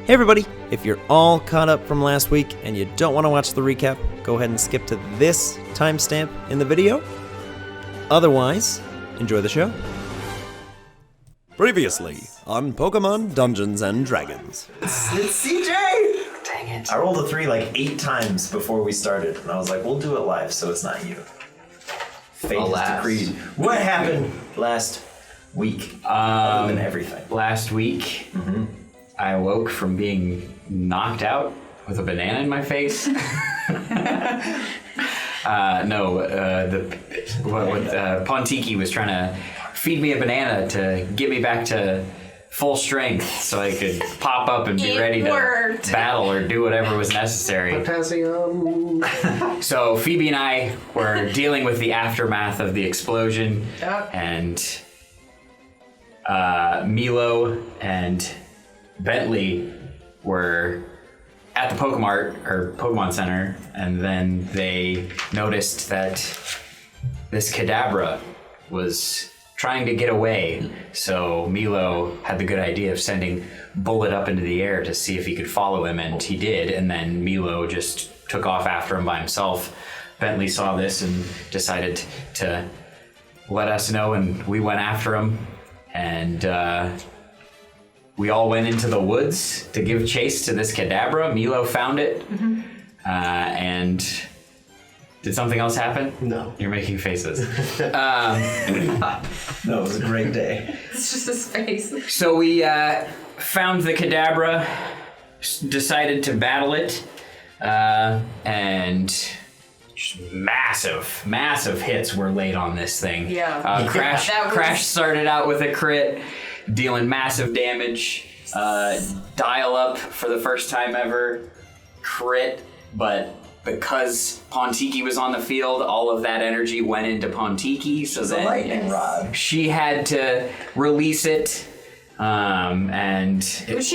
Hey everybody, if you're all caught up from last week and you don't want to watch the recap, go ahead and skip to this timestamp in the video. Otherwise, enjoy the show. Previously on Pokemon Dungeons and Dragons. It's CJ! Dang it. I rolled a 3 like 8 times before we started, and I was like, we'll do it live so it's not you. Fate is decreed. What happened last week? Other than everything. Last week, I awoke from being knocked out with a banana in my face. Pontiki was trying to feed me a banana to get me back to full strength so I could pop up and be ready to battle or do whatever was necessary. Potassium. So Phoebe and I were dealing with the aftermath of the explosion, and Milo and Bentley were at the Pokemon Center, and then they noticed that this Kadabra was trying to get away. So Milo had the good idea of sending Bullet up into the air to see if he could follow him, and he did, and then Milo just took off after him by himself. Bentley saw this and decided to let us know, and we went after him, and we all went into the woods to give chase to this Kadabra. Milo found it, and did something else happen? No. You're making faces. No, it was a great day. It's just his face. So we found the Kadabra, decided to battle it, and just massive hits were laid on this thing. Yeah. Crash started out with a crit, dealing massive damage. Dial Up for the first time ever, crit, but because Pontiki was on the field, all of that energy went into Pontiki, so then Lightning rod. she had to release it, and Which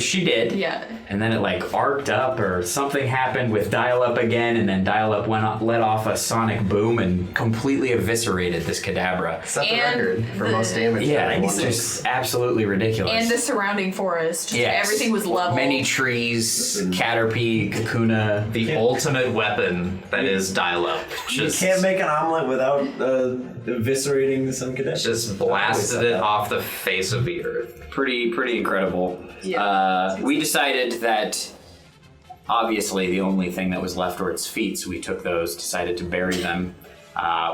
she did. Yeah. And then it like arced up or something happened with Dial Up again, and then Dial Up let off a sonic boom and completely eviscerated this Kadabra. Set the record for most damage. Yeah, it's just absolutely ridiculous. And the surrounding forest. Everything was level. Many trees, Caterpie, Kakuna. The ultimate weapon that is Dial Up. You can't make an omelet without eviscerating some cadet. Just blasted it off the face of the earth. Pretty incredible. Yeah. We decided that obviously the only thing that was left were its feet, so we took those, decided to bury them,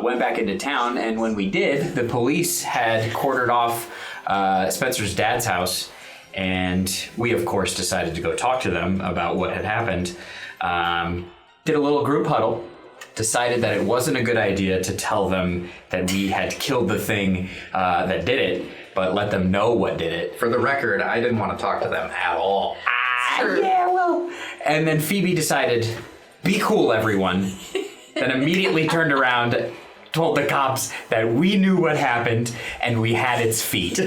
went back into town, and when we did, the police had quartered off Spencer's dad's house, and we of course decided to go talk to them about what had happened. Did a little group huddle, decided that it wasn't a good idea to tell them that we had killed the thing that did it, but let them know what did it. For the record, I didn't want to talk to them at all. Yeah, well. And then Phoebe decided, be cool, everyone. Then immediately turned around, told the cops that we knew what happened and we had its feet.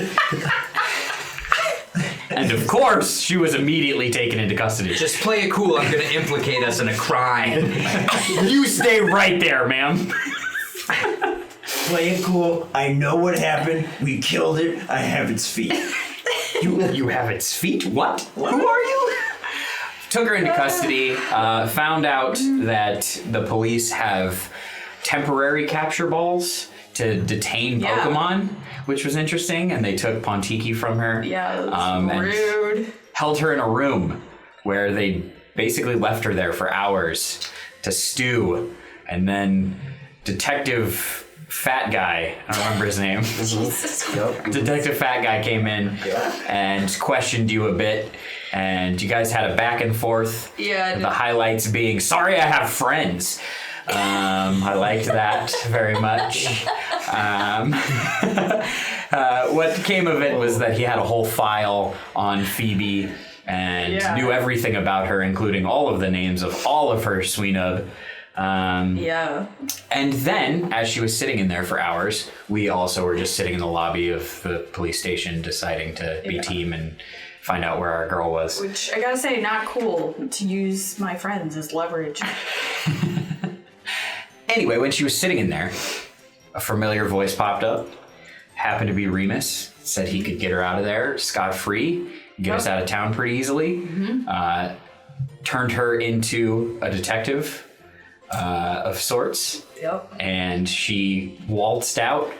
And of course, she was immediately taken into custody. Just play it cool, I'm gonna implicate us in a crime. You stay right there, ma'am. Play it cool. I know what happened. We killed it. I have its feet. You have its feet? What? Who are you? Took her into custody, found out that the police have temporary capture balls to detain Pokemon, which was interesting, and they took Pontiki from her. Yeah, that's rude. And held her in a room where they basically left her there for hours to stew, and then Detective Fat Guy, I don't remember his name. Detective Fat Guy came in and questioned you a bit, and you guys had a back and forth. Yeah. The highlights being, sorry I have friends. I liked that very much. What came of it was that he had a whole file on Phoebe and knew everything about her, including all of the names of all of her Sweenub. And then, as she was sitting in there for hours, we also were just sitting in the lobby of the police station deciding to be team and find out where our girl was. Which, I gotta say, not cool to use my friends as leverage. Anyway, when she was sitting in there, a familiar voice popped up. Happened to be Remus. Said he could get her out of there scot-free get us out of town pretty easily. Turned her into a detective of sorts. Yep. And she waltzed out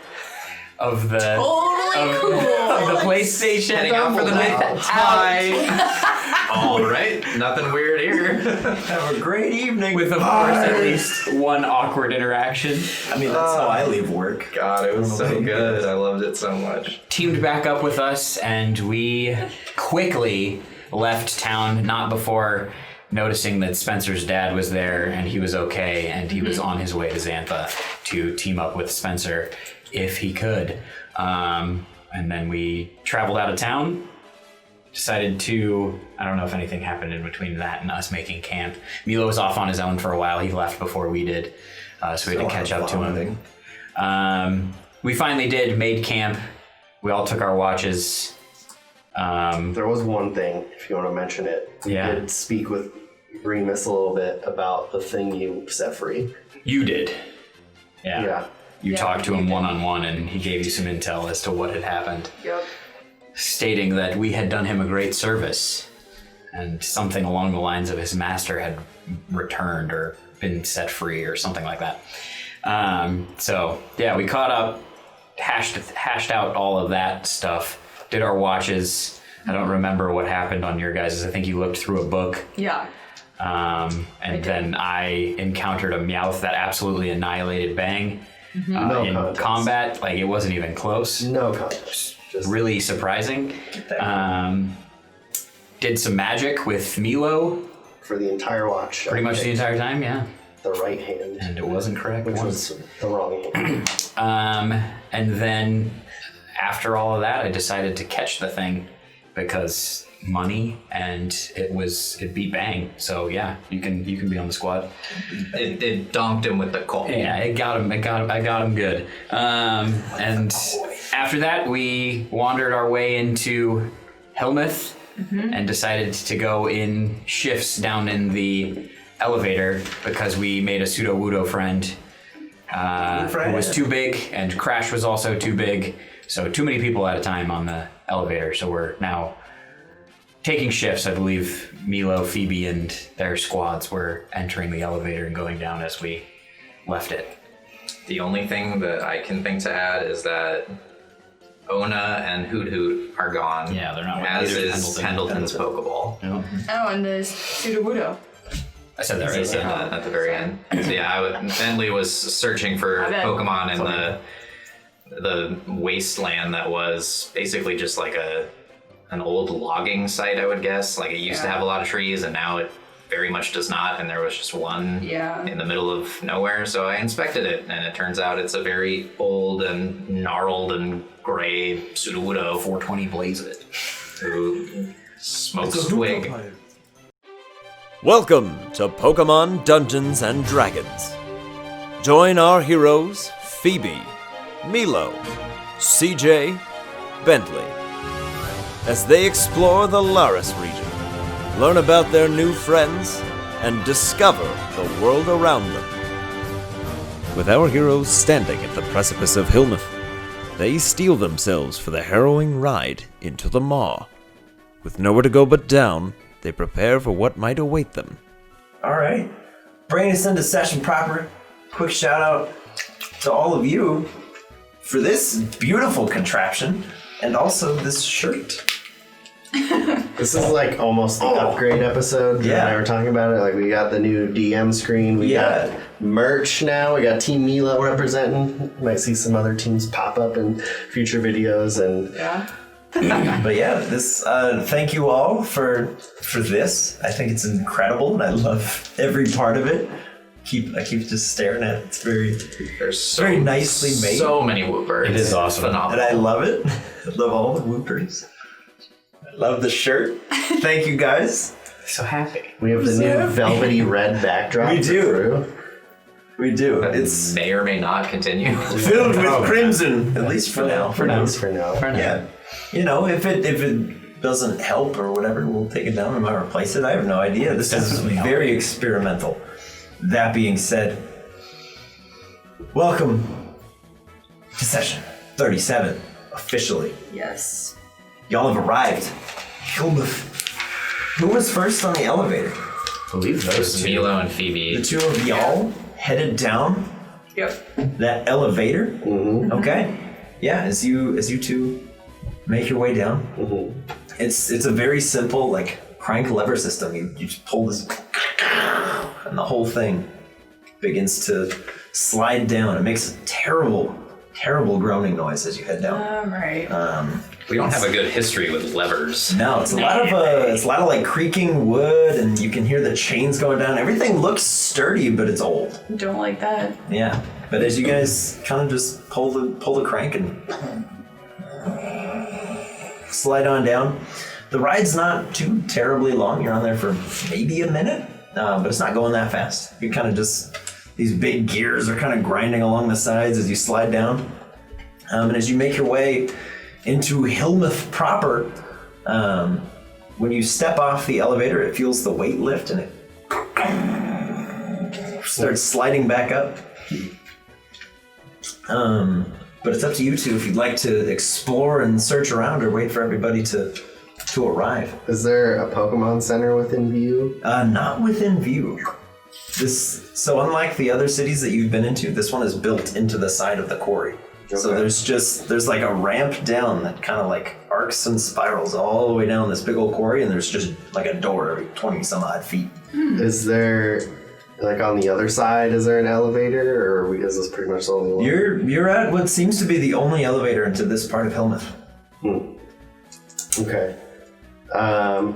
of the Totally of the PlayStation. Heading out for the night. Hi. All right, nothing weird here. Have a great evening. With, of course, at least one awkward interaction. I mean, that's how I leave work. God, it was so good. I loved it so much. Teamed back up with us, and we quickly left town, not before noticing that Spencer's dad was there, and he was okay, and he was on his way to Xantha to team up with Spencer if he could. And then we traveled out of town, decided to, I don't know if anything happened in between that and us making camp. Milo was off on his own for a while. He left before we did, so we had to catch up to him. We finally made camp. We all took our watches. There was one thing, if you want to mention it. Yeah. You did speak with Remus a little bit about the thing you set free. You did. Yeah. You talked to him one-on-one, and he gave you some intel as to what had happened. Yep. Stating that we had done him a great service, and something along the lines of his master had returned or been set free or something like that. So yeah, we caught up, hashed out all of that stuff, did our watches. I don't remember what happened on your guys'. I think you looked through a book. Yeah. And then I encountered a Meowth that absolutely annihilated Bang No in contest. combat. Like, it wasn't even close. No contest. Just Really surprising. Did some magic with Milo for the entire watch. pretty much the entire time, yeah. The right hand, And it wasn't correct which once. was the wrong hand. And then after all of that, I decided to catch the thing because money, and it beat Bang. So yeah, you can be on the squad. It donked him with the call. Yeah, I got him good. And after that, we wandered our way into Hillmouth and decided to go in shifts down in the elevator because we made a pseudo-wudo friend who was too big, and Crash was also too big. So too many people at a time on the elevator. So we're now taking shifts. I believe Milo, Phoebe, and their squads were entering the elevator and going down as we left it. The only thing that I can think to add is that Ona and Hoot Hoot are gone. Yeah, they're not with As either is Pendleton's Pokeball. Oh, and there's Sudowoodo. I said that right. It's at the very end. So yeah, Bentley was searching for I bet. Pokemon in the wasteland that was basically just like an old logging site, I would guess. Like, it used to have a lot of trees, and now it very much does not, and there was just one in the middle of nowhere. So I inspected it, and it turns out it's a very old and gnarled and gray Sudowoodo 420 blaze it. who smokes twig. Welcome to Pokemon Dungeons and Dragons. Join our heroes Phoebe, Milo, CJ, Bentley, as they explore the Laris region, learn about their new friends, and discover the world around them. With our heroes standing at the precipice of Hillmouth, they steel themselves for the harrowing ride into the Maw. With nowhere to go but down, they prepare for what might await them. All right, bringing us into session proper. Quick shout out to all of you for this beautiful contraption and also this shirt. This is like almost the upgrade episode. Drew and I were talking about it. Like, we got the new DM screen. We got merch now. We got Team Milo representing. You might see some other teams pop up in future videos. And But yeah, this thank you all for this. I think it's incredible, and I love every part of it. I keep just staring at it. It's very nicely made. So many Whoopers. It is awesome. Phenomenal. And I love it. I love all the Whoopers. I love the shirt. Thank you guys. So happy. we have the new velvety red backdrop. We do. for Drew. We do. That It's may or may not continue. filled with crimson, at least for now. At least for now. Yeah. You know, if it doesn't help or whatever, we'll take it down and might replace it. I have no idea. This is very experimental. That being said, welcome to session 37, officially. Yes. Y'all have arrived. Hillmouth. Who was first on the elevator? I believe It was Milo and Phoebe. The two of y'all headed down Yep. that elevator. Mm-hmm. Okay. Yeah, as you two make your way down, it's a very simple like crank lever system. You just pull this, and the whole thing begins to slide down. It makes a terrible groaning noise as you head down. Right. We don't have a good history with levers. No, it's a lot of like creaking wood, and you can hear the chains going down. Everything looks sturdy, but it's old. Don't like that. Yeah, but as you guys kind of just pull the crank and slide on down, the ride's not too terribly long. You're on there for maybe a minute, but it's not going that fast. You kind of just, these big gears are kind of grinding along the sides as you slide down, and as you make your way into Hillmouth proper, when you step off the elevator, it feels the weight lift and it starts sliding back up. But it's up to you two if you'd like to explore and search around or wait for everybody to arrive. Is there a Pokemon Center within view? Not within view. So unlike the other cities that you've been into, this one is built into the side of the quarry. Okay. So there's like a ramp down that kind of like arcs and spirals all the way down this big old quarry, and there's just like a door every 20 some odd feet. Is there, like on the other side, is there an elevator, or is this pretty much the only one? You're at what seems to be the only elevator into this part of Hillmouth. Okay. I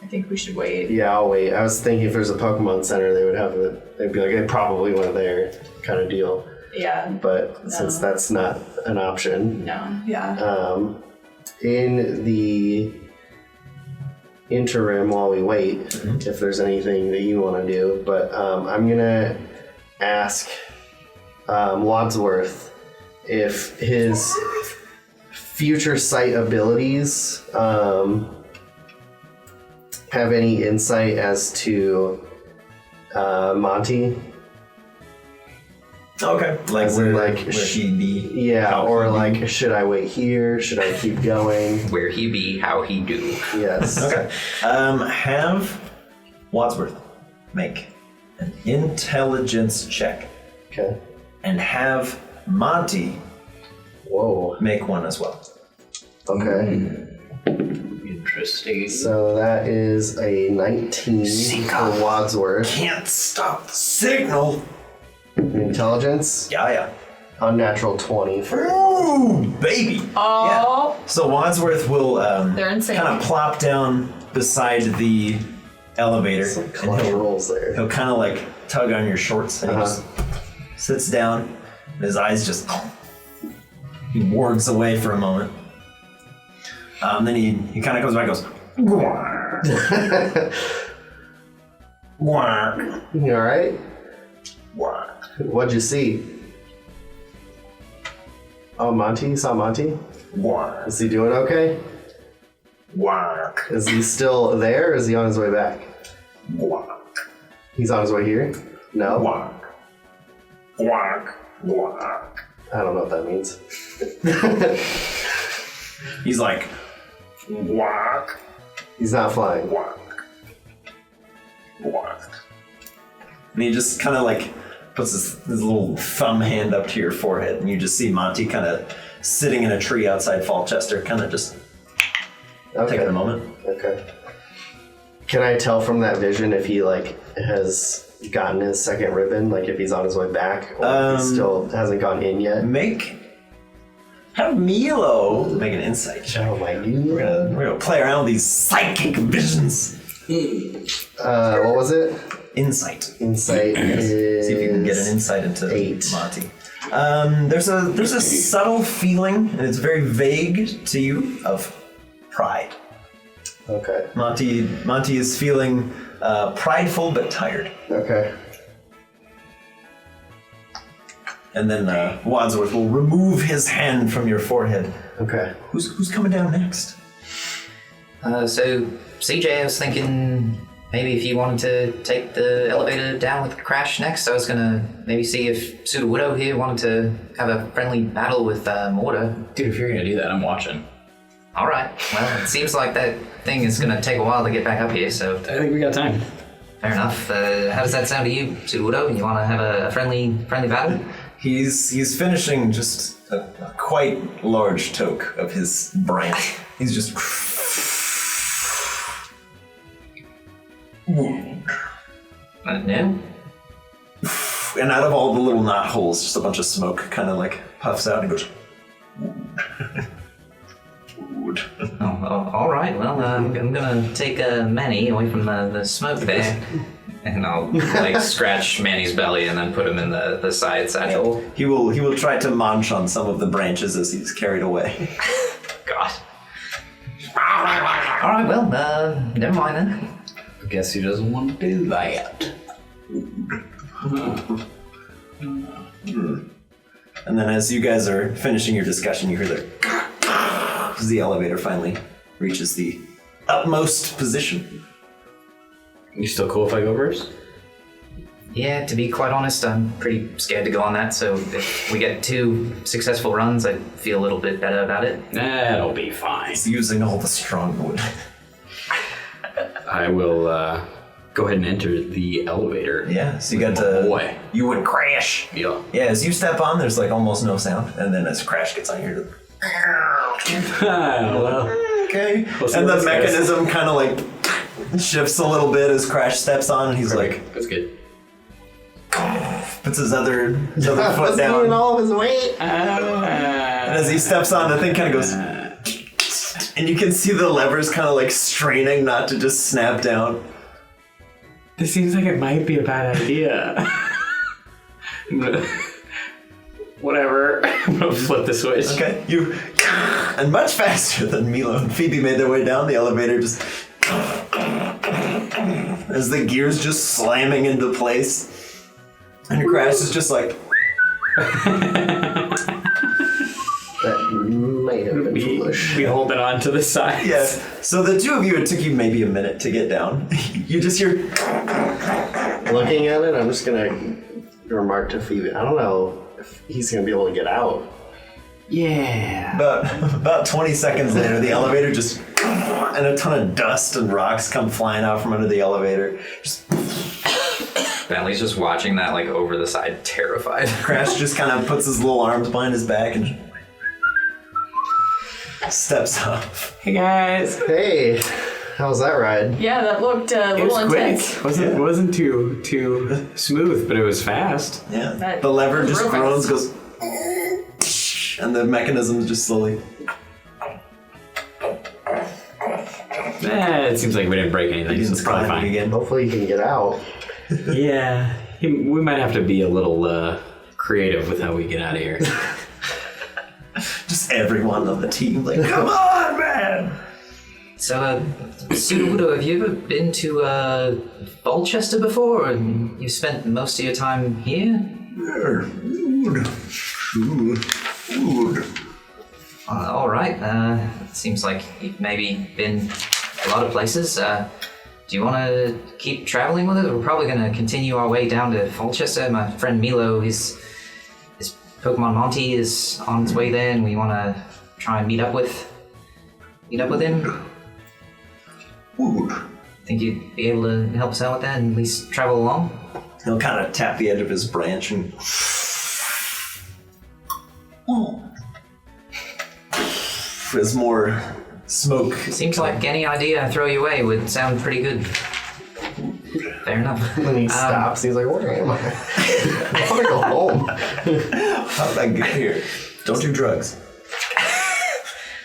think we should wait. Yeah, I'll wait. I was thinking if there's a Pokemon Center, they would have it. They'd be like, they probably went there, kind of deal. Yeah. But since that's not an option. No. Yeah. In the interim, while we wait, if there's anything that you want to do, but I'm gonna ask Wadsworth if his future sight abilities have any insight as to Monty. Okay. Like where she'd be. Yeah, or like, should I wait here? Should I keep going? Where he be, how he do. Yes. Okay. Have Wadsworth make an intelligence check. Okay. And have Monty make one as well. Okay. Interesting. So that is a 19 for Wadsworth. Can't stop the signal. Intelligence? Yeah. Unnatural 20 for... Ooh, baby. Oh. Yeah. So Wadsworth will They're insane. kind of plop down beside the elevator. Some clutch rolls there. He'll kind of like tug on your shorts and he just sits down. And his eyes just... He wargs away for a moment. Then he kind of comes back and goes... Guark. You alright? Guark. What'd you see? Oh, Monty? You saw Monty? Guark. Is he doing okay? Guark. Is he still there, or is he on his way back? Guark. He's on his way here? No? Guark. Guark. Guark. I don't know what that means. He's like... Guark. He's not flying. Guark. Guark. And he just kind of like puts his little thumb hand up to your forehead, and you just see Monty kind of sitting in a tree outside Falchester, kind of just taking a moment. Okay. Can I tell from that vision if he like has gotten his second ribbon, like if he's on his way back, or if he still hasn't gone in yet? Have Milo make an insight check. Oh my god. We're gonna play around with these psychic visions. What was it? Insight. Insight is... See if you can get an insight into 8. Monty. There's a subtle feeling, and it's very vague to you, of pride. Okay. Monty is feeling prideful but tired. Okay. And then Wadsworth will remove his hand from your forehead. Okay. Who's coming down next? So CJ, I was thinking maybe if you wanted to take the elevator down with Crash next, I was gonna maybe see if Sudowoodo here wanted to have a friendly battle with Morta. Dude, if you're gonna do that, I'm watching. All right. Well, it seems like that thing is going to take a while to get back up here, so... I think we got time. Fair enough. How does that sound to you, Surudo? You want to have a friendly battle? He's finishing just a quite large toke of his branch. He's just... No? And out of all the little knot holes, just a bunch of smoke kind of like puffs out and goes... Oh, all right. Well, I'm gonna take Manny away from the smoke there, and I'll like scratch Manny's belly and then put him in the side satchel. He will try to munch on some of the branches as he's carried away. God. All right. Well, never mind then. I guess he doesn't want to do that. And then as you guys are finishing your discussion, you hear as the elevator finally reaches the utmost position. You still cool if I go first? Yeah, to be quite honest, I'm pretty scared to go on that. So if we get 2 successful runs, I feel a little bit better about it. That'll be fine. He's using all the strong wood. I will go ahead and enter the elevator. Yeah, so you got to... Boy. You would crash. Yeah. Yeah, as you step on, there's like almost no sound. And then as crash gets on, you're like... Well, okay. We'll see And what the this mechanism kind of like shifts a little bit as Crash steps on, and he's like... that's good. Puts his other foot down. Doing all of his weight. And as he steps on, the thing kind of goes... And you can see the levers kind of like straining not to just snap down. This seems like it might be a bad idea. Whatever. I'm gonna flip the switch. Okay, you... And much faster than Milo and Phoebe made their way down, the elevator just... As the gears just slamming into place. And Crash is just like... That might have been foolish. We hold it on to the side. Yeah, so the two of you, it took you maybe a minute to get down. You just hear... Looking at it, I'm just gonna remark to Phoebe, I don't know if he's gonna be able to get out. Yeah. About 20 seconds later, the elevator just... And a ton of dust and rocks come flying out from under the elevator. Just... Bentley's just watching that like over the side, terrified. Crash just kind of puts his little arms behind his back and... steps up. Hey guys. Hey, how was that ride? Yeah, that looked a It was little intense. quick. It wasn't too smooth, but it was fast. Yeah. That The lever was just real groans, fast. goes... And the mechanism just slowly... It seems like we didn't break anything, so it's probably climbing fine. again. Hopefully you can get out. Yeah. We might have to be a little creative with how we get out of here. Just everyone on the team, like, come on, man! So, Surudo, have you ever been to Bolchester before, and you spent most of your time here? Food. All right. Seems like you've maybe been a lot of places. Do you want to keep traveling with us? We're probably going to continue our way down to Folchester. My friend Milo, his Pokemon Monty is on his way there, and we want to try and meet up with him. Food. Think you'd be able to help us out with that and at least travel along? He'll kind of tap the edge of his branch and... There's more smoke. Seems like any idea I throw you away would sound pretty good. Fair enough. When he stops, he's like, where am I? I want to go home. How did I get here? Don't do drugs.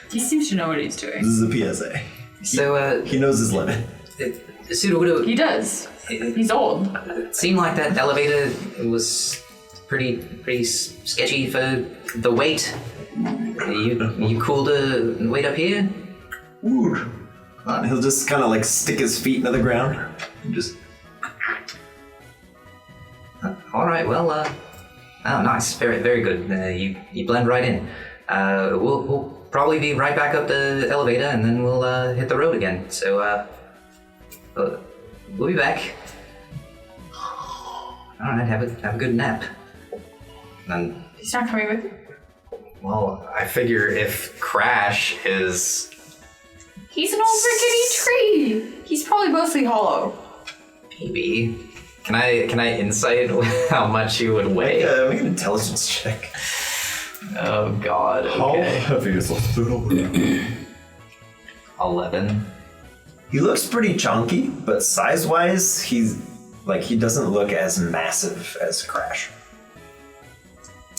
He seems to know what he's doing. This is a PSA. So, He knows his limit. Surudo, He does. He's old. it seemed like that elevator was pretty sketchy for the weight. You cool to wait up here? Food. He'll just kind of like stick his feet into the ground. And just... All right. Well, oh, nice. Very, very good. You blend right in. We'll probably be right back up the elevator, and then we'll hit the road again. So, we'll be back. All right. Have a good nap. And He's not coming with you. well, I figure if Crash is He's an old rickety tree. He's probably mostly hollow. Maybe. Can I insight how much he would weigh? Make an intelligence check. Oh God. Okay. heavy is a Sudowoodo? 11. He looks pretty chunky, but size-wise, he doesn't look as massive as Crash.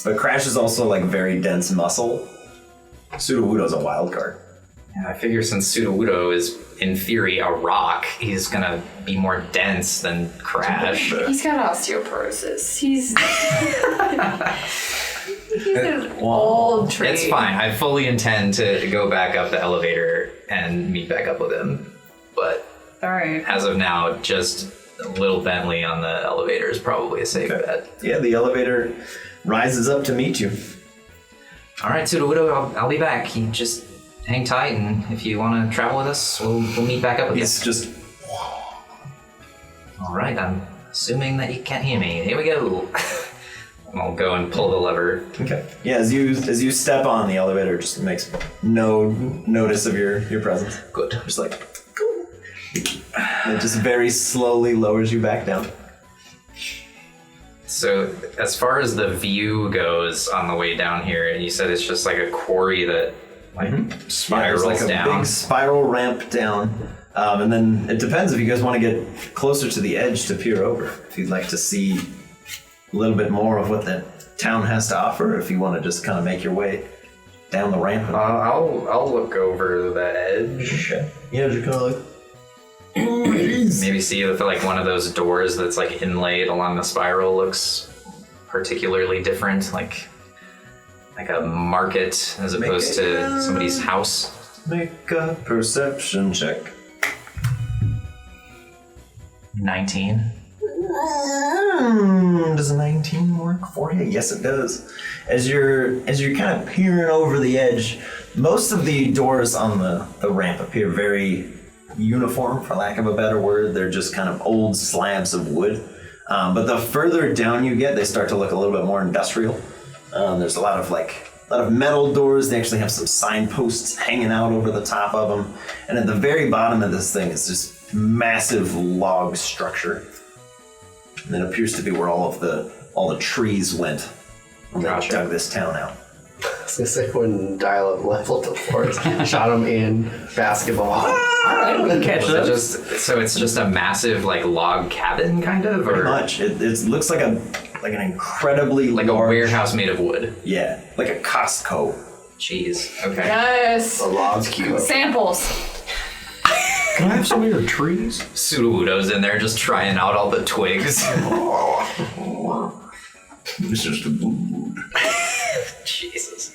But Crash is also like very dense muscle. Sudowoodo's a wild card. Yeah, I figure since Sudowoodo is in theory a rock, he's gonna be more dense than Crash. He's got osteoporosis. He's an old tree. It's fine. I fully intend to go back up the elevator and meet back up with him. But All right. as of now, just little Bentley on the elevator is probably a safe bet. Yeah, the elevator rises up to meet you. All right, Sudowoodo, I'll be back. You just hang tight, and if you want to travel with us, we'll meet back up with you. He's just All right, I'm assuming that you can't hear me. Here we go. I'll go and pull the lever. okay. Yeah, as you step on the elevator, just makes no notice of your presence. Good. Just like it just very slowly lowers you back down. So, as far as the view goes on the way down here, you said it's just like a quarry that spirals There's like down. a big spiral ramp down. And then it depends if you guys want to get closer to the edge to peer over. If you'd like to see a little bit more of what the town has to offer, if you want to just kind of make your way down the ramp. I'll look over the edge. Okay. Yeah, you're kind of like, Maybe see if like one of those doors that's like inlaid along the spiral looks particularly different, like a market as opposed to somebody's house. make a perception check. 19. Does a 19 work for you? Yes, it does. As you're kind of peering over the edge, most of the doors on the ramp appear very uniform, for lack of a better word. They're just kind of old slabs of wood. But the further down you get, they start to look a little bit more industrial. There's a lot of metal doors. They actually have some signposts hanging out over the top of them. And at the very bottom of this thing is this massive log structure. And it appears to be where all the trees went when they dug this town out. I was gonna say when dial-up leveled the forest, shot him in basketball. All right, we can catch that. So it's just a massive like log cabin, kind of, or Pretty much. It looks like an incredibly like large, a warehouse made of wood. Yeah, like a Costco. Jeez. Okay. Yes. A log cube. Samples. Can I have some of your trees? Sudowoodo's in there just trying out all the twigs. It's just a wood. Jesus.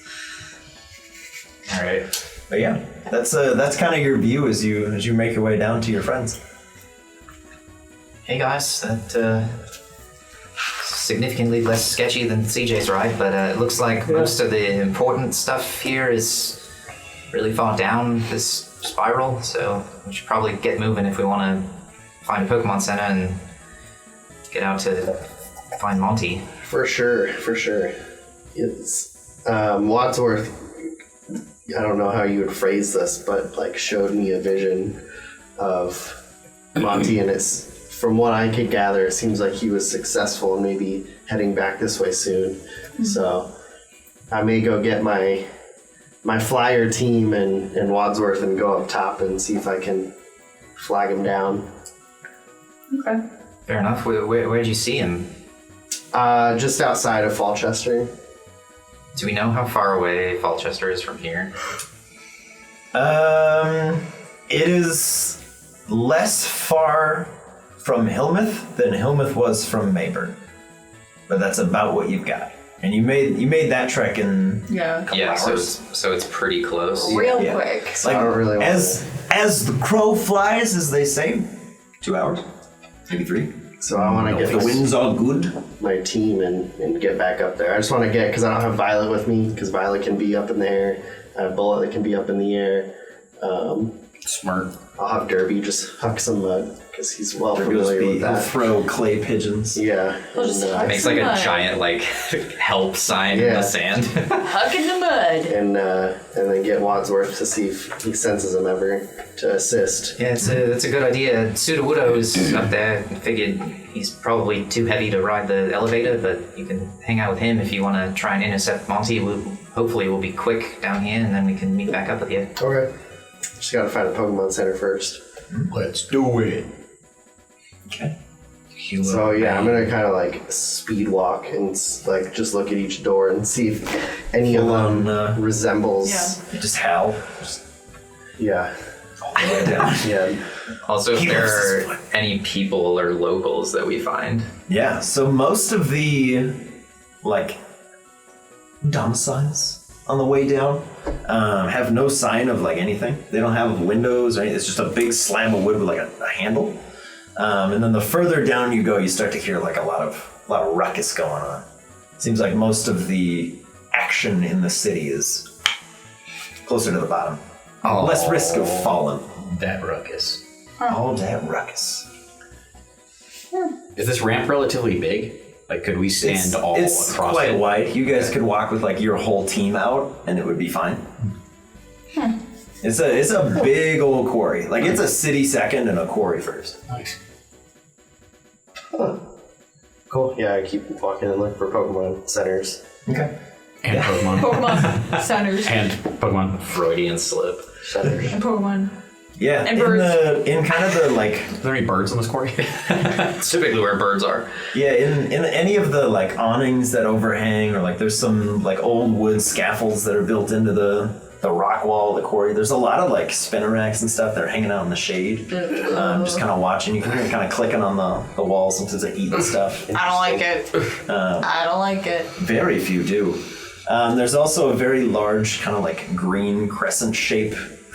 All right. But yeah, that's kind of your view as you make your way down to your friends. Hey guys, that significantly less sketchy than CJ's ride, but it looks like most of the important stuff here is really far down this spiral, so we should probably get moving if we want to find a Pokemon Center and get out to find Monty. For sure. It's Wadsworth. I don't know how you would phrase this, but like showed me a vision of Monty, and it's from what I could gather, it seems like he was successful and maybe heading back this way soon. Mm-hmm. So I may go get my flyer team and Wadsworth and go up top and see if I can flag him down. Okay. Fair enough. Where'd you see him? Just outside of Falchester. Do we know how far away Falchester is from here? It is less far from Hillmouth than Hillmouth was from Mayburn, but that's about what you've got. And you made that trek in Yeah. a couple Yeah, hours. so it's pretty close. Real Yeah. quick. So I don't really want as the crow flies, as they say, 2 hours, maybe 3. So I want to If get the winds are good. my team and get back up there. I just want to get, because I don't have Violet with me, because Violet can be up in the air. I have Bullet that can be up in the air. Smart. I'll have Derby just huck some because he's well There goes familiar with he'll that. throw clay pigeons. Yeah. We'll just and, hug Makes some like a mud. giant like help sign in Yeah. the sand. Hug in the mud. and then get Wadsworth to see if he senses him ever to assist. Yeah, it's a good idea. Sudowoodo is up there. I figured he's probably too heavy to ride the elevator, but you can hang out with him if you want to try and intercept Monty. Hopefully we'll be quick down here, and then we can meet back up with you. Okay. Just gotta find a Pokemon Center first. Let's do it. Okay. So yeah, I'm gonna kind of like speed walk and like just look at each door and see if any of them Full-on, resembles. Yeah. You just howl. Just Yeah. all the way down. Yeah. Also, if He there loves this are one. any people or locals that we find. Yeah, so most of the, like, domiciles on the way down have no sign of, like, anything. They don't have windows or anything. It's just a big slab of wood with, like, a handle. And then the further down you go, you start to hear, like, a lot of ruckus going on. Seems like most of the action in the city is closer to the bottom. Less risk of falling. That ruckus. All that ruckus. Is this ramp relatively big? Like, could we stand all it's across quite it? wide. You guys could walk with like your whole team out, and it would be fine. It's a big old quarry. Like it's a city second and a quarry first. Nice. Cool. Yeah, I keep walking and look for Pokemon Centers. Okay. And Pokemon. Pokemon centers. And Pokemon. Freudian slip. Centers. And Pokemon. Yeah. And in kind of the like Are there any birds in this quarry? It's typically where birds are. yeah in any of the like awnings that overhang or like there's some like old wood scaffolds that are built into the rock wall of the quarry. There's a lot of like spinnerack and stuff that are hanging out in the shade. Just kind of watching. You can hear them kind of clicking on the walls sometimes they're eating stuff. I don't like it. I don't like it. Very few do. There's also a very large kind of like green crescent shape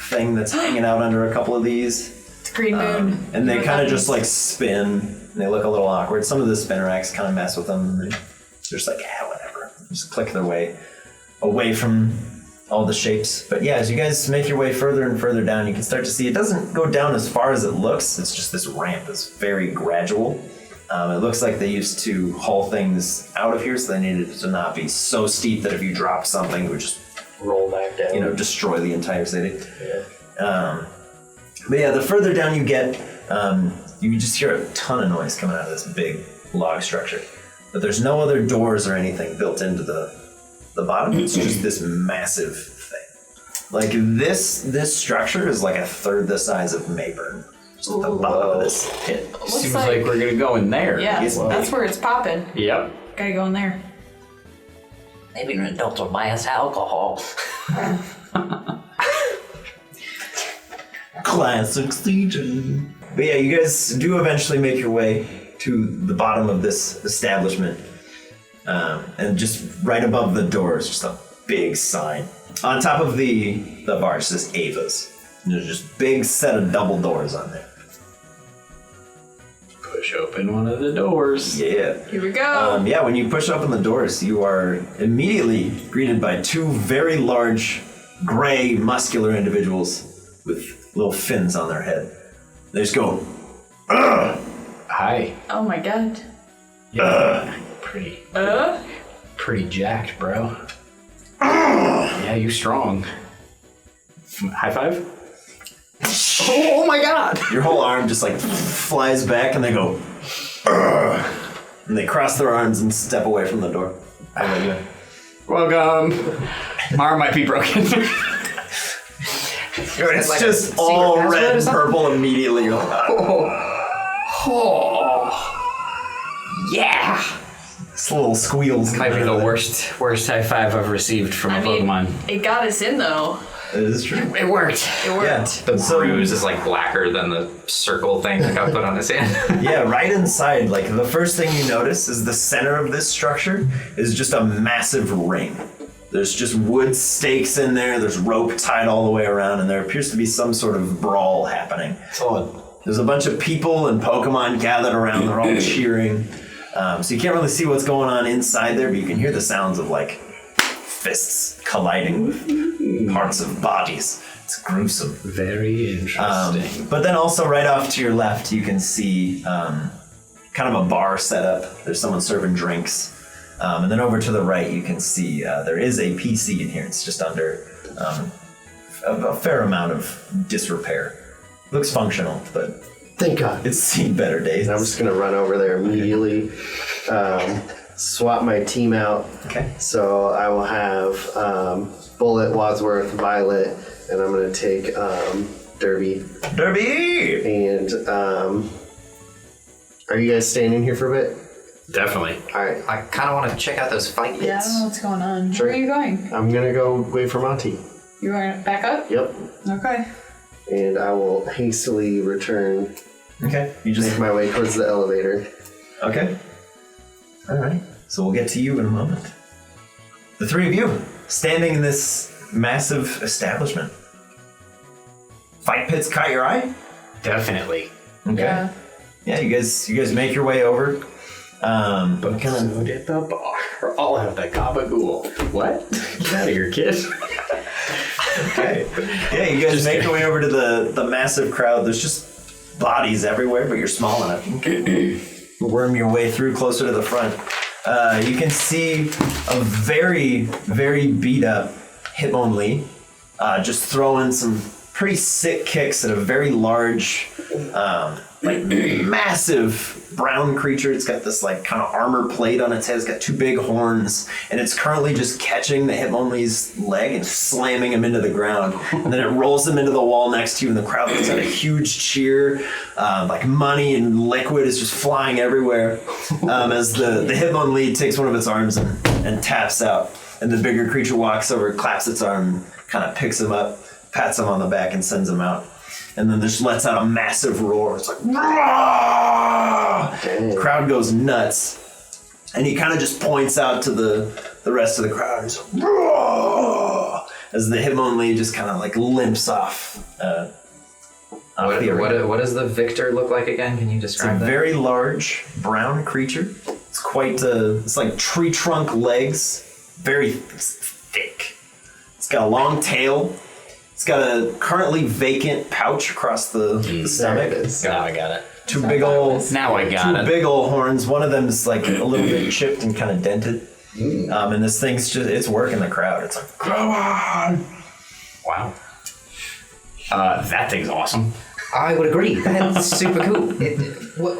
thing that's hanging out under a couple of these. It's green moon. And they You know kind what of that just like spin and they look a little awkward. Some of the spinneracks kind of mess with them. They're just like, yeah, whatever. Just click their way away from all the shapes. But yeah, as you guys make your way further and further down, you can start to see it doesn't go down as far as it looks. It's just this ramp is very gradual. It looks like they used to haul things out of here, so they needed it to not be so steep that if you drop something, it would just Roll back down. destroy the entire city. Yeah. But yeah, the further down you get, you just hear a ton of noise coming out of this big log structure. But there's no other doors or anything built into the bottom. It's just this massive thing. Like this structure is like a third the size of Mayburn. Just at the bottom of this pit. Looks Seems like we're gonna go in there. Yeah, It's that's big. where it's popping. Yep. Gotta go in there. Maybe an adult will buy us alcohol. Classic CJ. But yeah, you guys do eventually make your way to the bottom of this establishment. And just right above the door is just a big sign. On top of the bar it says Ava's. And there's just big set of double doors on there. Push open one of the doors. Yeah. Here we go. Yeah, when you push open the doors, you are immediately greeted by two very large, gray, muscular individuals with little fins on their head. They just go, "Ugh!" Hi. Oh my god. Yeah. Pretty jacked, bro. Yeah, you strong. High five? Oh my god! Your whole arm just like flies back and they go, "Ugh!" And they cross their arms and step away from the door. How about you? Welcome. My arm might be broken. It's like just a all secret red password or and something? purple immediately. You're like, Yeah! it's little squeals. Might be the worst high five I've received from a I mean, Pokemon. it got us in though. It is true. It worked. It worked. Yeah. The So- bruise is like blacker than the circle thing that got put on his hand. Yeah, right inside, like the first thing you notice is the center of this structure is just a massive ring. There's just wood stakes in there, there's rope tied all the way around, and there appears to be some sort of brawl happening. There's a bunch of people and Pokemon gathered around, they're all cheering. So you can't really see what's going on inside there, but you can hear the sounds of like fists colliding with parts of bodies. It's gruesome. Very interesting. But then also right off to your left, you can see kind of a bar set up. There's someone serving drinks. And then over to the right, you can see there is a PC in here. It's just under a fair amount of disrepair. Looks functional, but Thank God. it's seen better days. I'm just gonna run over there immediately, swap my team out. Okay. So I will have Bullet, Wadsworth, Violet, and I'm gonna take Derby. Derby! And are you guys staying in here for a bit? Definitely. All right. I kind of want to check out those fight pits. Yeah, I don't know what's going on. Sure. Where are you going? I'm gonna go wait for Monty. You going back up? Yep. Okay. And I will hastily return, Okay. You just make my way towards the elevator. Okay. All right. So we'll get to you in a moment. The three of you standing in this massive establishment. Fight pits caught your eye? Definitely. Okay. Yeah. Yeah, you guys make your way over. But kind of So did the bar. I'll have the gabagool. What? Get out of here, kid. okay. Yeah, you guys make your way over to the massive crowd. There's just bodies everywhere, but you're small enough. You can worm your way through closer to the front. You can see a very, very beat up Hitmon Lee, just throwing some pretty sick kicks at a very large, like massive brown creature. It's got this like kind of armor plate on its head. It's got two big horns, and it's currently just catching the Hitmon Lee's leg and slamming him into the ground. And then it rolls him into the wall next to you, and the crowd lets out a huge cheer. Like money and liquid is just flying everywhere as the Hitmon Lee takes one of its arms and taps out. And the bigger creature walks over, claps its arm, kind of picks him up, pats him on the back, and sends him out. And then just lets out a massive roar. It's like, "Rah!" Crowd goes nuts. And he kind of just points out to the rest of the crowd. He's like, "Rah!" As the Hitmon Lee just kind of like limps off. What does the victor look like again? Can you It's a describe that? very large brown creature. It's quite, it's like tree trunk legs. Very thick. It's got a long tail. It's got a currently vacant pouch across the stomach. Now I got it. Two big old horns. One of them is like a little bit chipped and kind of dented. And this thing's it's working the crowd. It's like, come on! Wow. That thing's awesome. I would agree. That's super cool.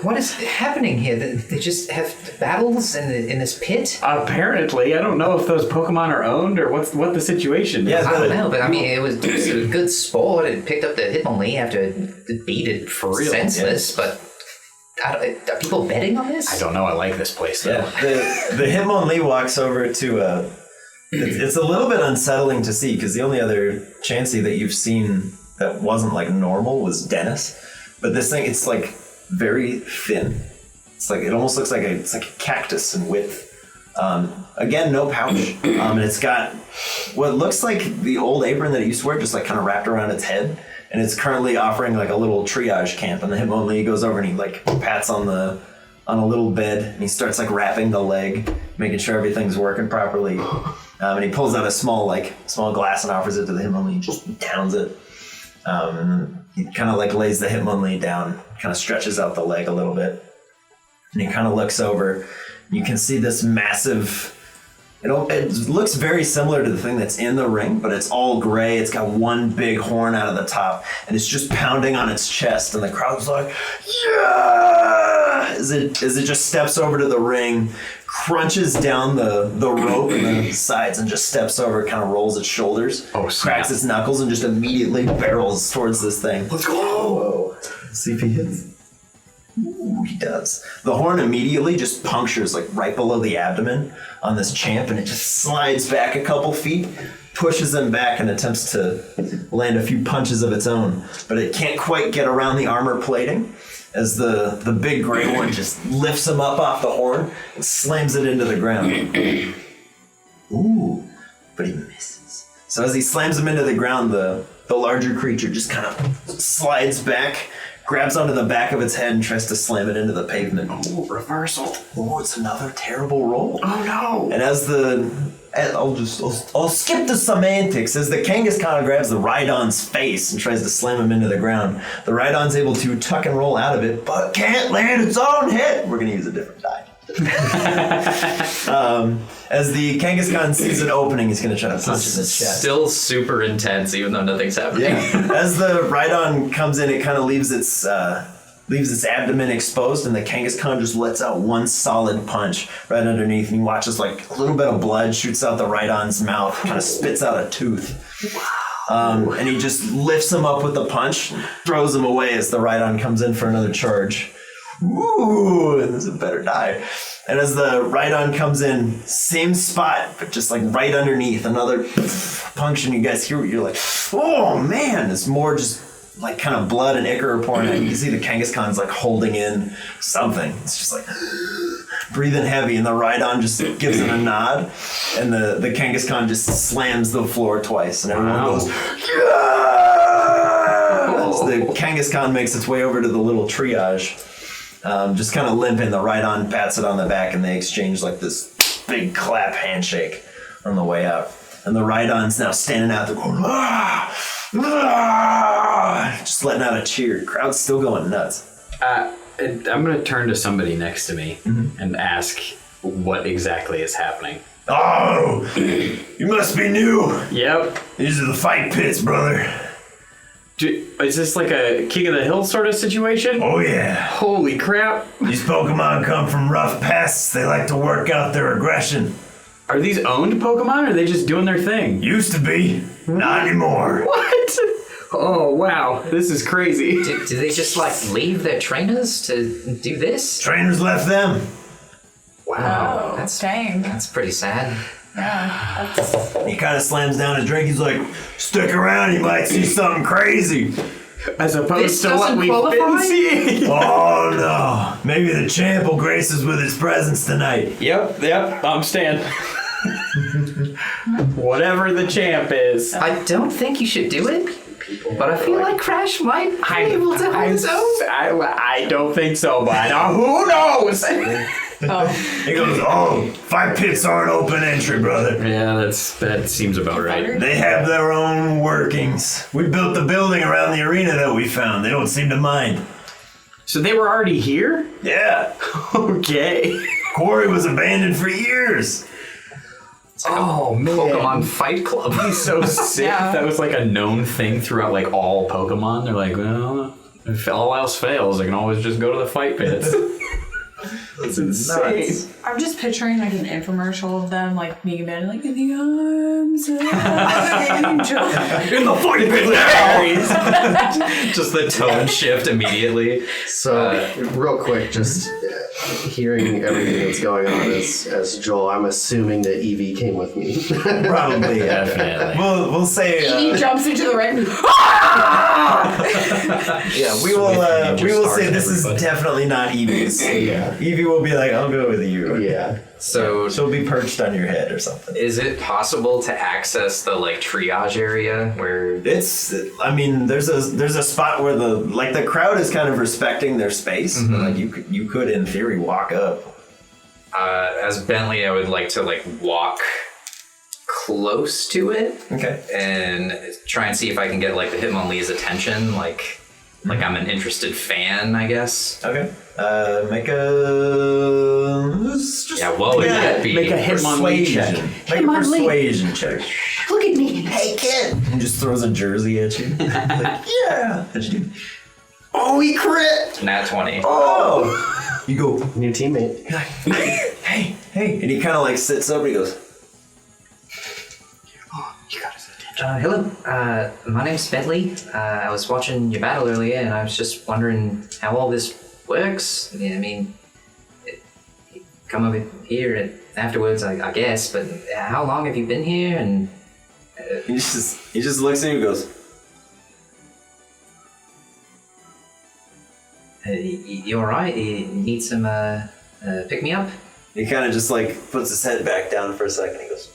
What is happening here? They just have battles in this pit? Apparently, I don't know if those Pokemon are owned or what the situation is. Yeah, I don't know, but I mean, it was a good sport. It picked up the Hitmonlee after it beat it For real, senseless, but are people betting on this? I don't know. I like this place, though. Yeah, the Hitmon Lee walks over to it's a little bit unsettling to see because the only other Chansey that you've seen that wasn't like normal was Dennis, but this thing, it's like very thin. It's like, it almost looks like it's like a cactus in width. Again, no pouch, and it's got what looks like the old apron that it used to wear, just like kind of wrapped around its head, and it's currently offering like a little triage camp. And the Hitmon Lee goes over and he like pats on a little bed, and he starts like wrapping the leg, making sure everything's working properly. And he pulls out a small glass and offers it to the Hitmon Lee and just downs it. And he kind of like lays the Hitmon Lee down, kind of stretches out the leg a little bit, and he kind of looks over. You can see this massive. It looks very similar to the thing that's in the ring, but it's all gray. It's got one big horn out of the top, and it's just pounding on its chest. And the crowd's like, "Yeah!" As it just steps over to the ring, crunches down the rope and the sides, and just steps over, kind of rolls its shoulders, cracks its knuckles, and just immediately barrels towards this thing. Let's go! Whoa. See if he hits. Ooh, he does. The horn immediately just punctures like right below the abdomen on this champ, and it just slides back a couple feet, pushes him back, and attempts to land a few punches of its own. But it can't quite get around the armor plating as the big gray one just lifts him up off the horn and slams it into the ground. Ooh, but he misses. So as he slams him into the ground, the larger creature just kind of slides back, grabs onto the back of its head and tries to slam it into the pavement. Ooh, reversal. Oh, it's another terrible roll. Oh no. And I'll skip the semantics. As the Kangaskhan grabs the Rhydon's face and tries to slam him into the ground, the Rhydon's able to tuck and roll out of it, but can't land its own hit. We're gonna use a different die. As the Kangaskhan sees an opening, he's gonna try to punch in the chest. Still super intense, even though nothing's happening. Yeah. As the Rhydon comes in, it kind of leaves its abdomen exposed, and the Kangaskhan just lets out one solid punch right underneath, and he watches like a little bit of blood shoots out the Rhydon's mouth, kind of spits out a tooth. And he just lifts him up with the punch, throws him away as the Rhydon comes in for another charge. Ooh, and this is a better die. And as the Rhydon comes in, same spot, but just like right underneath, another punch, and you guys hear, you're like, oh man, it's more just like kind of blood and ichor pouring out. You can see the Kangaskhan's like holding in something. It's just like breathing heavy, and the Rhydon just gives it a nod, and the Kangaskhan just slams the floor twice, and everyone goes, yeah! As the Kangaskhan makes its way over to the little triage. Just kind of limping, the Rhydon pats it on the back, and they exchange like this big clap handshake on the way out. And the Rhydon's now standing out there going, ah! Ah! Just letting out a cheer. Crowd's still going nuts. I'm going to turn to somebody next to me and ask what exactly is happening. Oh, you must be new. Yep. These are the fight pits, brother. Is this like a King of the Hill sort of situation? Oh, yeah. Holy crap. These Pokemon come from rough pasts. They like to work out their aggression. Are these owned Pokemon, or are they just doing their thing? Used to be. Not anymore. What? Oh, wow. This is crazy. Do they just like leave their trainers to do this? Trainers left them. Wow. Dang. That's pretty sad. Yeah. That's... He kind of slams down his drink. He's like, stick around, you might see something crazy. As opposed This to what doesn't we've qualify? been seeing. Oh, no. Maybe the champ will grace us with his presence tonight. Yep, I'm staying. Whatever the champ is. I don't think you should do it, but I feel like Crash might be able to hold his own. I don't think so, but who knows? He goes, oh, fight pits aren't open entry, brother. Yeah, that seems about right. They have their own workings. We built the building around the arena that we found. They don't seem to mind. So they were already here? Yeah. Okay. Quarry was abandoned for years. Oh, man. Pokemon Fight Club. He's so sick. Yeah. That was like a known thing throughout like all Pokemon. They're like, well, if all else fails, they can always just go to the fight pits. That's insane. I'm just picturing like an infomercial of them like being abandoned, like in the arms of an angel. In the fight pit now! Just the tone shift immediately. So, real quick, just hearing everything that's going on as Joel, I'm assuming that Eevee came with me. Probably. Definitely. We'll say. He jumps into the ring. Yeah, we will say this is definitely not Eevee's. Yeah. Evie will be like, I'll go with you. Yeah. So She'll be perched on your head or something. is it possible to access the like triage area where There's a spot where the crowd is kind of respecting their space. Like you could in theory walk up. as Bentley I would like to like walk close to it Okay. and try and see if I can get like the Hitmonlee's attention, like I'm an interested fan, I guess. Okay. Make a Yeah, what would that be? Make a Hitmonlee check. Make a persuasion check. Look at me. Hey kid! He just throws a jersey at you. Like, yeah. What'd you do? Oh, he crit! Nat 20. Oh! You go, New teammate. hey. And he kind of like sits up and he goes, Hello, my name's Bentley. I was watching your battle earlier, and I was just wondering how all this works. Yeah, I mean, come over here and afterwards, I guess. But how long have you been here? And he just looks at you and goes, you all right? You need some pick me up? he kind of just like puts his head back down for a second. He goes,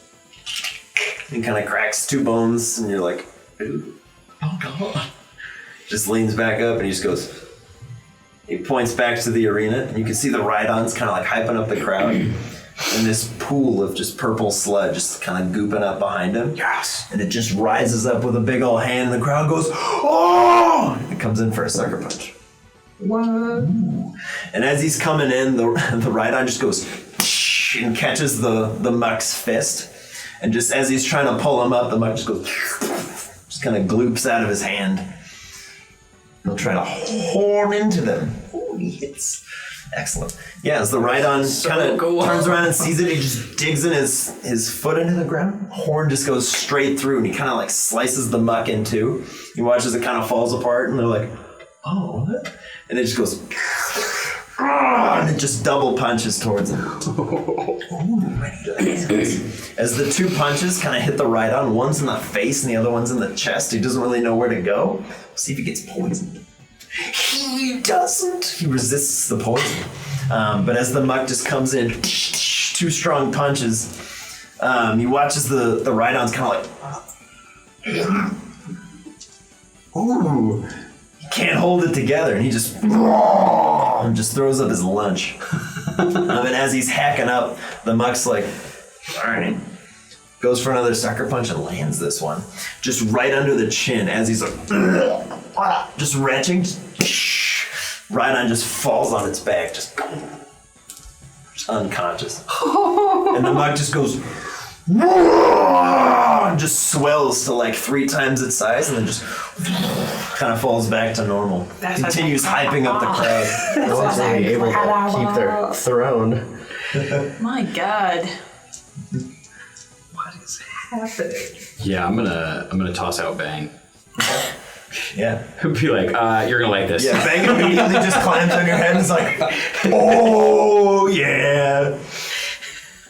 he kind of cracks two bones, and you're like, ooh, oh god. Just leans back up and he just goes, He points back to the arena, and you can see the Rhydons kind of like hyping up the crowd. And this pool of just purple sludge just kind of gooping up behind him. Yes. And it just rises up with a big old hand, and the crowd goes, oh! It comes in for a sucker punch. What? And as he's coming in, the Rhydon just goes and catches the Muck's fist. And just as he's trying to pull him up, the Muck just goes, just kind of gloops out of his hand. He'll try to horn into them. Oh, he hits. Excellent. Yeah, as the Rhydon kind of turns around and sees it, he just digs in his foot into the ground. Horn just goes straight through, and he kind of like slices the Muck in two. He watches it kind of falls apart, and they're like, oh, what? And it just goes, and it just double punches towards him. As the two punches kind of hit the Rhydon, one's in the face and the other one's in the chest. He doesn't really know where to go. See if he gets poisoned. He doesn't. He resists the poison. But as the Muck just comes in, two strong punches, he watches the Rhydons kind of like, ooh, he can't hold it together, and he just throws up his lunch. And as he's hacking up, the Muck's like, all right, goes for another sucker punch and lands this one, just right under the chin. As he's like, just wrenching, Rhydon just falls on its back, just unconscious. And the Muck just goes, and just swells to like 3 times its size, and then just kind of falls back to normal. Continues hyping up the crowd. No one's really able to keep their throne. My God. What is happening? Yeah, I'm gonna toss out Bang. Yeah. Be like, you're gonna like this. Yeah, Bang immediately just climbs on your head and is like, oh, yeah.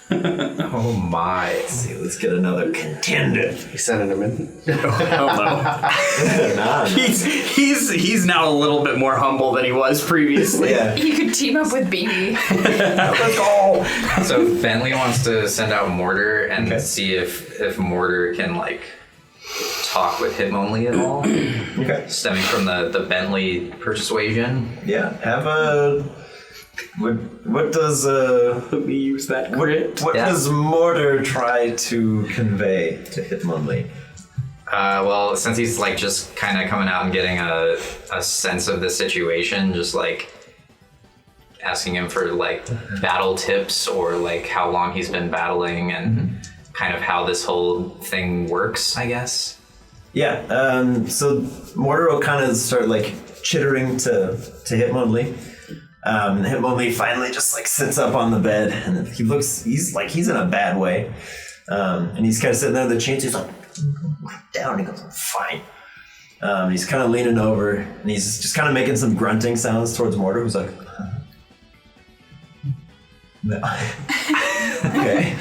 Oh my. Let's see, let's get another contender. You sending him in? Nah. He's now a little bit more humble than he was previously. Yeah. You could team up with BB. Let's go. So Bentley wants to send out Mortar and see if Mortar can like talk with him only at all. Okay. Stemming from the Bentley persuasion. Yeah, have a... What does Let me use that crit. what does Mortar try to convey to Hitmonlee? Well, since he's like just kind of coming out and getting a sense of the situation, just like asking him for like battle tips or like how long he's been battling and kind of how this whole thing works, I guess. Yeah, so Mortar will kind of start like chittering to Hitmonlee. Hitmonlee finally just like sits up on the bed, and he's in a bad way. And he's kind of sitting there in the chains. He's like, down. He goes, I'm fine. He's kind of leaning over, and he's just kind of making some grunting sounds towards Mortar, who's like, no. Okay.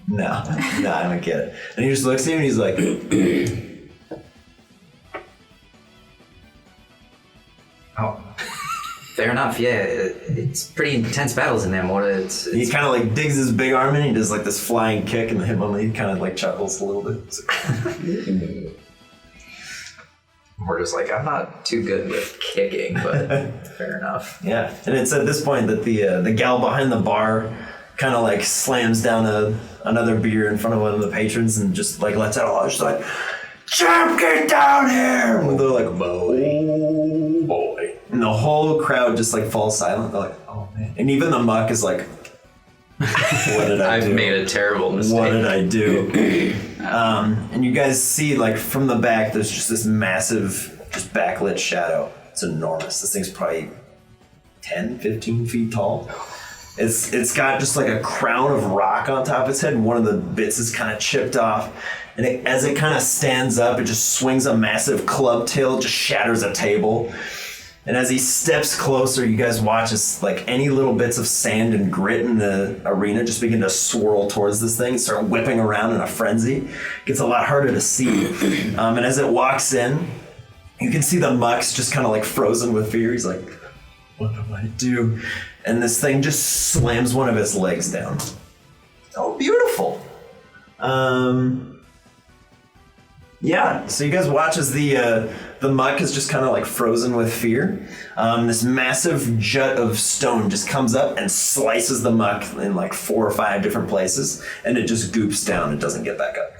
No, I don't get it. And he just looks at you and he's like, Oh. Fair enough, yeah. It's pretty intense battles in there, Mortar. he kind of like digs his big arm in, and he does like this flying kick, and the Hitmonlee kind of like chuckles a little bit. Mortar's like, I'm not too good with kicking, but fair enough. Yeah, and it's at this point that the gal behind the bar kind of like slams down another beer in front of one of the patrons and just like lets out a lot. She's like, "Champ, get down here!" And they're like, "Boy, boy!" And the whole crowd just like falls silent. They're like, "Oh man!" And even the Muck is like, "What did I do? I've made a terrible mistake. What did I do?" And you guys see like from the back, there's just this massive, just backlit shadow. It's enormous. This thing's probably 10, 15 feet tall. It's got just like a crown of rock on top of its head, and one of the bits is kind of chipped off. And as it kind of stands up, it just swings a massive club tail, just shatters a table. And as he steps closer, you guys watch as like any little bits of sand and grit in the arena just begin to swirl towards this thing and start whipping around in a frenzy. It gets a lot harder to see. And as it walks in, you can see the Muck's just kind of like frozen with fear. He's like, what do I do? And this thing just slams one of its legs down. Oh, beautiful. Yeah, so you guys watch as the muck is just kind of like frozen with fear. This massive jut of stone just comes up and slices the muck in like 4 or 5 different places, and it just goops down and doesn't get back up.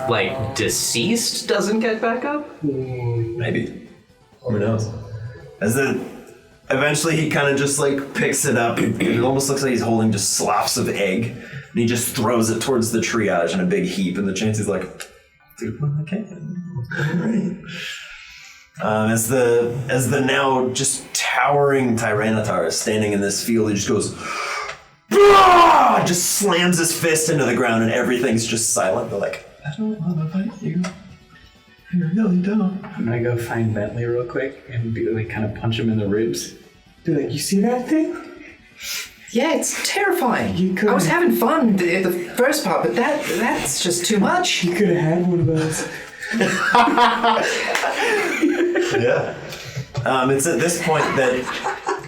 Like deceased doesn't get back up? Maybe. Who knows? Eventually he kind of just like picks it up. It almost looks like he's holding just slops of egg, and he just throws it towards the triage in a big heap. And the chance's like, "Dude, what I can." Right. As the now just towering Tyranitar is standing in this field, he just goes, "Bah!" Just slams his fist into the ground, and everything's just silent. They're like, "I don't want to fight you. I really don't." I'm gonna go find Bentley real quick and be like, kind of punch him in the ribs. Be like, you see that thing? Yeah, it's terrifying. I was having fun the first part, but that's just too much. You could have had one of those. Yeah. It's at this point that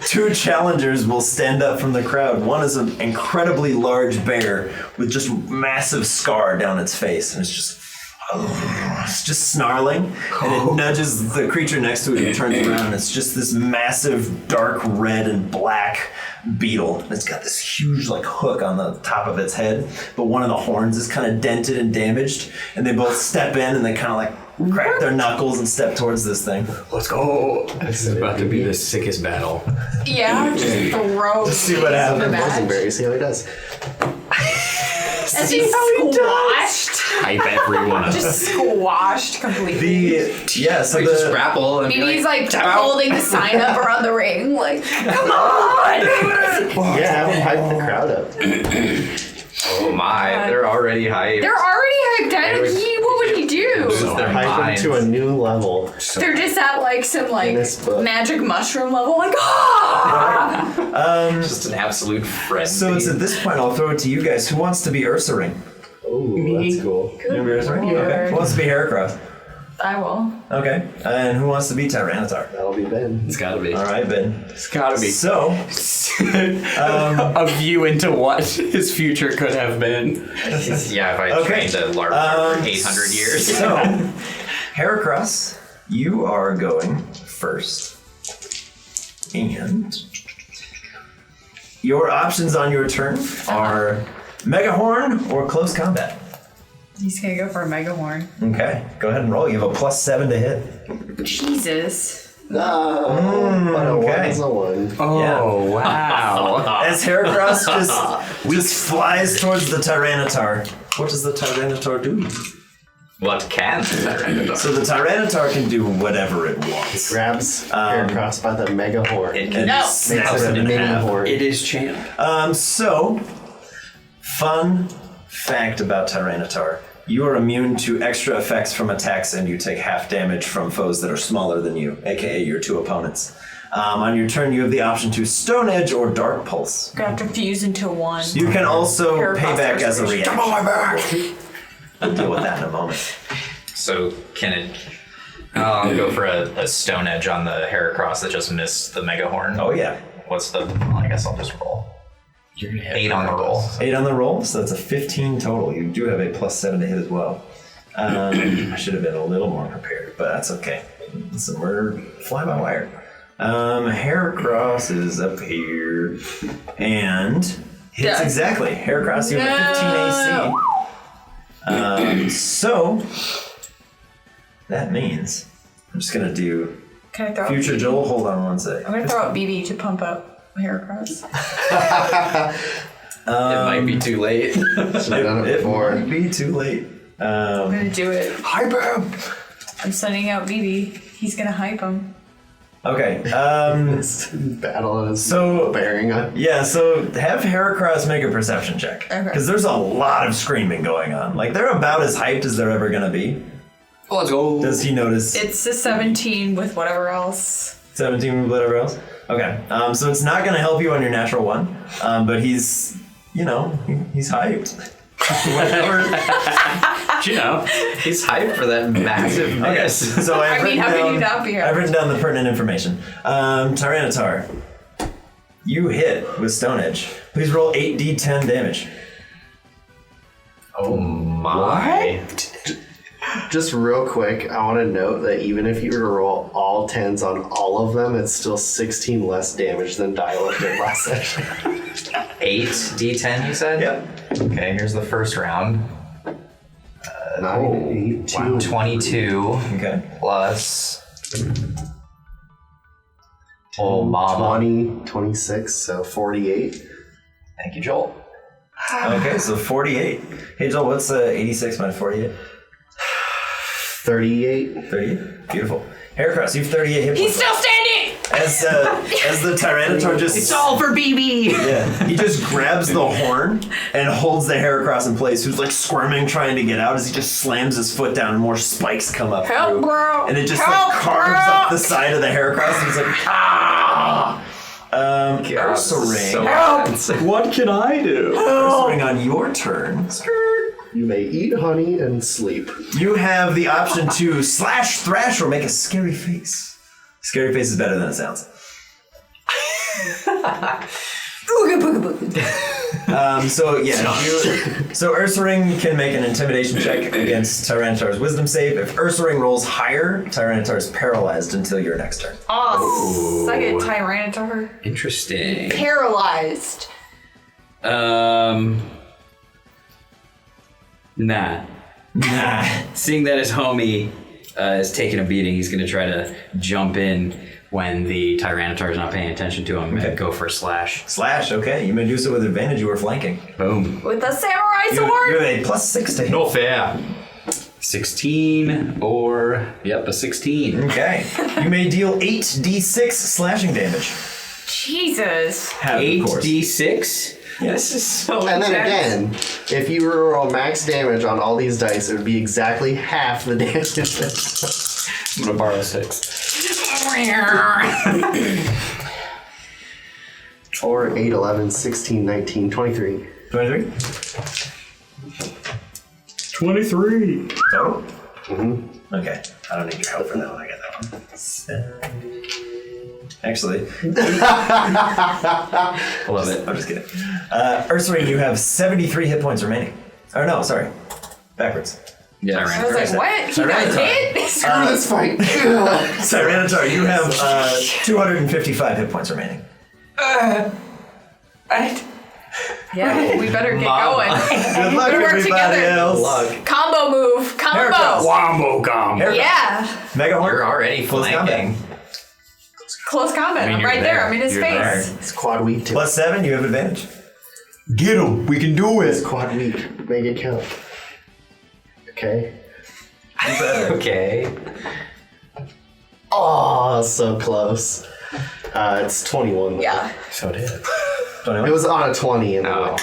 2 challengers will stand up from the crowd. One is an incredibly large bear with just massive scar down its face, and it's just snarling, and it nudges the creature next to it and turns around, and it's just this massive dark red and black beetle. And it's got this huge like hook on the top of its head, but one of the horns is kind of dented and damaged, and they both step in and they kind of like crack their knuckles and step towards this thing. Let's go. This is about to be the sickest battle. Yeah, just throw. See what happens. Bosenberry, see how he does. As he's squashed. Hype everyone up. Just squashed completely. So just grapple and Maybe he's like holding the sign up around the ring, like, come on! Yeah, have him hype the crowd up. Oh my, they're already hyped. They're already hyped out. What would he do? Their Hype minds. him to a new level. They're just at like some like this book. magic mushroom level, like ah! Just an absolute frenzy. So it's at this point I'll throw it to you guys. Who wants to be Ursaring? Ooh, that's cool. You want to be Ursaring? Okay. Who wants to be Heracross? I will. Okay. And who wants to be Tyranitar? That'll be Ben. It's gotta be. All right, Ben. It's gotta be. So, A view into what his future could have been. Yeah, if I trained a large for 800 years. So, Heracross, you are going first. And your options on your turn are Mega Horn or Close Combat. He's gonna go for a mega horn. Okay, go ahead and roll. You have a +7 to hit. Jesus. No, but a okay. one's a one. Oh, wow. As Heracross just flies towards the Tyranitar. What does the Tyranitar do? What can the Tyranitar? So the Tyranitar can do whatever it wants. Grabs Heracross by the mega horn. It And No. snaps Makes it it a in mini half. horn. It is champ. So, fun fact about Tyranitar. You are immune to extra effects from attacks, and you take half damage from foes that are smaller than you, aka your 2 opponents. On your turn, you have the option to Stone Edge or Dark Pulse. Gonna have to fuse into one. You can also Heracross pay back as a restoration. reaction. Come on my back! We'll deal with that in a moment. So can it... I'll go for a stone edge on the Heracross that just missed the mega horn. Oh yeah. What's the... Well, I guess I'll just roll. You're gonna hit 8 on the roll. 8 on the roll, so that's a 15 total. You do have a +7 to hit as well. I should have been a little more prepared, but that's okay. Listen, we're fly by wire. Heracross is up here and hits exactly. Heracross, you have 15 AC. So that means I'm just gonna do Can I throw future out Joel. Hold on one sec. I'm gonna throw out BB to pump up Heracross. It might be too late. Should have done it It before. might be too late. I'm gonna do it. Hype him. I'm sending out BB. He's gonna hype him. Okay. This battle is So- bearing on. Yeah, so have Heracross make a perception check. Okay. Because there's a lot of screaming going on. Like, they're about as hyped as they're ever going to be. Let's go. Does he notice It's a 17 with whatever else. 17 with whatever else? Okay. So it's not going to help you on your natural one. But he's, he's hyped. Whatever. He's hyped for that massive Okay, miss. so I mean, how can you not be I've hyped? written down the pertinent information. Tyranitar, you hit with Stone Edge. Please roll 8d10 damage. Oh my. Just real quick, I want to note that even if you were to roll all 10s on all of them, it's still 16 less damage than Dialect did last session. 8 d10, you said? Yep. Okay, here's the first round. 9, 8, 2. Wow, 22 Okay. plus. Oh, mama. 20, 26, so 48. Thank you, Joel. Okay, so 48. Hey, Joel, what's 86 minus 48? 38. 38? Beautiful. Heracross, you have 38 hit points. He's still standing! As the Tyranitar just... It's all for BB! Yeah, he just grabs the horn and holds the Heracross in place, who's like squirming, trying to get out as he just slams his foot down and more spikes come up Help, through. bro! And it just Help, like carves bro! up the side of the Heracross and he's like, ah! Ursaring. What can I do? Ursaring on your turn. You may eat honey and sleep. You have the option to slash, thrash, or make a scary face. Scary face is better than it sounds. So Ursaring can make an intimidation check against Tyranitar's wisdom save. If Ursaring rolls higher, Tyranitar is paralyzed until your next turn. Oh, suck it, Tyranitar. Interesting. Paralyzed. Nah. Seeing that his homie is taking a beating, he's going to try to jump in when the Tyranitar is not paying attention to him and go for a slash. Slash, okay. You may do so with advantage. You were flanking. Boom. With the samurai You sword? have a +6 to hit. No fair. 16 or, a 16. Okay. You may deal 8d6 slashing damage. Jesus. 8d6? Yeah. This is so And then intense. again, if you were to roll max damage on all these dice, it would be exactly half the damage. I'm going to borrow 6. 4, 8, 11, 16, 19, 23. 23? 23. Total? Mm-hmm. Okay. I don't need your help for that one. I got that one. Actually. Love it. I'm just kidding. Ursaring, you have 73 hit points remaining. Oh, no, sorry. Backwards. Yeah, I was like, what? He got hit? Screw this fight. Tyranitar, you have 255 hit points remaining. Yeah, we better get going. Good luck, We work everybody together. else. Combo move. Heracross. Combo. Wombo gum. Heracross. Yeah. Mega Horn. You're already Close flanking. Close combat. I'm you're right there. I'm in his You're face. there. It's quad week too. +7, you have advantage. Get him. We can do It's it. quad week. Make it count. Okay. Okay. Oh, so close. It's 21. Yeah. So it hit. It 21. was on a 20 and Oh.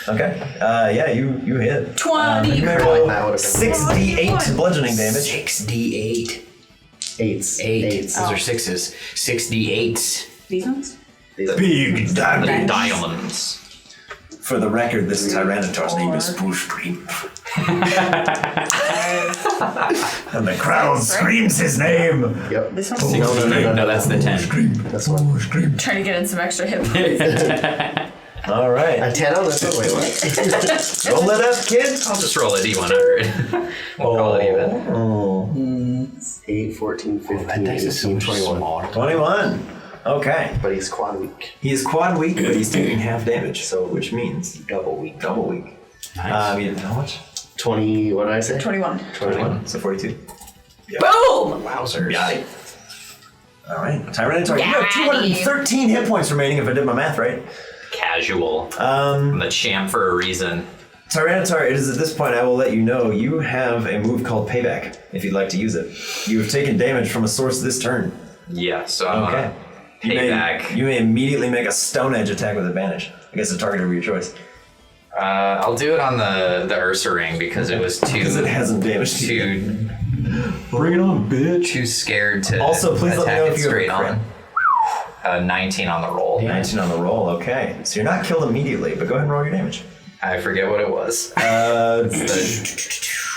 Okay. Yeah, you hit. 20. You may like roll that would've been 6d8 bludgeoning damage. 6d8. 8s. 8. Those are 6s. 6d8s. These ones? Big damage. Diamonds. For the record, this Tyranitar's name is Pushkream. And the crowd screams his name. Yep. This one? No, that's the 10. This one. Trying to get in some extra hit points. All right. A 10 on this one? Wait, what? Roll it up, kid. I'll just roll a d100. We'll call it even. 8, 14, 15, 18, 21. 21. Okay. But he's quad weak. He is quad weak, but he's taking half damage, so which means Double weak. double weak. Nice. How much? 20, what did I say? 21. 21. So 42. Boom! Wowzers. Got it. All right. Tyranitar, you have Got 213 hit points remaining if I did my math right. Casual. I'm the champ for a reason. Tyranitar, it is at this point I will let you know you have a move called Payback if you'd like to use it. You have taken damage from a source this turn. Yeah, so I'm Okay. payback. You may immediately make a Stone Edge attack with advantage against a target of your choice. I'll do it on the Ursaring because it was Because it hasn't damaged you. too Bring it on, bitch. too scared to Also, please let me attack know it if you have a straight crit. on. 19 on the roll. 19 on the roll, okay. So you're not killed immediately, but go ahead and roll your damage. I forget what it was.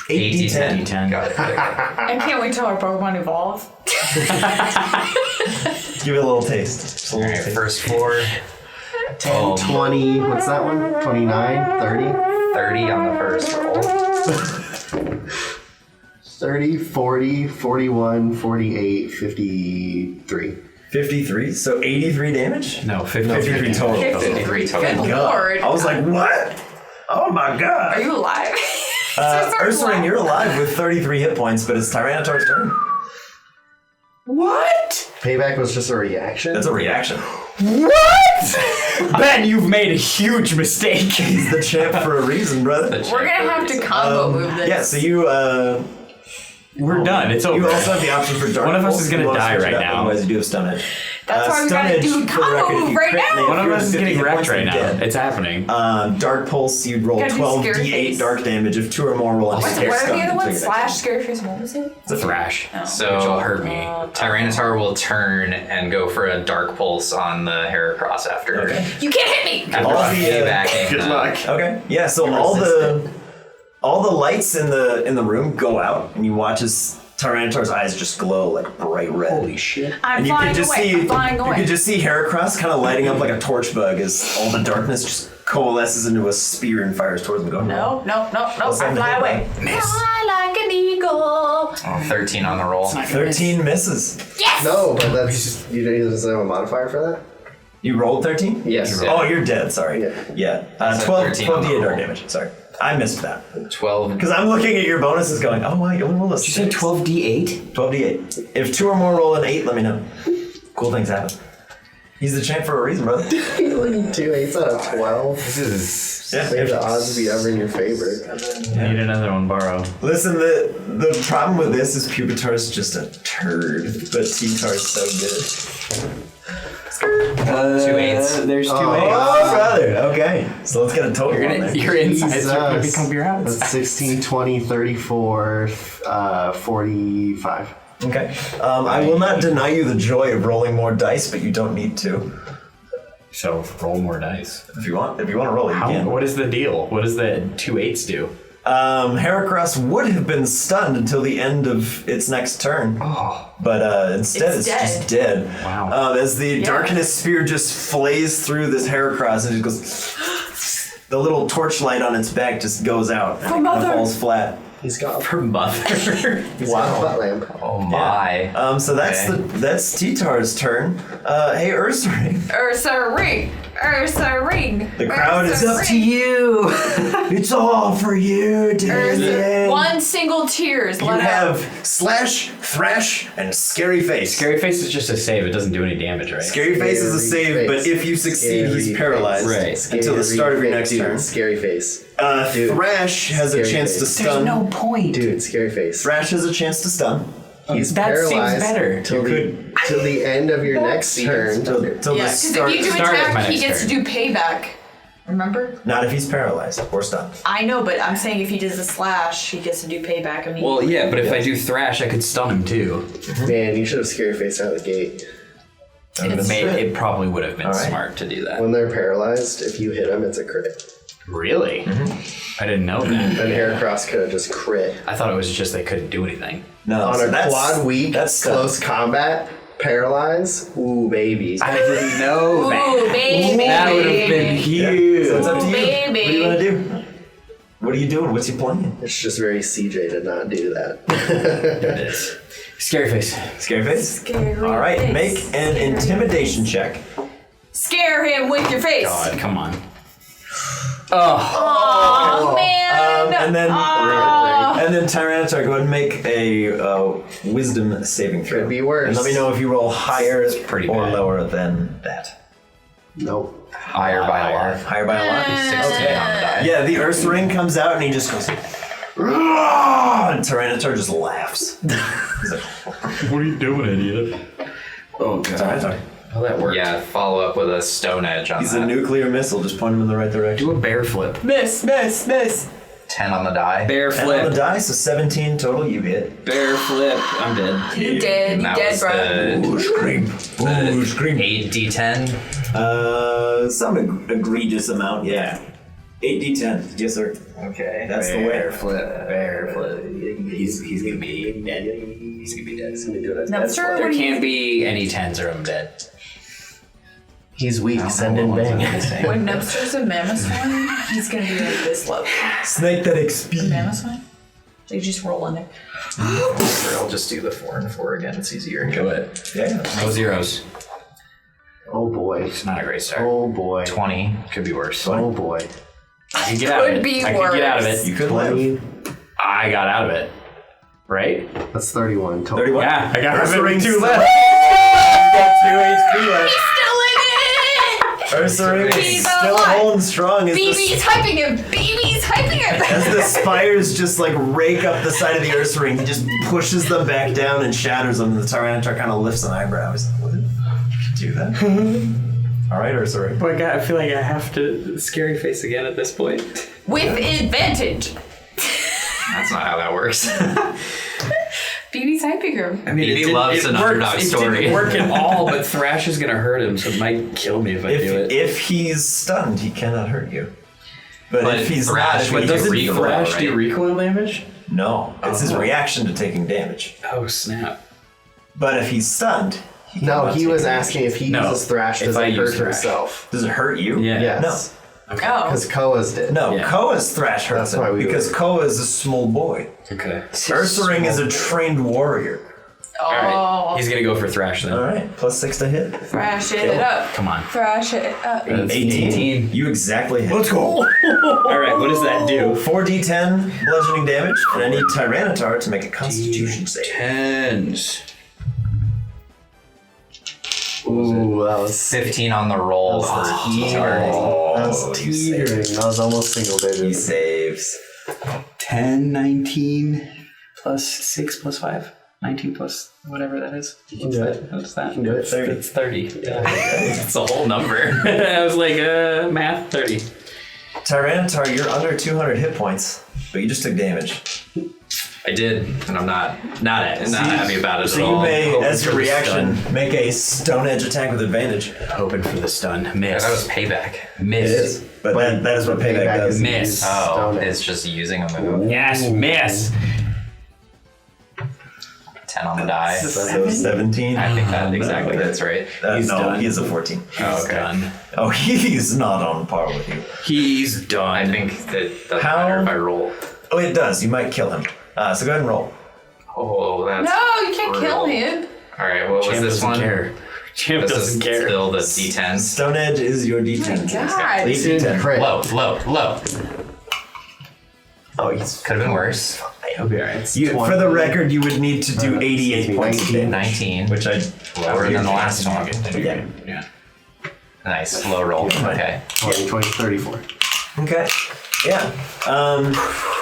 8d10. D10. Got it. Okay. I can't wait till our Pokemon evolve. Give it a little taste. Just a little Alright, taste. first 4. 10, 20, what's that one? 29, 30? 30 on the first roll. 30, 40, 41, 48, 53. 53, so 83 damage? No, 53 total. 53 total. Good God. Lord. I was like, what? Oh my god. Are you alive? Ursaring, you're alive with 33 hit points, but it's Tyranitar's turn. What? Payback was just a reaction? That's a reaction. What? Ben, you've made a huge mistake. He's the champ for a reason, brother. We're gonna have to combo move this. Yeah, so you, We're done. It's over. you also have the option for Dark One of us Pulse is if gonna you wanna die switch it right up, now. Otherwise, you do have Stun Edge. That's why we Stun gotta Edge, do for the combo record, if move you right crit, now. if One of you're us is 50 getting hit wrecked points, right you're now. dead. It's happening. Dark Pulse, you'd roll Gotta do 12 scary d8 face. dark damage. If 2 or more, roll a What d8 are stun. the other ones? So Slash, scary face, what was it? It's a thrash. Oh. Which will hurt me. Tyranitar will turn and go for a dark pulse on the Heracross after. Okay. You can't hit me! After All the, piggybacking. Good luck. Okay. Yeah. So all the lights in the room go out, and you watch as Tyranitar's eyes just glow like bright red. Holy shit. I'm And you flying could just away. see I'm flying you away. could just see Heracross kind of lighting up like a torch bug as all the darkness just coalesces into a spear and fires towards him. Going No. I fly away. Fly like an eagle. 13 on the roll. 13 misses. Yes! No, but that's you doesn't have a modifier for that? You rolled 13? Yes. Oh, you're dead. Sorry. Yeah. 12 13 on the d8 dark roll. damage. Sorry. I missed that. 12. Because I'm looking at your bonuses going, oh, wow, you only rolled a 6. You said 12d8? 12 d8. If 2 or more roll an 8, let me know. Cool things happen. He's the champ for a reason, brother. Like 2 8s out of 12. This is... Yeah. May the odds be ever in your favor. I need another one, borrow. Listen, the problem with this is Pupitar's just a turd, but T-Tar's so good. 2 8s. There's 2 Oh, brother. Okay. So let's get a total on there. Your insides are going to Jesus. become your That's outsides. 16, 20, 34, 45. Okay. I will not deny you the joy of rolling more dice, but you don't need to. So roll more dice. If you want to roll it, you can. What is the deal? What does the 2 8s do? Heracross would have been stunned until the end of its next turn. Oh. But instead it's just dead. Wow. As the darkness spear just flays through this Heracross and it goes... The little torchlight on its back just goes out and it kind of falls flat. He's got Her mother. He's got a butt lamp. Oh my. So that's T-Tar's turn. Hey, Ursaring. Ursa ring. The crowd is up to you. It's all for you, dude. One single tears. You have Slash, Thrash, and Scary Face. Scary Face is just a save. It doesn't do any damage, right? Scary Face is a save, but if you succeed, he's paralyzed until the start of your next turn. Scary face. Thrash has a Scary chance to face. stun. point. Dude, scary face. Thrash has a chance to stun. He's That seems paralyzed better. till the end of your next turn. Till the Yeah, because start. if you do start of my attack, he next gets to do payback. Remember? Not if he's paralyzed or stunned. I know, but I'm saying if he does a slash, he gets to do payback immediately. Well, yeah, but if I do Thrash, I could stun him too. Man, you should have scary face out of the gate. It probably would have been All right. smart to do that. When they're paralyzed, if you hit them, it's a crit. Really? I didn't know that. And Heracross could have just crit. I thought it was just they couldn't do anything. No, On so a that's- quad week, that's close combat, paralyze, ooh, baby. I didn't know that. Ooh, baby. That would have been huge. So it's up to you. Baby. What do you want to do? What are you doing? What's your plan? It's just very CJ to not do that. It is. Scary Face. Scary Face? Scary All right, face. make an intimidation check. Scare him with your face. God, come on. Oh, man. And then Tyranitar, go ahead and make a wisdom saving throw. Could be worse. And let me know if you roll higher pretty or bad. lower than that. Nope. Higher by a lot. Higher by a lot. 16 on the die. Yeah, the Earth Ring comes out and he just goes, "Rah!" And Tyranitar just laughs. He's like, What are you doing, idiot? Oh, God. Tyranitar. Well, that worked. Yeah, follow up with a stone edge on He's that. a nuclear missile, just point him in the right direction. Do a bear flip. Miss. 10 on the die. Bear And on flip. the die, so 17 total, you hit. Bear flip. I'm dead. You dead. And You that dead, was bro. the Scream. Ooh, scream. 8d10. Some egregious amount, yeah. 8d10, yes sir. Okay. That's the way. Bear flip. He's gonna be dead. He's gonna be dead. No, sure. There can't be any 10s or I'm dead. He's weak. Send in bang. When Nubster's a Mammoth he's gonna be like this level. Snake that XP. Mammoth one? So you just roll in there. I'll just do the 4 and 4 again. It's easier. Go ahead. Yeah. No zeros. Oh boy. It's not a great start. Oh boy. 20. Could be worse. Oh boy. I could get out of it. be I could get out of worse. it. You could live. I got out of it. Right? That's 31 total. 31. Yeah, I got Ursa Ring 2 still- left. Got 2 HP left. Ursa Ring He's is still alive. holding strong as BB's hyping him! BB's hyping him! as the spires just like rake up the side of the Ursa Ring, he just pushes them back down and shatters them. The Tyranitar kind of lifts an eyebrow. He's like, what? You can do that? All right, Ursa Ring. Boy, God, I feel like I have to scary face again at this point. With advantage! That's not how that works. BB's hyping him. I mean, BB loves an underdog It story. didn't work at all, but Thrash is gonna hurt him, so it might kill me if I do it. If he's stunned, he cannot hurt you. But if he's Thrash not, would he do doesn't recoil, Thrash right? do recoil damage? No, it's his reaction to taking damage. Oh, snap. But if he's stunned, he No, cannot he take was damage. asking if he No, uses Thrash, if does I it use hurt Thrash. himself? Does it hurt you? Yeah. Yes. Oh. Because Koa's did. No, Yeah. Koa's Thrash hurts That's why him we because were- Koa is a small boy. Okay. Ursa Ring is a trained warrior. All right. Oh. He's gonna go for Thrash then. All right, +6 to hit. Thrash it up. Come on. Thrash it up. 18. You exactly hit. Let's go. All right, what does that do? 4d10 bludgeoning damage, and I need Tyranitar to make a Constitution save. 10s. Ooh, that was 15 on the roll. teetering. That was you teetering. That was almost single He digits. saves. 10, 19, plus 6, plus 5. 19 plus whatever that is. You can do it. What's that? You can do it. 30. It's 30. It's a whole number. I was like, math, 30. Tyranitar, you're under 200 hit points, but you just took damage. I did, and I'm not happy about it So at you all. may, Hoping as your for the reaction, make a Stone Edge attack with advantage. Hoping for the stun. Yeah, Miss. that was payback. Miss. But that is what payback does. Miss. Oh, Stone Edge. it's just using a move. Yes, miss. 10 on the die. So 17. I think that exactly hits right. He's no, done. he is a 14. Oh, okay. Done. Oh, he's not on par with you. He's done. I think that doesn't How- matter if I roll. Oh, it does. You might kill him. So go ahead and roll. Oh, that's No, you can't kill brutal. him. All right, what was Champ this doesn't one? care. Champ This doesn't is care. still the D10. Stone Edge is your D10. God. Lead D10. Crit. Low. Oh, he's Could have been worse. He'll be alright. you, for the record, you would need to do 88 points of damage, 19. which I Lower than the last one. Yeah. Yeah. Nice. Low roll. Okay. 20, 20, 34. Okay. Yeah.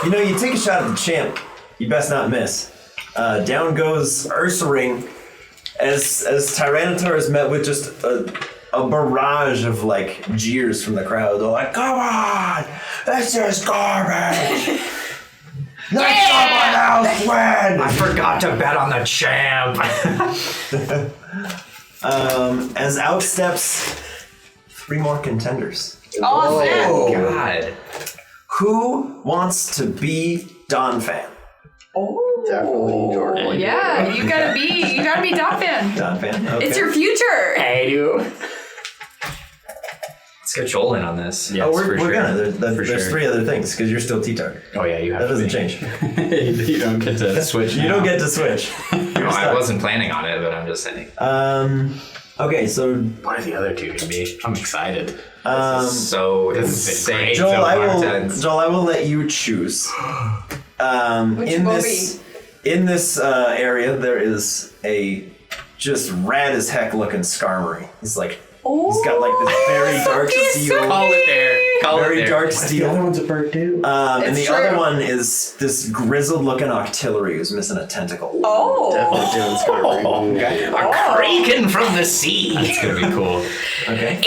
You take a shot at the champ. You best not miss. Down goes Ursa Ring as Tyranitar is met with just a barrage of like jeers from the crowd. They're like, "Come on, this is garbage. Let someone else win." I forgot to bet on the champ. As out steps 3 more contenders. Oh, snap. God. Who wants to be Don Fan? Definitely Jordan. Oh, yeah, you gotta be Dog Fan. Don Fan. Okay. It's your future. I do. Let's get Joel in on this. Yes, Oh, we're for sure. gonna. There's sure. 3 other things because you're still T-Target. Oh yeah, you have That to doesn't be. change. You don't get to switch. You don't get to switch. No, I wasn't planning on it, but I'm just saying. Okay, so What are the other 2 gonna be? I'm excited. So This is insane. great. Joel, so I will let you choose. Which in will this area, there is a just rad as heck looking Skarmory. He's got like this very dark steel. Call it there. Call Very it there. dark The other steel. one's a bird too. And It's the true. other one is this grizzled looking Octillery who's missing a tentacle. Oh. Definitely doing Skarmory. Okay. A kraken from the sea. It's gonna be cool. Okay.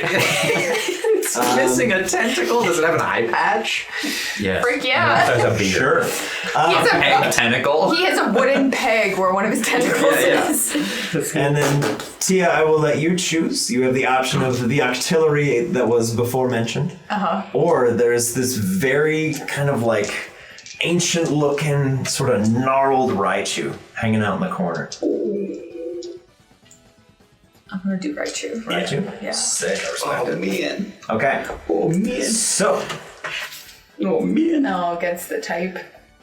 It's missing a tentacle. Does it have an eye patch? Yes. Frick yeah. There's a beard. Sure. He has Egg tentacle. He has a wooden peg where one of his tentacles is. And then Tia, I will let you choose. You have the option of the Octillery that was before mentioned. Or there's this very kind of like ancient looking, sort of gnarled Raichu hanging out in the corner. I'm gonna do Raichu. Raichu? Yeah. Sick. I respect Oh, it. man. Okay. Oh, man. So, Oh, man. No, against the type.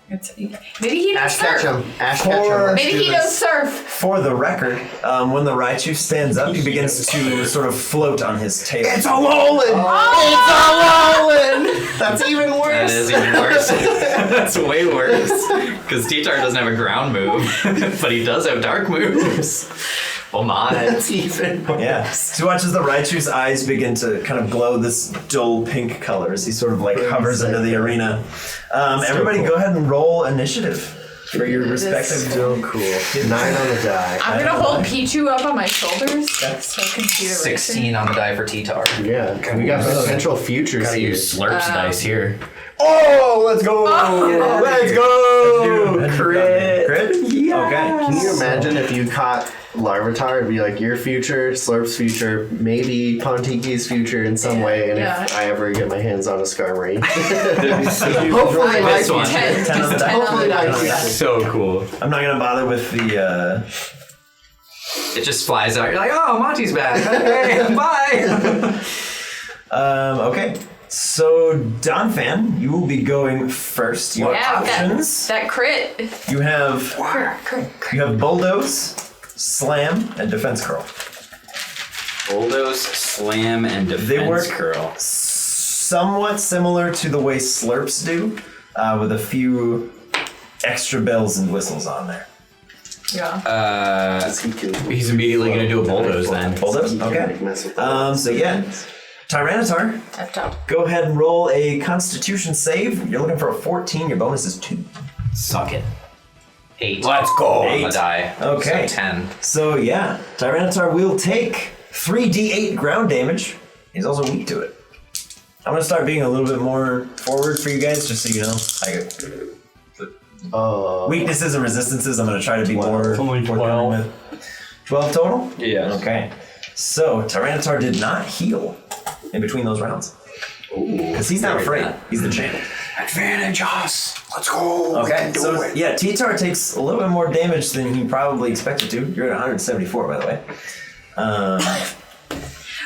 Maybe he knows Ash surf. Ketchum. Ash Ketchum. Maybe he knows surf. for the record, when the Raichu stands up, he begins to sort of float on his tail. It's a Alolan! It's a Alolan! That's even That worse. is even worse. That's way worse. Because Tater doesn't have a ground move, but he does have dark moves. Oh my. That's even worse. Yeah. So you watch as the Raichu's eyes begin to kind of glow this dull pink color as he sort of like hovers into the arena. Everybody go ahead and roll initiative for your respective. So cool. 9 on the die. I'm gonna hold Pichu up on my shoulders so I can see the 16 on the die for Tater. Yeah, we got potential futures Gotta here. use Slurp's dice here. Oh, let's go! Let's go! Crit. Crit? Yeah. Okay. Can you imagine if you caught Larvitar? It'd be like your future, Slurp's future, maybe Pontiki's future in some way, and if I ever get my hands on a Skarmory. Hopefully my This one. future. 10 on the die. Hopefully my future. So cool. I'm not gonna bother with the. It just flies out. You're like, oh, Monty's back. Okay, bye. Okay. So, Donphan, you will be going first. Your options. That crit. You have Crit. you have Bulldoze, Slam, and Defense Curl. Bulldoze, Slam, and Defense They work Curl. somewhat similar to the way Slurps do, with a few extra bells and whistles on there. Yeah. He's immediately going to do a Bulldoze then. Bulldoze? Okay. So yeah, Tyranitar, Up top. go ahead and roll a Constitution save. You're looking for a 14. Your bonus is 2. Suck it. 8. Let's go. On the 8. die. Okay. So 10. So yeah, Tyranitar will take 3d8 ground damage. He's also weak to it. I'm gonna start being a little bit more forward for you guys, just so you know. Weaknesses and resistances, I'm gonna try to be more. Only 12. 12 total? Yeah. Okay. So Tyranitar did not heal in between those rounds. Because he's not afraid. He's the champ. Advantage us. Let's go. Okay, so yeah, Tater takes a little bit more damage than he probably expected to. You're at 174, by the way.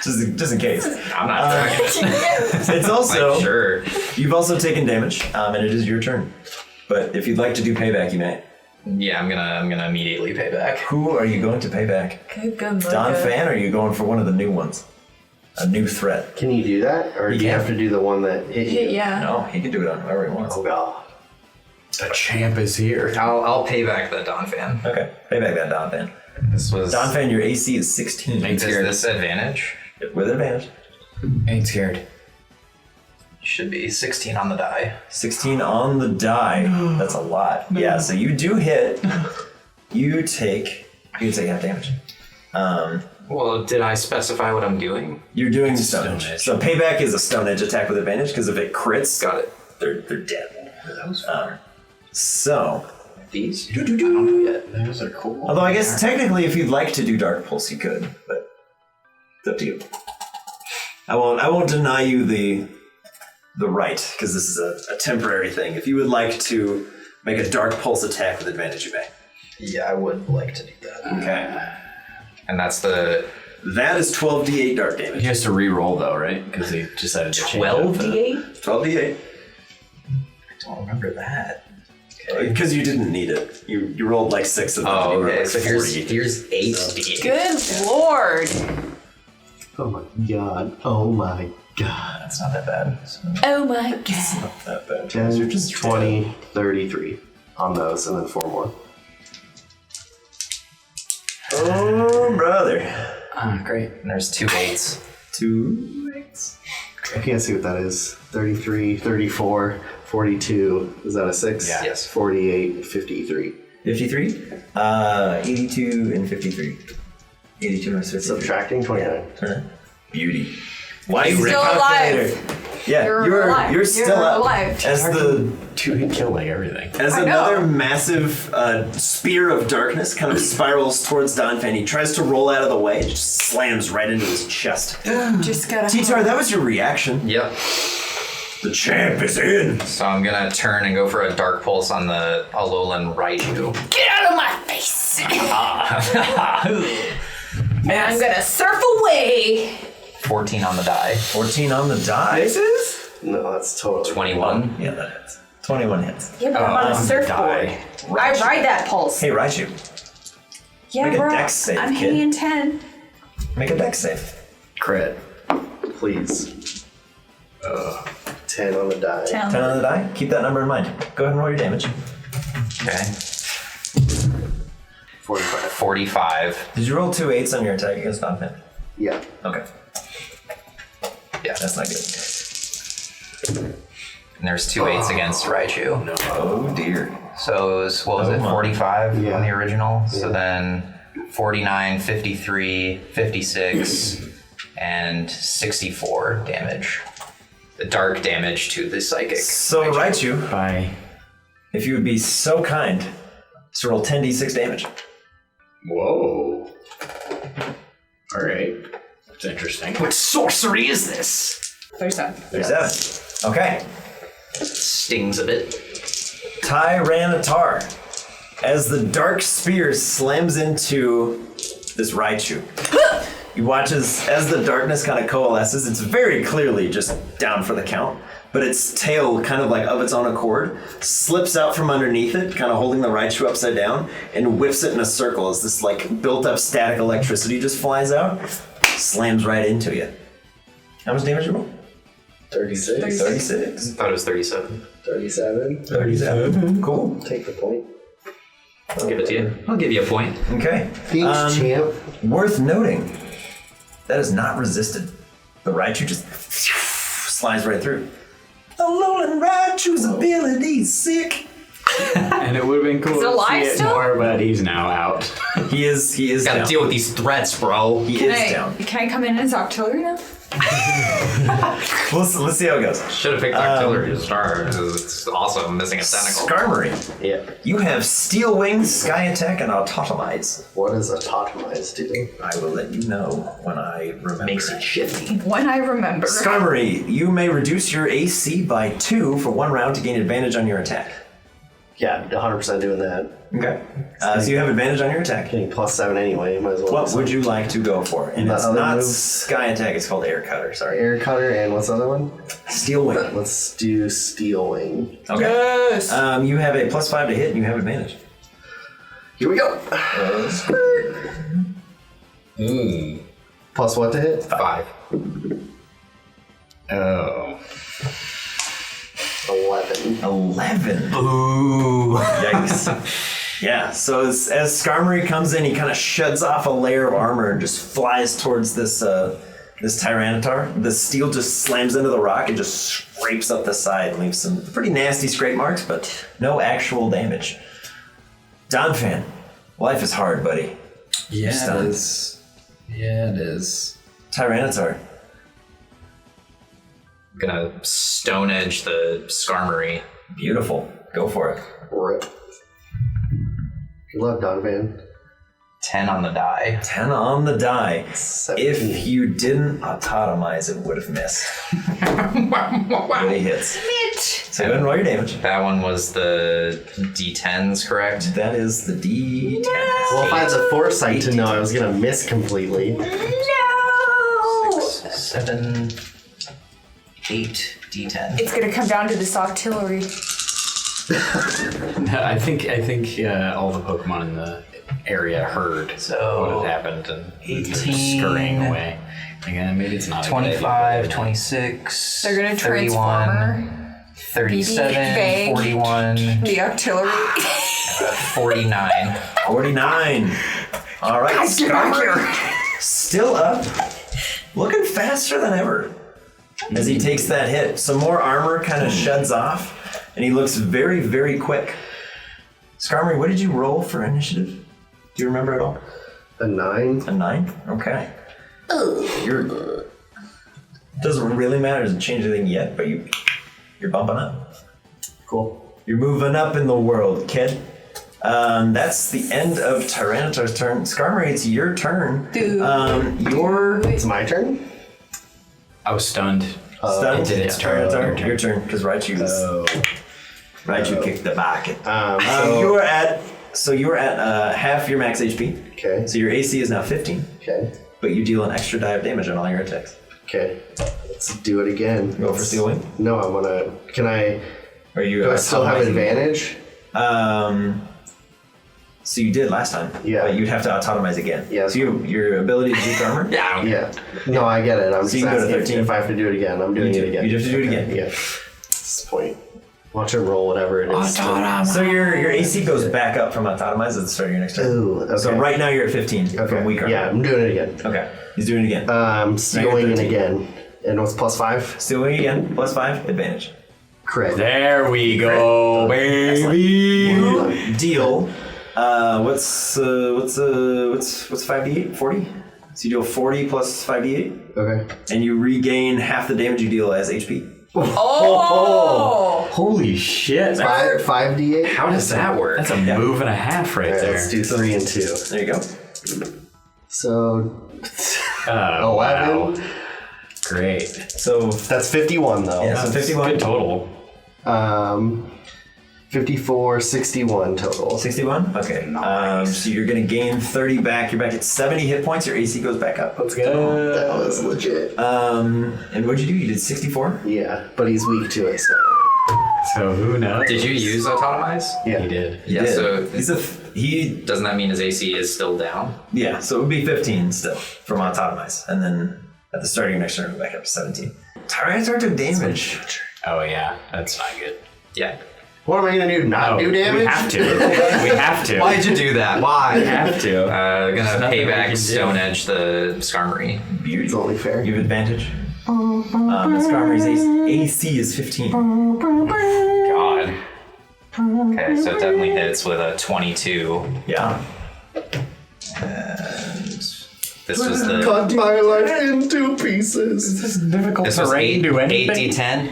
Just in case. I'm not tracking it. It's also, Like, sure. you've also taken damage, and it is your turn. But if you'd like to do payback, you may. Yeah, I'm gonna immediately pay back. Who are you going to pay back? Good, good. Don Fan, or are you going for one of the new ones? A new threat? Can you do that? Or do you have to do the one that hit you? Yeah. No, he can do it on whoever he wants. Oh, God. The champ is here. I'll pay back the Don Fan. Okay, pay back that Don Fan. This was Don Fan, your AC is 16. Is this advantage? With advantage. Ain't scared. Should be 16 on the die. 16 on the die. That's a lot. Yeah, so you do hit. You take half damage. Well, did I specify what I'm doing? You're doing Stone Edge. So payback is a Stone Edge attack with advantage, because if it crits, Got it. they're dead. So, These? I don't know yet. Those are cool. although I guess technically if you'd like to do Dark Pulse, you could, but it's up to you. I won't deny you the right, because this is a temporary thing. If you would like to make a Dark Pulse attack with advantage, you may. Yeah, I would like to do that. Okay. And that's the That is 12d8 dark damage. He has to re-roll though, right? Because he decided to change it. 12d8? 12d8. I don't remember that. Because you didn't need it. You rolled like 6 of them. Oh, You were okay. like So 40. here's 8d8. Good lord. Oh, my God. Oh, my God. That's not that bad. Oh my god. Not that bad. 10, You're just 20, 33 on those, and then 4 more. Oh, brother. Ah, great. And there's 2 8s. 2 8s. I can't see what that is. 33, 34, 42. Is that a 6? Yeah. Yes. 48, 53. 53? 82 and 53. 82 and 53. Subtracting 29. Beauty. Why He's you still alive. Yeah, You're alive. you're still You're up. alive. As the Two can kill like everything. As I know. another massive spear of darkness kind of spirals towards Donphan, he tries to roll out of the way, it just slams right into his chest. Just gotta. Titar, that was your reaction. Yep. The champ is in. So I'm gonna turn and go for a Dark Pulse on the Alolan Raichu. Get out of my face. And I'm gonna surf away. 14 on the die. 14 on the die. Misses? No, that's totally 21. Yeah, that hits. 21 hits. Yeah, but I'm on a surfboard. die. I ride that pulse. Hey, Raichu, Yeah, make a bro. dex save, I'm kid. hanging 10. make a dex save. crit. Please. 10 on the die. 10. 10 on the die. Keep that number in mind. Go ahead and roll your damage. Okay. 45. 45. Did you roll 2 8s on your attack against Donphan? Yeah. Okay. Yeah. That's not good. And there's 2 8s against Raichu. Oh dear. So it was, what was Oh it, my. 45 Yeah. on the original? So then 49, 53, 56, and 64 damage. The dark damage to the psychic. So Raichu, Bye. if you would be so kind to roll 10d6 damage. Whoa. All right. That's interesting. What sorcery is this? 37. There's 7. Okay. Stings a bit. Tyranitar. As the dark spear slams into this Raichu, you watch as the darkness kind of coalesces. It's very clearly just down for the count, but its tail, kind of like of its own accord, slips out from underneath it, kind of holding the Raichu upside down, and whips it in a circle as this like built-up static electricity just flies out, slams right into you. How much damage you roll? 36. 36. I thought it was 37. 37. 37. Cool. Take the point. I'll give it to you. I'll give you a point. Okay. Thanks, champ. Worth noting, that is not resisted. The Raichu just slides right through. Alolan Raichu's ability is sick. And it would have been cool Is it to alive see it still? more, but he's now out. He is Gotta down. deal with these threats, bro. He Can is down. I come in as auxiliary now? Let's see how it goes. Should have picked Artillery to start. It's awesome. Missing a tentacle. Skarmory, Yeah. you have Steel Wings, Sky Attack, and Autotomize. What does a Totemize do? I will let you know when I remember. Makes it shifty. When I remember. Skarmory, you may reduce your AC by 2 for 1 round to gain advantage on your attack. Yeah, 100% doing that. Okay. So you have advantage on your attack. Getting +7 anyway. Might as well. What would you like to go for? And The it's other not move? Sky Attack, it's called Air Cutter, sorry. Air Cutter and what's the other one? Steel Wing. Let's do Steel Wing. Okay. Yes. You have a +5 to hit and you have advantage. Here we go. Plus what to hit? 5. Oh. 11. 11. Ooh. Yikes. Yeah, so as Skarmory comes in, he kind of sheds off a layer of armor and just flies towards this this Tyranitar. The steel just slams into the rock and just scrapes up the side and leaves some pretty nasty scrape marks, but no actual damage. Donphan, life is hard, buddy. Yeah, Stunned. it is. Yeah, it is. Tyranitar. I'm gonna Stone Edge the Skarmory. Beautiful. Go for it. Rip. Good luck, Donovan. 10 on the die. 10 on the die. 17. If you didn't autotomize, it would have missed. Really hits. So go ahead and roll your damage. That one was the D10s, correct? That is the D10. Well, if I had the foresight to know I was going to miss completely. No! 6, 7, 8, D10. It's gonna come down to this auxiliary. I think all the Pokemon in the area heard So, what had happened and 18, scurrying away. Again, maybe it's not a good idea. 25, 26, They're gonna 31, transformer 37, vague. 41, the auxiliary. 49. 49. All right, Skarmory. Still up. Looking faster than ever. As he takes that hit. Some more armor kind of sheds off, and he looks very, very quick. Skarmory, what did you roll for initiative? Do you remember at all? A 9. A 9? Okay. You're... Doesn't really matter. Doesn't change anything yet, but you're bumping up. Cool. You're moving up in the world, kid. That's the end of Tyranitar's turn. Skarmory, it's your turn. It's my turn? I was stunned. Stunned. It did its turn. Tyranitar, your turn, because Raichu kicked the bucket. So You are at So you're at half your max HP. Okay. So your AC is now 15. Okay. But you deal an extra die of damage on all your attacks. Okay. Let's do it again. Go for Steel Wing? No, I'm gonna. Can I? Are you? Do I still have advantage? So you did last time. Yeah. But you'd have to autotomize again. Yeah. So your ability to do armor? Yeah. No, I get it. I'm So just you can go to asking 13. if I have to do it again. I'm doing it again. You have to do it again. Yeah. That's the point. Watch it roll, whatever it is. So your AC goes back up from autotomize at the start of your next turn. Ooh, okay. So right now you're at 15 from weak armor. Yeah, I'm doing it again. Okay. He's doing it again. Steel Wing again. And what's plus 5? Steel Wing again. Plus 5. Advantage. Crit. There we go, baby. You deal. What's 5d8? 40. So you deal 40 plus 5d8. Okay. And you regain half the damage you deal as HP. Oh! Holy shit. 5d8? How does that work? That's a move and a half right Alright, there. let's do 3 and 2. There you go. So, 11. Wow. Great. So That's 51 though. yeah, so 51 Good total. 54, 61 total. 61. Okay. So you're gonna gain 30 back. You're back at 70 hit points. Your AC goes back up. Let's go. That was legit. And what'd you do? You did 64. Yeah, but he's weak to it, so. So who knows? Did you use autotomize? Yeah. He did. Yeah. did. So He doesn't that mean his AC is still down? yeah. So it would be 15 still from autotomize, and then at the start of your next turn, we're back up to 17. Tyranitar took damage. Oh yeah, that's not good. Yeah. What am I gonna do? Not do damage? We have to. We have to. Why'd you do that? We Why? have to. Gonna nothing pay we back can do. Stone Edge the Skarmory. It's only fair. You have advantage. The Skarmory's AC is 15. God. Okay, so it definitely hits with a 22. Yeah. And this was the. Cut my life into pieces. This is difficult This was terrain. 8, Do anything. 8d10.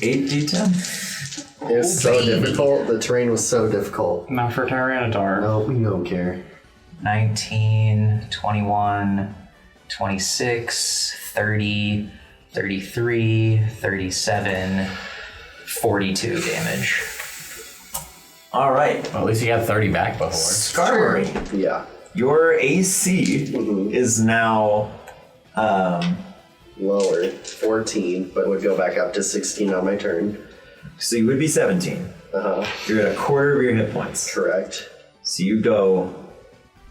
8d10. It was so difficult. The terrain was so difficult. Not for Tyranitar. No, we don't care. 19, 21, 26, 30, 33, 37, 42 damage. All right. Well, at least you got 30 back before. Skarmory. Yeah. Your AC is now Lower. 14, but would go back up to 16 on my turn. so you would be 17. Uh-huh. You're at a quarter of your hit points. Correct. So you go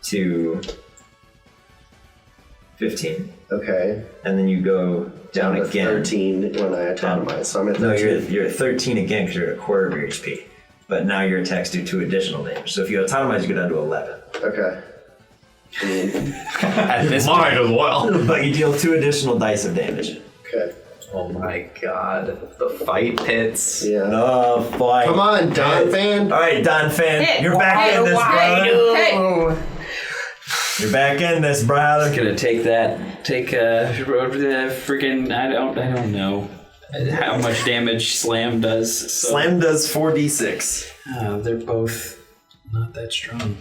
to 15, Okay. and then you go down To again. 13 when I autonomize. So I'm at 13. No, you're at 13 again because you're at a quarter of your HP. But now your attacks do 2 additional damage. So if you autonomize, you go down to 11. Okay. At this point as well. But you deal 2 additional dice of damage. Okay. Oh my god. The fight pits. Yeah. Oh, boy. Come on, Don fan. All right, Don fan, you're back in this, brother. Hey. You're back in this, brother. Gonna take freaking I don't know how much damage Slam does. So. Slam does 4d6. They're both not that strong.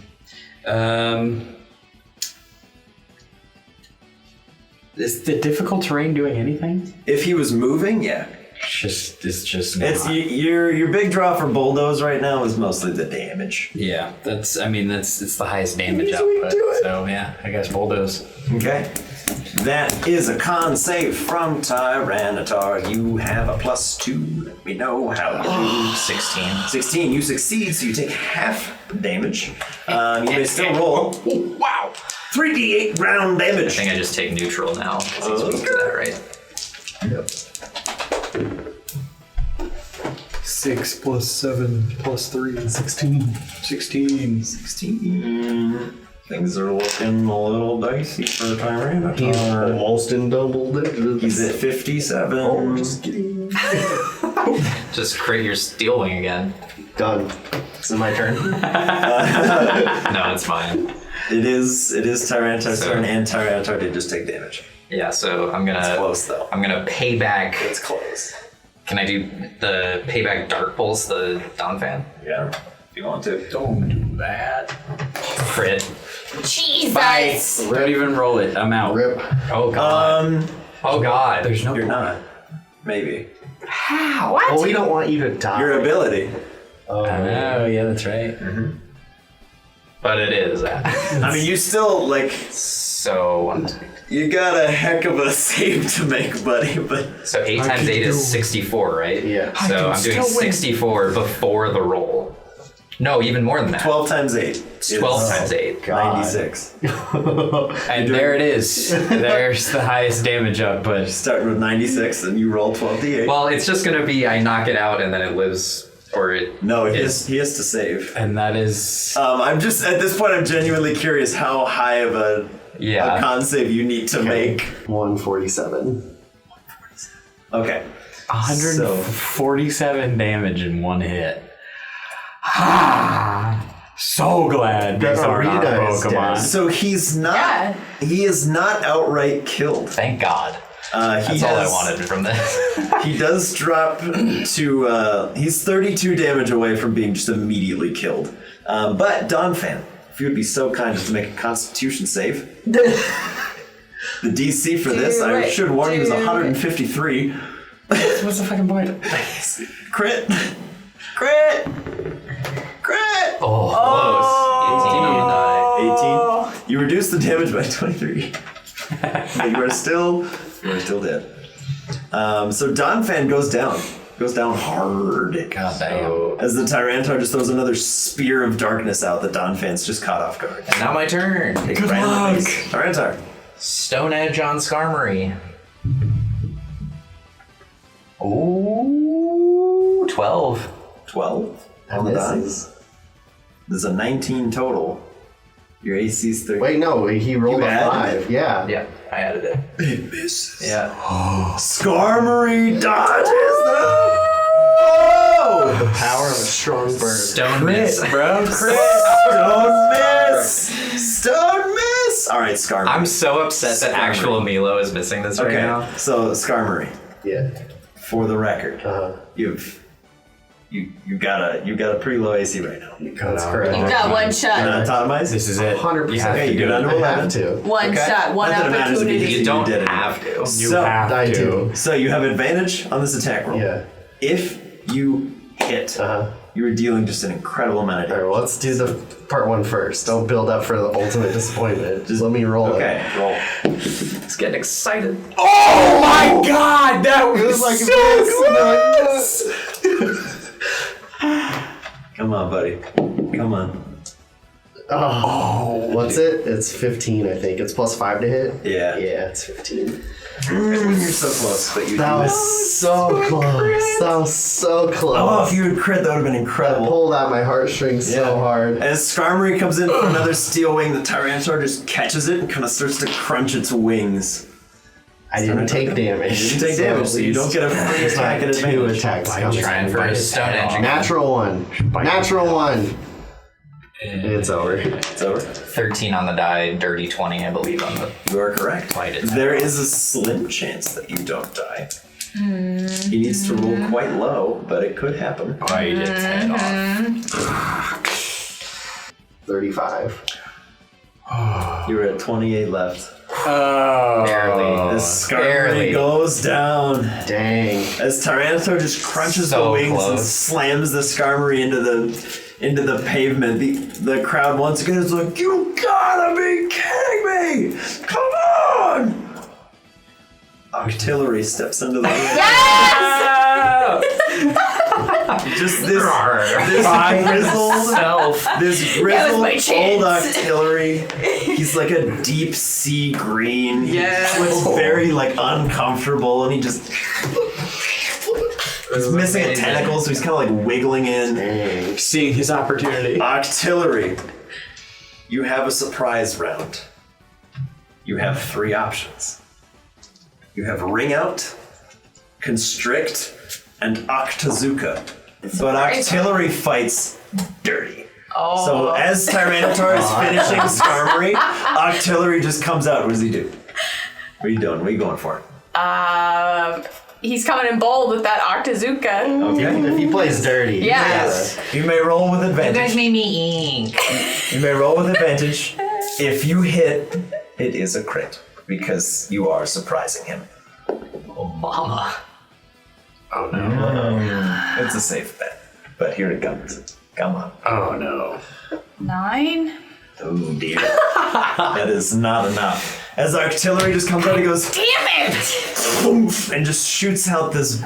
Is the difficult terrain doing anything? If he was moving, yeah. It's just It's not. your big draw for bulldoze right now is mostly the damage. Yeah, it's the highest damage Easily output. do it. So yeah, I guess bulldoze. Okay. That is a con save from Tyranitar. You have a +2. Let me know how you do. 16. 16. You succeed, so you take half damage. You may still roll. Oh, wow. 3d8 round I damage. think I just take neutral now because he's weak to that, right? Yep. 6 plus 7 plus 3 is 16. 16. Things are looking a little dicey for Tyranitar. Almost in double digits. He's at 57. Oh, just kidding. Just create your Steel Wing again. Done. This is my turn. No, it's mine. It is Tyranitar's So- turn, and Tyranitar did just take damage. Yeah, so I'm It's gonna close, though. I'm gonna pay back. It's close. Can I do the payback Dark Pulse, the Don fan? Yeah, if you want to. Don't do that. Crit. Jesus! Don't even roll it. I'm out. Rip. Oh god. Oh god. There's no. You're not. Maybe. How? What? Well, we don't want you to die. Your ability. Oh yeah, that's right. But it is. I mean, you still, like... So... You got a heck of a save to make, buddy, but... So 8 times 8 is 64, right? Yeah. So I'm doing 64 before the roll. No, even more than that. 12 times 8. 12 times 8. 96. And there it is. There's the highest damage output. Starting with 96, and you roll 12d8. Well, it's just going to be I knock it out and then it lives, or it... No, he has to save. And that is... I'm just, at this point, I'm genuinely curious how high of a con save you need to make. 147. Okay. 147 damage in one hit. So glad these are not Pokemon. So he's not. He is not outright killed. Thank God. That's all I wanted from this. He does drop to. He's 32 damage away from being just immediately killed. But Donphan, if you would be so kind as to make a Constitution save. The DC for this, I should warn you, is 153. What's the fucking point? Crit. Oh, close. 18. You reduce the damage by 23. But you are still dead. So Donphan goes down. Goes down hard. God damn. As the Tyranitar just throws another spear of darkness out that Donphan's just caught off guard. And now my turn. Good luck. Tyranitar. Stone Edge on Skarmory. Ooh, 12. 12 on the dice. There's a 19 total. Your AC's 30. Wait, no, he rolled a 5. Yeah. Yeah, I added it. It misses. Yeah. Skarmory dodges them! The power of a strong bird. Stone miss, bro. Stone miss! Alright, Skarmory. I'm so upset that actual Milo is missing this right now. So Skarmory. Yeah. For the record, you got a pretty low AC right now. That's correct. You got one shot. Automize? This is it. 100%. You have to you do go down it. to 11. One shot, one Not that it matters if you opportunity. You don't did it. have to. You have I to. do. So you have advantage on this attack roll. Yeah. If you hit, you are dealing just an incredible amount of damage. Alright, well, let's do the part 1 first. Don't build up for the ultimate disappointment. Just let me roll it. Okay, roll. It's getting excited. Oh my god! That was like so close! Come on, buddy. Come on. What's it? It's 15, I think. It's plus 5 to hit? Yeah. Yeah, it's 15. You're so close, but you That do was so close. That was so close. Oh, if you had crit, that would have been I incredible. pulled out my heartstrings so hard. As Skarmory comes in for another steel wing, the Tyranitar just catches it and kind of starts to crunch its wings. I didn't take damage. You didn't take damage, so you don't get a free attack at 2 advantage. attacks. I'm trying for a Stone Edge. Natural 1. Natural 1. It's over. It's over. 13 on the die, dirty 20, I believe, on the... You are correct. There is a slim chance that you don't die. He needs to roll quite low, but it could happen. Bite its head off. 35. You're at 28 left. Oh. Barely. As Skarmory goes down. Dang. As Tyranitar just crunches the So wings and close. slams the Skarmory into the pavement. The crowd once again is like, "You gotta be kidding me! Come on!" Artillery steps into the ring. Just this grizzled old Artillery. He's like a deep sea green. Yes. He looks very like uncomfortable, and he just. He's missing a tentacle, so he's kind of like wiggling in. Seeing his opportunity. Artillery. You have a surprise round. You have 3 options. You have Ring Out, Constrict, and Octazooka. But Artillery fights dirty. Oh. So as Tyranitar is finishing Skarmory, Artillery just comes out. What does he do? What are you doing? What are you going for? He's coming in bold with that Octazooka. Okay. If he plays dirty. Yes. You may roll with advantage. made me ink. You may roll with advantage. If you hit, it is a crit because you are surprising him. Oh, mama. Oh no. It's a safe bet. But here it comes. Come on. Oh no. 9. Oh dear. That is not enough. As artillery just comes out, he goes, Damn it! Oomph, and just shoots out this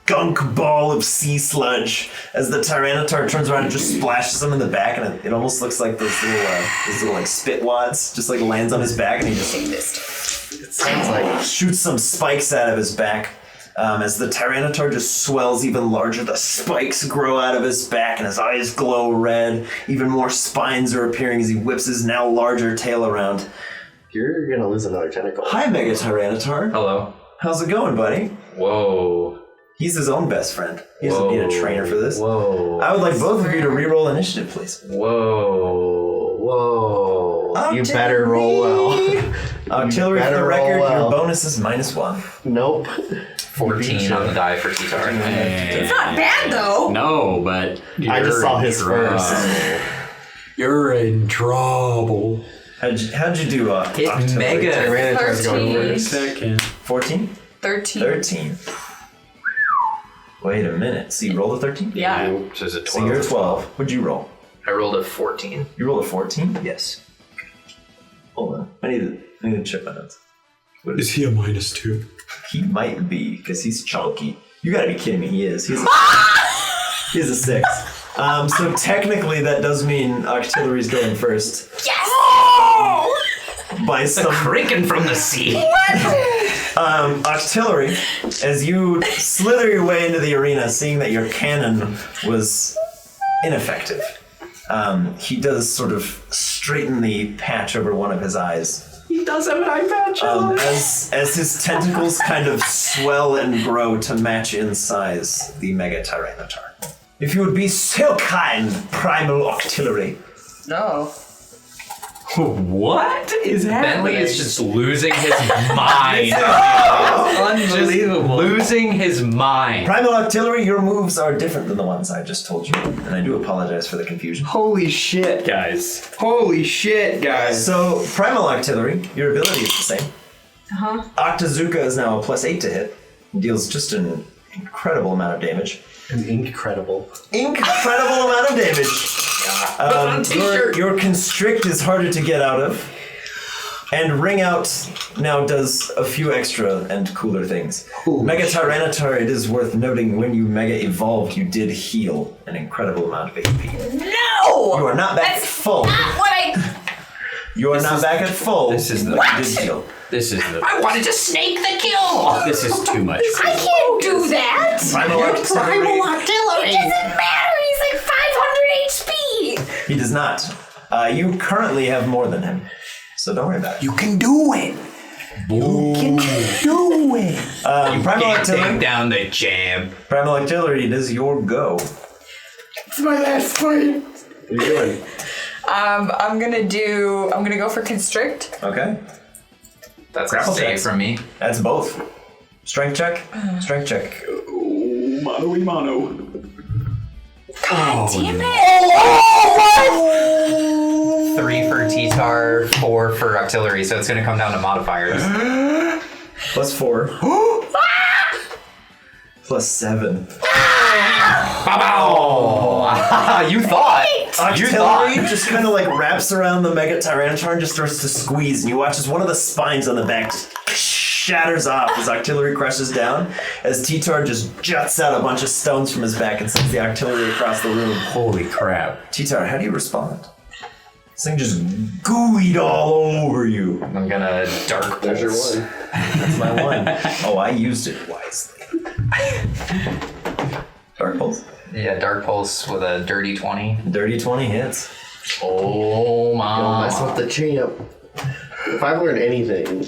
gunk ball of sea sludge. As the Tyranitar turns around and just splashes him in the back, and it almost looks like those little like spit wads, just like lands on his back, and he just It sounds like shoots some spikes out of his back. As the Tyranitar just swells even larger, the spikes grow out of his back and his eyes glow red. Even more spines are appearing as he whips his now larger tail around. you're gonna lose another tentacle. Hi, Mega Tyranitar. Hello. How's it going, buddy? Whoa. He's his own best friend. He doesn't need a trainer for this. Whoa. I would like both of you to re-roll initiative, please. Whoa. You better roll well. Artillery, for better the roll record, well. your bonus is -1. Nope. 14 on the die for Tater. It's not bad though. No, but I just saw his first. You're in trouble. How'd you do, Hit Octillery? mega. Tyranitar's going 13. first. Second. 14? 13. 13. Wait a minute. So you rolled a 13? Yeah. So is it 12? So you're 12. What'd you roll? I rolled a 14. You rolled a 14? Yes. Hold on. I need to check my notes. Is he a -2? He might be, because he's chunky. You gotta be kidding me. He is. He's a 6. So technically that does mean Octillery's going first. Yes! By some Kraken from the sea. Octillery, as you slither your way into the arena, seeing that your cannon was ineffective, he does sort of straighten the patch over one of his eyes. He does have an eye patch. As his tentacles kind of swell and grow to match in size the Mega Tyranitar. If you would be so kind, Primal Octillery. No. What is happening? Bentley is just losing his mind. Unbelievable. Losing his mind. Primal Octillery, your moves are different than the ones I just told you, and I do apologize for the confusion. Holy shit, guys. Holy shit, guys. So, Primal Octillery, your ability is the same. Uh-huh. Octazooka is now a +8 to hit. Deals just an incredible amount of damage. An incredible. Incredible amount of damage. Your Constrict is harder to get out of. And Ring Out now does a few extra and cooler things. Mega Tyranitar, it is worth noting, when you Mega Evolved, you did heal an incredible amount of HP. No! You are not back at full. Not what You are not back at full. This is the. but you did heal. This is the. I wanted to snake the kill. This is too much. I can't do that! Primal Octillery. Artillery. It doesn't matter! He's like 500 HP! He does not. You currently have more than him. So don't worry about it. You can do it. You can do it. Primal Take Octillery. down the jam. Primal Octillery, it is your go. It's my last fight! What are you doing? I'm gonna go for Constrict. Okay. That's Grapple a save checks. from me. That's both. Strength check. Strength check. Mano y mano. God damn it! 3 for Tater, 4 for Octillery, so it's gonna come down to modifiers. +4. +7. You thought! Octillery just kind of like wraps around the Mega Tyranitar and just starts to squeeze, and you watch as one of the spines on the back just shatters off as Octillery crushes down, as Tater just juts out a bunch of stones from his back and sends the Octillery across the room. Holy crap. Tater, how do you respond? This thing just gooeyed all over you. I'm gonna Dark There's your Pulse. one. That's my one. Oh, I used it wisely. Dark Pulse. Yeah, Dark Pulse with a dirty 20. Dirty 20 hits. Oh Don't mess my. with the champ. If I've learned anything,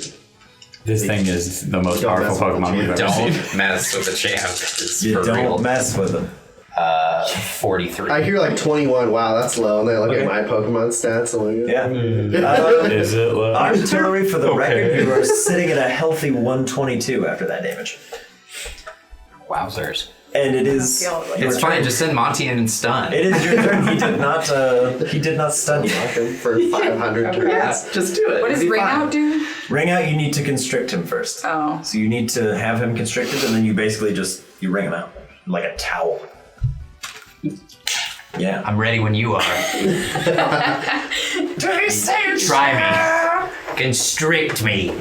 This thing is the most Don't powerful mess with the Pokemon we've ever Don't seen. mess with the champ. It's You for don't real. mess with them. 43. I hear like 21. Wow, that's low. And then I look Okay. at my Pokemon stats. I'm like, Yeah. Is it low? Artillery, for the Okay. record, you are sitting at a healthy 122 after that damage. Wowzers. And it is. It's fine, just send Monty in and stun. It is your turn. He did not. He did not stun you. for 500 turns. Yeah, just do it. What does It'll be Ring fine. Out do? Ring Out. You need to constrict him first. Oh. So you need to have him constricted, and then you basically just you ring him out like a towel. Yeah. I'm ready when you are. Try me. Constrict me.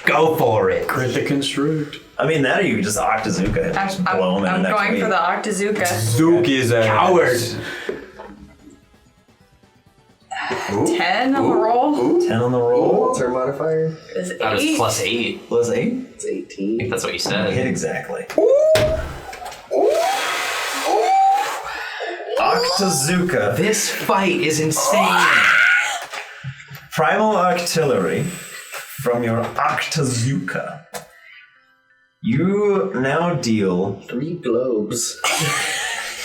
Go for it. Crit the constrict. I mean, that or you could just Octazooka and just blow him in I'm the next going wave. for the Octazooka. Zook is a Coward. 10 on the roll 10 on the roll. What's our modifier? is 8. That was +8. Plus 8. It's I 18. think that's what you Hit said. exactly. Octazooka. This fight is insane. Primal Artillery from your Octazooka. You now deal 3 globes.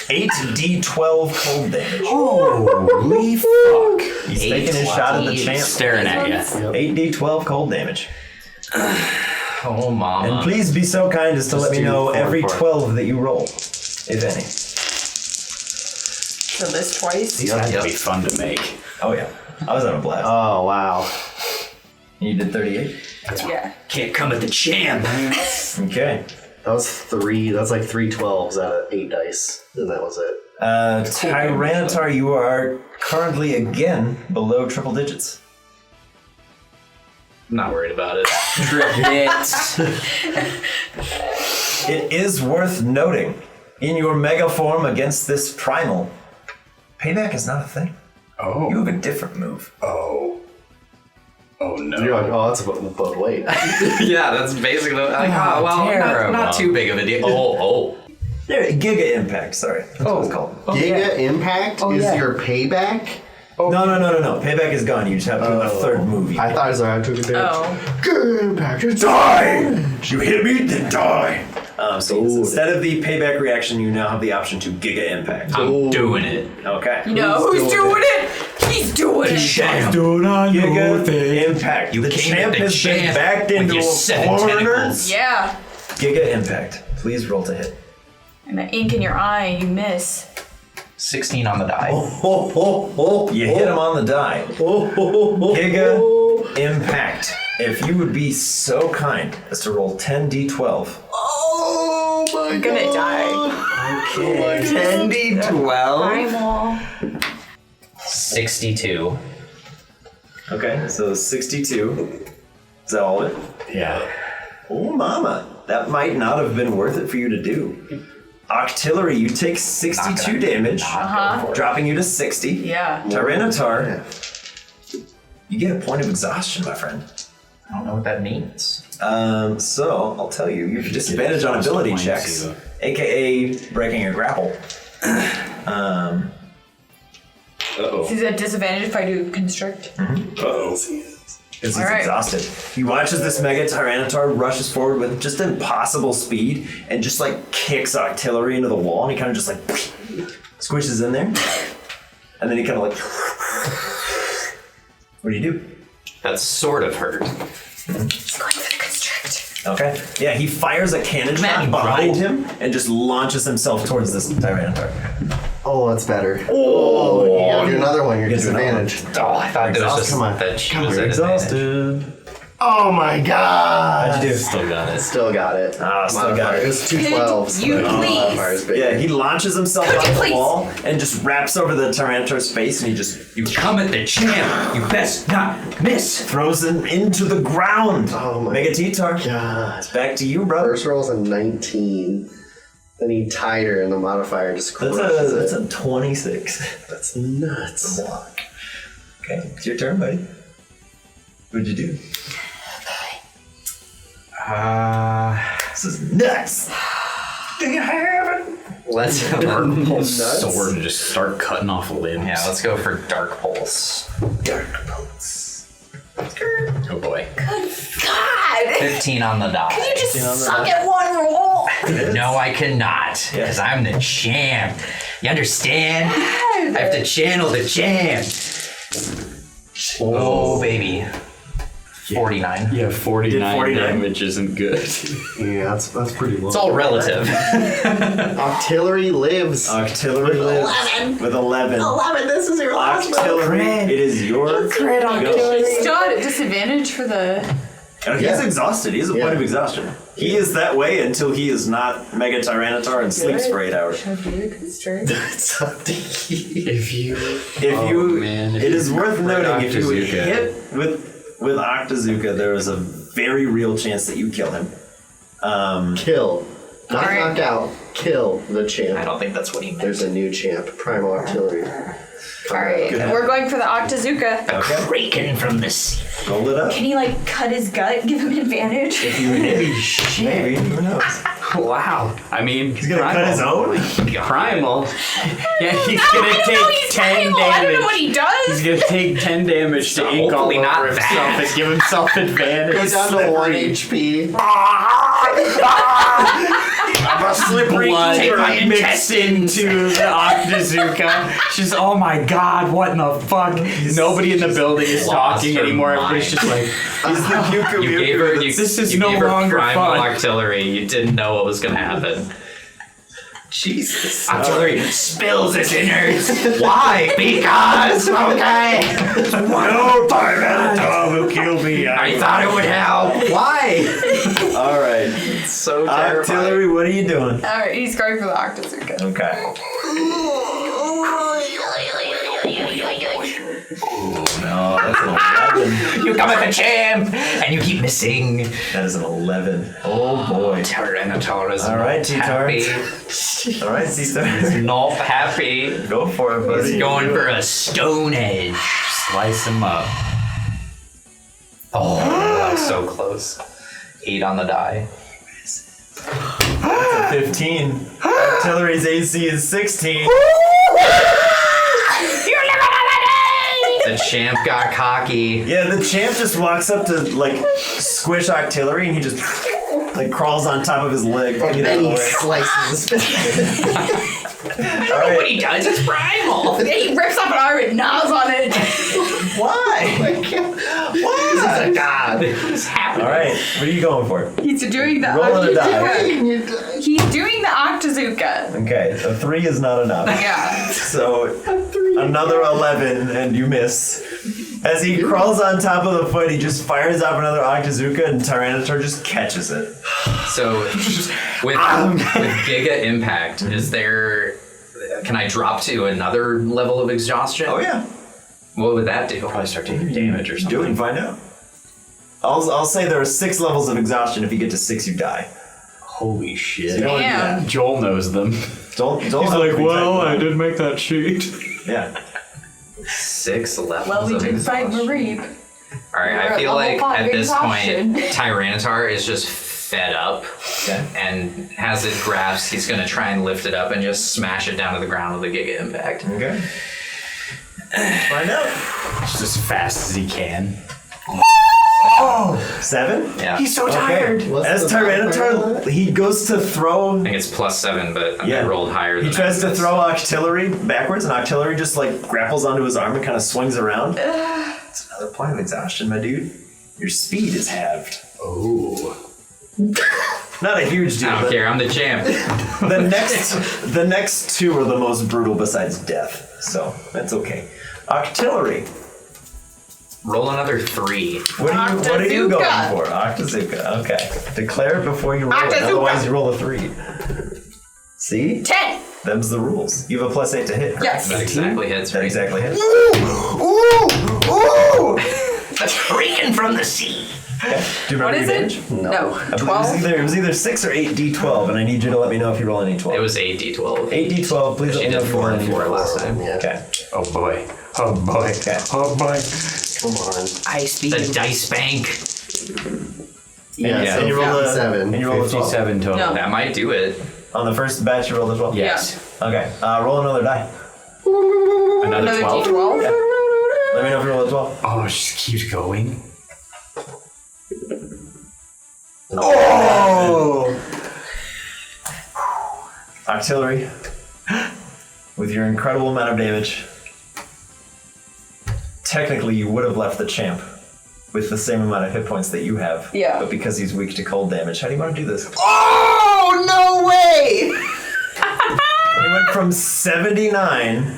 8d12 cold damage. Holy fuck. He's taking his shot at the champ. Staring at you. 8d12 cold damage. Oh, mama. And please be so kind as to let me do know 4 every for it. 12 that you roll, if any. So this twice. These guys would be fun to make. Oh yeah, I was on a blast. Oh, wow. You did 38? Yeah. Can't come at the champ. Okay. That was 3. That's like 3 12s out of 8 dice. And that was it. Tyranitar, you are currently again below triple digits. I'm not worried about it. It is worth noting, in your mega form against this primal, payback is not a thing. Oh. You have a different move. Oh. Oh no. You're like, oh, that's both weight. Yeah, that's basically like, not too big of a deal. Oh. There, Giga Impact, sorry. That's what it's called. Giga Impact is your payback? No. Payback is gone. You just have to do a third move. I thought it was I took a damage. Oh. Giga Impact. Die! You hit me, then die! So instead of the payback reaction, you now have the option to Giga Impact. I'm doing it. Okay. You know who's doing it? He's doing it. Champ. Giga Impact. You the came champ at the has been champ backed with into your a 7 corner. tentacles. Yeah. Giga Impact. Please roll to hit. And the ink in your eye, you miss. 16 on the die. You hit him on the die. Giga Impact. If you would be so kind as to roll 10d12. Oh my I'm gonna die. Okay. 10d12? Primal. 62. Okay, so 62. Is that all of it? Yeah. Oh, mama. That might not have been worth it for you to do. Octillery, you take 62 damage, dropping you to 60. Yeah. Tyranitar, you get a point of exhaustion, my friend. I don't know what that means. So, I'll tell you, you have disadvantage on ability checks, aka breaking a grapple. He's at disadvantage if I do constrict. Because he's Alright. exhausted. He watches this Mega Tyranitar rushes forward with just impossible speed and just like kicks Octillery into the wall, and he kind of just like squishes in there. And then he kind of like. What do you do? That sort of hurt. He's going for the constrict. Okay. Yeah, he fires a cannon shot behind him and just launches himself towards this Tyranitar. Oh, that's better. Oh, you gotta do another one. You're Get to another disadvantaged. Oh, I thought it was just Come on. that she Come was on, at advantage. Oh my god! How'd you do? Still got it. Still got it. Still got it. It was 2 12s. You please. Modifier's big. Yeah, he launches himself Could you off the please? wall and just wraps over the Tyranitar's face, and he just You come at the champ. You best not miss. throws him into the ground. Oh my Mega T-Tar. god. It's back to you, brother. First roll's a 19. Then he tied her, and the modifier just crushes That's it. a 26. That's nuts. Block. Okay, it's your turn, buddy. What'd you do? This is nuts. Do you have it? Let's have our Nuts. Sword and just start cutting off limbs. Yeah, let's go for Dark Pulse. Dark Pulse. Oh boy. Good God! 15 on the die. You just suck at one roll. No, I cannot, because I'm the champ. You understand? I have to channel the champ. Oh, baby. 49. Yeah, 49 49. damage isn't good. Yeah, that's pretty low. It's all relative. Artillery lives. Octillery lives 11. with 11. 11, this is your last one. Octillery, it is your Crit on go. Still at a disadvantage for the And he's exhausted. He has a point of exhaustion. He is that way until he is not Mega Tyranitar and sleeps for 8 hours. It's up to you. If you It is worth noting if you hit with Octazooka, there is a very real chance that you kill him. Kill. Not knock out. Kill the champ. I don't think that's what he meant. There's a new champ. Primal Artillery. Alright, we're going for the Octazooka. A kraken from the sea. Roll it up. Can he like cut his gut, give him advantage? If you hit, maybe. Who knows? Wow. I mean, He's gonna cut his own? Primal. Yeah, he's gonna take 10 damage. I don't know what he does. He's gonna take 10 damage to ink all hopefully not over himself and give himself advantage. Goes down to 1 HP. I'm a slippery Blood mixed into the Octazooka. She's, oh my god, what in the fuck? Nobody in the building is talking her anymore. mind. Everybody's just like, He's the Kyuku You gave her. This is you no gave her longer primal fun. artillery. You didn't know what was gonna happen. Jesus. Artillery spills its innards. Why? Because. Okay. No, Tyranitar will kill me. I thought it would help. Why? All right. So terrifying. Artillery, what are you doing? Alright, he's going for the Octazooka. Okay. No, that's an 11. You come at the champ, and you keep missing. That is an 11. Oh boy. Tyranitar is All right, not T-Tar. happy. All right, Caesar. Not happy. Go for it, buddy. He's going for a stone edge. Slice him up. Oh, that was so close. 8 on the die. That's a 15. Artillery's AC is 16. The champ got cocky. Yeah, the champ just walks up to like squish Artillery, and he just like crawls on top of his leg. And then he slices his What he does is primal. Yeah, he rips off an arm and gnaws on it. Why? Why? He's a god. What's happening? All right, what are you going for? He's doing the Rolling a die. Octazooka. He's doing the Octazooka. Okay, a 3 is not enough. Yeah. So another 11, and you miss. As he crawls on top of the foot, he just fires off another Octazooka, and Tyranitar just catches it. So with Giga Impact, is there? Can I drop to another level of exhaustion? Oh yeah. What would that do? Probably start taking damage or something. Do it and find out. I'll say there are 6 levels of exhaustion. If you get to 6, you die. holy shit. So you don't wanna do Damn. that. Joel knows them. Don't He's like, well, I did make that sheet. Yeah. 6 levels Well, we of did fight exhaustion. Mareep. All right, We're I at feel level like 5 at this exhaustion. point, Tyranitar is just fed up, Okay. and as it grasps, he's gonna try and lift it up and just smash it down to the ground with a Giga Impact. Okay. Find out. Just as fast as he can. 7? Yeah, He's so Okay. tired. As Tyranitar, he goes to throw. I think it's +7, but Yeah. I rolled higher. He than tries to that. throw Octillery backwards, and Octillery just like grapples onto his arm and kind of swings around. It's another point of exhaustion, my dude. Your speed is halved. Oh. Not a huge deal. I don't but care. I'm the champ. the next 2 are the most brutal besides death, so that's okay. Octillery. Roll another 3. What are you going Octazooka. for? Octazooka. Okay. Declare it before you roll it. Octazooka. Otherwise, you roll a 3. See? 10. Them's the rules. You have a +8 to hit. Yes. That exactly hits. That Right? exactly hits. That's freaking from the sea. Okay. Do you What remember is your it? damage? No. I believe 12? it was either 6 or 8 D12, and I need you to let me know if you roll any 12. It was 8d12. 8 D12. Please let She me know did if you roll 4 and any 4 12. last time. Okay. Oh boy. Oh boy. Okay. Oh boy. Come on. The dice bank. Yeah, Yeah, so and you roll a 57. And you roll a 12. 57 total. No. That might do it. On the first batch, you rolled a 12. Yes. Okay. Roll another die. Another 12? D12? Yeah. Let me know if you roll a 12. Oh, it just keeps going. Oh! Artillery, with your incredible amount of damage, technically you would have left the champ with the same amount of hit points that you have. Yeah. But because he's weak to cold damage, how do you want to do this? Oh, no way! He went from 79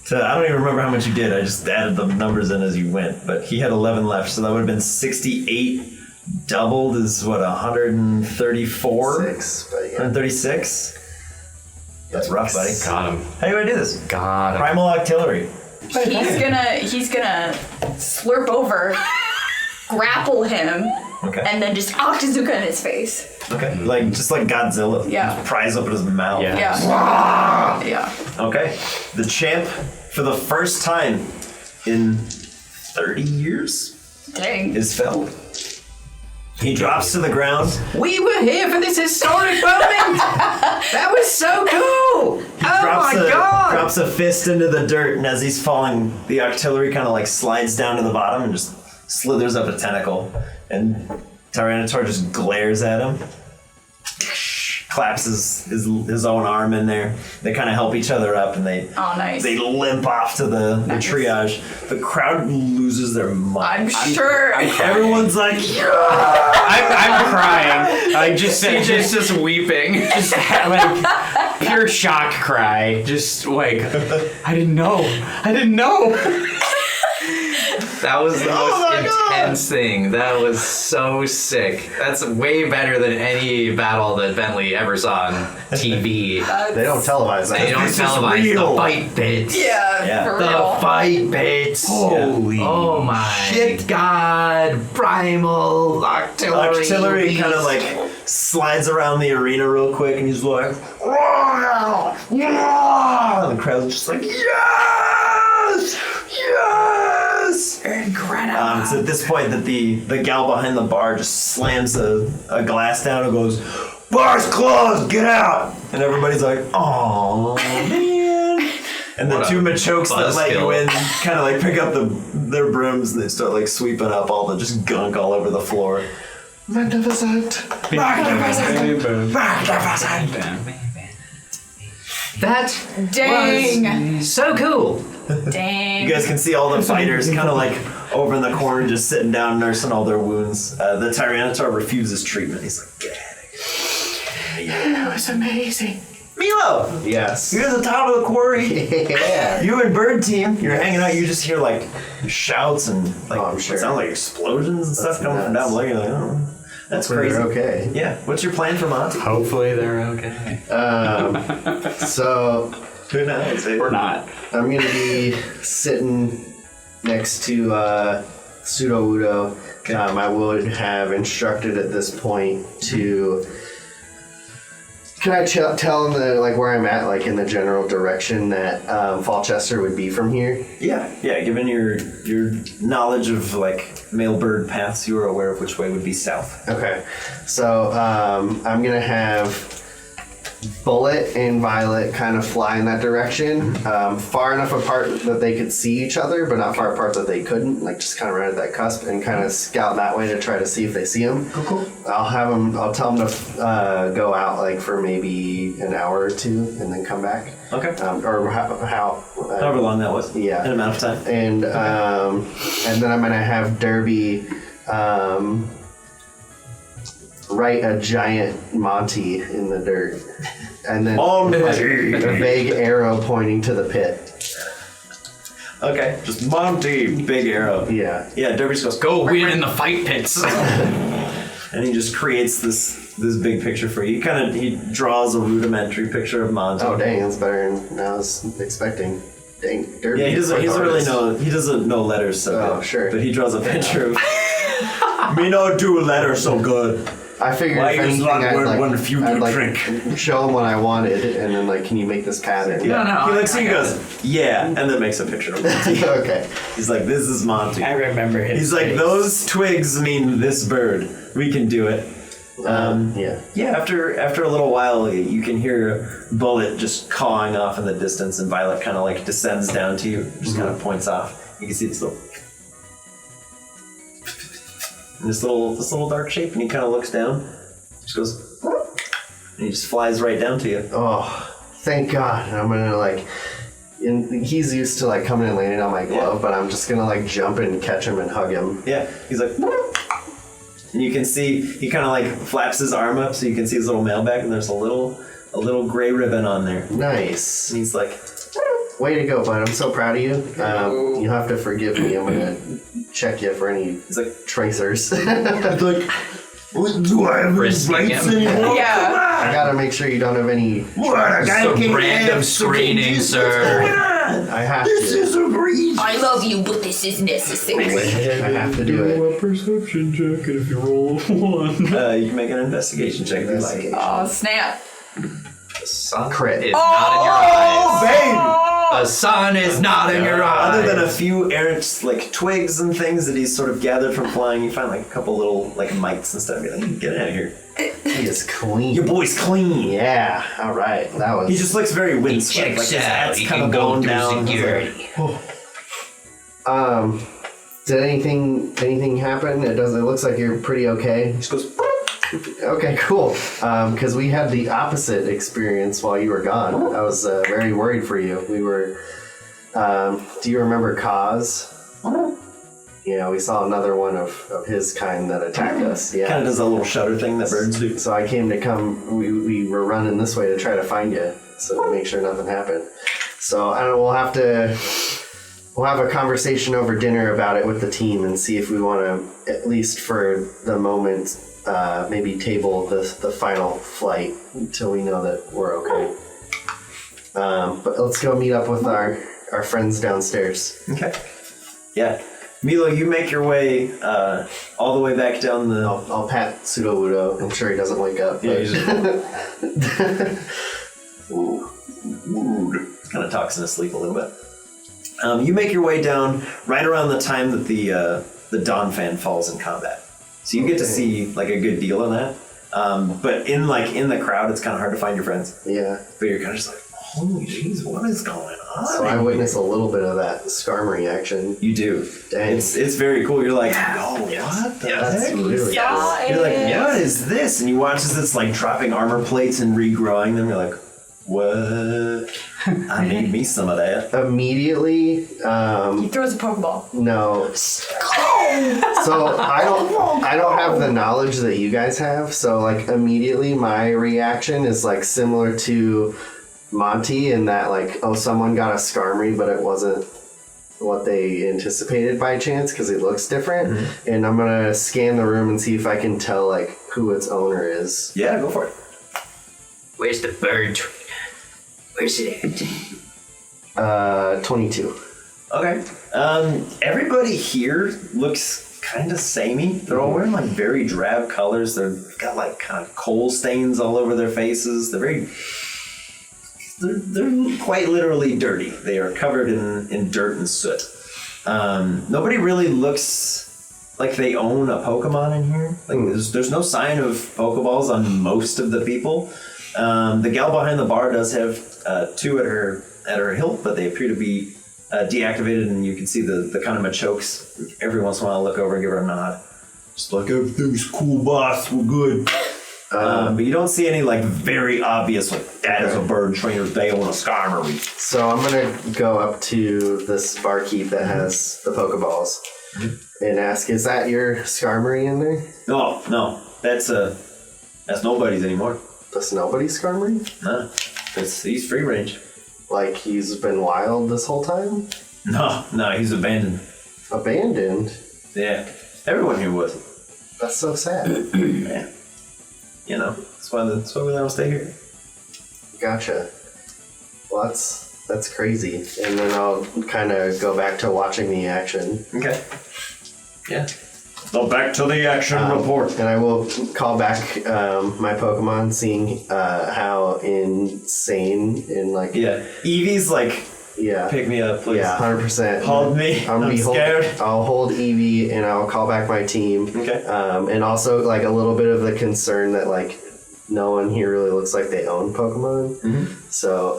So I don't even remember how much you did. I just added the numbers in as you went. But he had 11 left, so that would have been 68. Doubled is what, 134? 136? That's rough, buddy. Got him. How do you want to do this? Got him. Primal Artillery. He's gonna slurp over, grapple him, and then just Octazooka in his face. Okay. Just like Godzilla. Yeah. Just pries open his mouth. Yeah. Okay. The champ, for the first time in 30 years, Dang. is felled. He drops to the ground. We were here for this historic moment! That was so cool! Drops a fist into the dirt, and as he's falling, the artillery kind of like slides down to the bottom and just slithers up a tentacle. And Tyranitar just glares at him, claps his own arm in there. They kind of help each other up, and they limp off to the triage. The crowd loses their mind. I'm sure. Everyone's like, I'm crying. Like just weeping. Just like pure shock cry. Just like I didn't know. That was the most intense thing. That was so sick. That's way better than any battle that Bentley ever saw on TV. They don't televise that. They don't televise the fight bits. Yeah, for real. The fight bits. Holy oh my shit. God. Primal artillery. Artillery kind of like slides around the arena real quick, and he's like, and the crowd's just like, yes! Incredible. It's at this point that the gal behind the bar just slams a glass down and goes, "Bar's closed, get out!" And everybody's like, "Oh man!" And the two Machokes that let you in kind of like pick up their brooms and they start like sweeping up all the just gunk all over the floor. Magnificent. That was so cool. Dang. You guys can see all the fighters kind of like over in the corner just sitting down nursing all their wounds. The Tyranitar refuses treatment. He's like, get out of here. That was amazing. Milo! Yes. You're at the top of the quarry. Yeah. You and Bird Team, you're hanging out, you just hear like shouts and like I'm sure. it sounds like explosions and stuff coming from down below. You're like, oh. That's crazy. They're okay. Yeah. What's your plan for Monty? Hopefully they're okay. So who knows? We're not. I'm gonna be sitting next to Pseudo Udo. I would have instructed at this point to. Can I tell him where I'm at, like in the general direction that Falchester would be from here? Yeah. Given your knowledge of like male bird paths, you are aware of which way would be south. Okay, so I'm gonna have Bullet and Violet kind of fly in that direction, far enough apart that they could see each other, but not far apart that they couldn't. Like just kind of right at that cusp, and kind of scout that way to try to see if they see him. Cool. I'll tell them to go out like for maybe an hour or two, and then come back. Okay. Or however long that was. Yeah. An amount of time. And then I'm gonna have Derby write a giant Monty in the dirt, and then like, a vague arrow pointing to the pit. Okay, just Monty, big arrow. Yeah. Derby just goes, Go win in the fight pits. and he just creates this big picture for you. He draws a rudimentary picture of Monty. Oh dang, that's better than I was expecting. Dang, Derby. Yeah, he doesn't know letters so good. Oh, sure. But he draws a picture of me no do letters so good. I figured Why if use anything, that I'd word like, when few I'd do like drink? show him what I wanted, and then like, can you make this pattern? Yeah. No, He looks at you and goes, yeah, and then makes a picture of Monty. Okay. He's like, this is Monty. I remember his He's like, face. those twigs mean this bird. We can do it. Yeah. Yeah, after a little while, you can hear Bullet just cawing off in the distance, and Violet kind of like descends down to you, just kind of points off. You can see this little dark shape, and he kind of looks down, just goes, and he just flies right down to you. Oh, thank God. And I'm gonna like. He's used to like coming and landing on my glove, but I'm just gonna like jump and catch him and hug him. Yeah, he's like, and you can see he kind of like flaps his arm up so you can see his little mailbag, and there's a little gray ribbon on there. Nice. And he's like, way to go, bud. I'm so proud of you. You have to forgive me. I'm gonna check you for any tracers. Do I have any rights anymore? Yeah. I gotta make sure you don't have any. Some random screening, sir. I have This to. is a breeze. I love you, but this is necessary. I have to do it. a perception check, and if you roll a 1. You can make an investigation check if you like. Oh, snap. The sun Crit. is not in your eyes. Babe! The sun is not in your eyes. Other than a few errant like twigs and things that he's sort of gathered from flying, you find like a couple little like mites and stuff. You're like, get out of here. He is clean. Your boy's clean. Yeah. All right. That was. He just looks very windswept. Like his hat's kind of blown down. security. Did anything happen? It looks like you're pretty okay. He just goes. Okay, cool. Because we had the opposite experience while you were gone. I was very worried for you. We were. Do you remember Kaz? Yeah, we saw another one of his kind that attacked us. Yeah. Kind of does a little shudder thing that birds do. So I came to we were running this way to try to find you, so to make sure nothing happened. So I don't know. We'll have a conversation over dinner about it with the team and see if we want to, at least for the moment, maybe table the final flight until we know that we're okay. But let's go meet up with our friends downstairs. Okay. Yeah. Milo, you make your way all the way back down the... I'll pat Pseudo-Wudo. I'm sure he doesn't wake up. Yeah, kind of talks in his sleep a little bit. You make your way down right around the time that the Dawn Fan falls in combat. So you get to see like a good deal of that. But in the crowd, it's kind of hard to find your friends. Yeah. But you're kind of just like, holy jeez, what is going on? So I witnessed a little bit of that Skarmory action. You do. Dang. It's very cool. You're like, oh, what the heck? Really You're like, what is this? And you watch as it's like dropping armor plates and regrowing them. You're like, what? I need me some of that. Immediately, He throws a Pokeball. no. So I don't have the knowledge that you guys have. So like immediately, my reaction is like similar to Monty in that like, oh, someone got a Skarmory, but it wasn't what they anticipated by chance because it looks different. Mm-hmm. And I'm gonna scan the room and see if I can tell like who its owner is. Yeah, go for it. Where's the bird? Where's it at? 22. Okay. Everybody here looks kind of samey. They're all wearing like very drab colors. They've got like kind of coal stains all over their faces. They're quite literally dirty. They are covered in dirt and soot. Nobody really looks like they own a Pokemon in here. Like there's no sign of Pokeballs on most of the people. The gal behind the bar does have 2 at her hilt, but they appear to be deactivated, and you can see the kind of Machokes every once in a while look over and give her a nod. Just like, everything's cool, boss, we're good. But you don't see any like very obvious like that is a bird trainer, they own a Skarmory. So I'm gonna go up to this barkeep that has the Pokeballs and ask, is that your Skarmory in there? No, that's nobody's anymore. That's nobody's Skarmory? No, he's free range. Like he's been wild this whole time? No, he's abandoned. Abandoned? Yeah, everyone here was. That's so sad. Yeah. You know, that's why we let him stay here. Gotcha. Well, that's crazy. And then I'll kind of go back to watching the action. Okay. Yeah. So back to the action report. And I will call back my Pokemon, seeing how insane and like... Yeah. Eevee's like, pick me up, please. Yeah, 100%. Hold me. I'm scared. I'll hold Eevee and I'll call back my team. Okay. And also like a little bit of the concern that like no one here really looks like they own Pokemon. Mm-hmm. So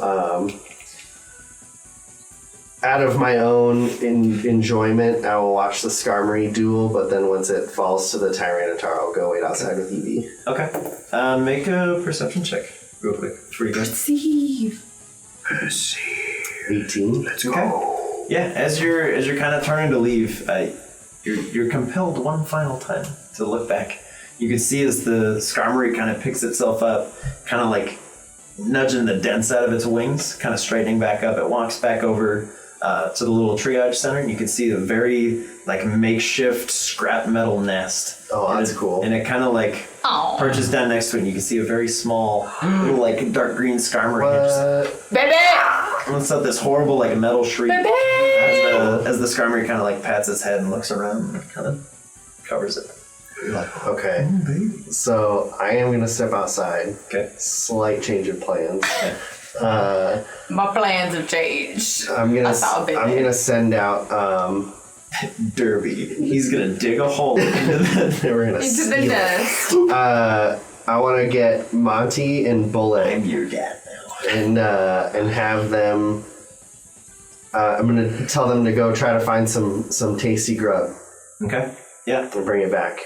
out of my own enjoyment, I will watch the Skarmory duel, but then once it falls to the Tyranitar, I'll go wait outside with Eevee. Okay. Make a perception check real quick. Perceive. 18. Let's go. Yeah, as you're kind of turning to leave, you're compelled one final time to look back. You can see as the Skarmory kind of picks itself up, kind of like nudging the dents out of its wings, kind of straightening back up. It walks back over to the little triage center, and you can see a very like makeshift scrap metal nest. Oh, that's cool. And it kind of like perches down next to it, and you can see a very small, little like dark green Skarmory. Baby! And it's up this horrible like metal shriek as the Skarmory kind of like pats its head and looks around and kind of covers it. You're like, okay. So I am gonna step outside. Okay. Slight change of plans. My plans have changed. I'm gonna send out Derby. He's gonna dig a hole into the nest. I want to get Monty and Bullet. I'm your dad now. And have them. I'm gonna tell them to go try to find some tasty grub. Okay. Yeah. And bring it back.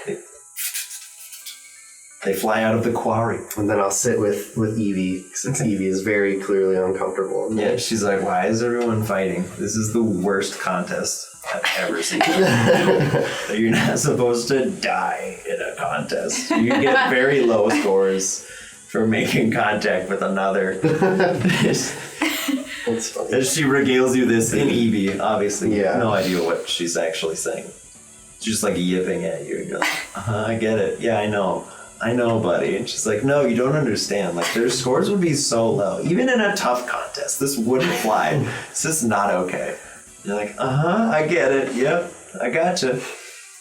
They fly out of the quarry. And then I'll sit with Evie, since Evie is very clearly uncomfortable. Yeah, she's like, why is everyone fighting? This is the worst contest I've ever seen. You're not supposed to die in a contest. You get very low scores for making contact with another. That's funny. As she regales you this in Evie, obviously, you have no idea what she's actually saying. She's just like yipping at you. And you're like, I get it. Yeah, I know, buddy. And she's like, no, you don't understand. Like, their scores would be so low. Even in a tough contest, this wouldn't fly. It's just not okay. And you're like, I get it. Yep, I gotcha.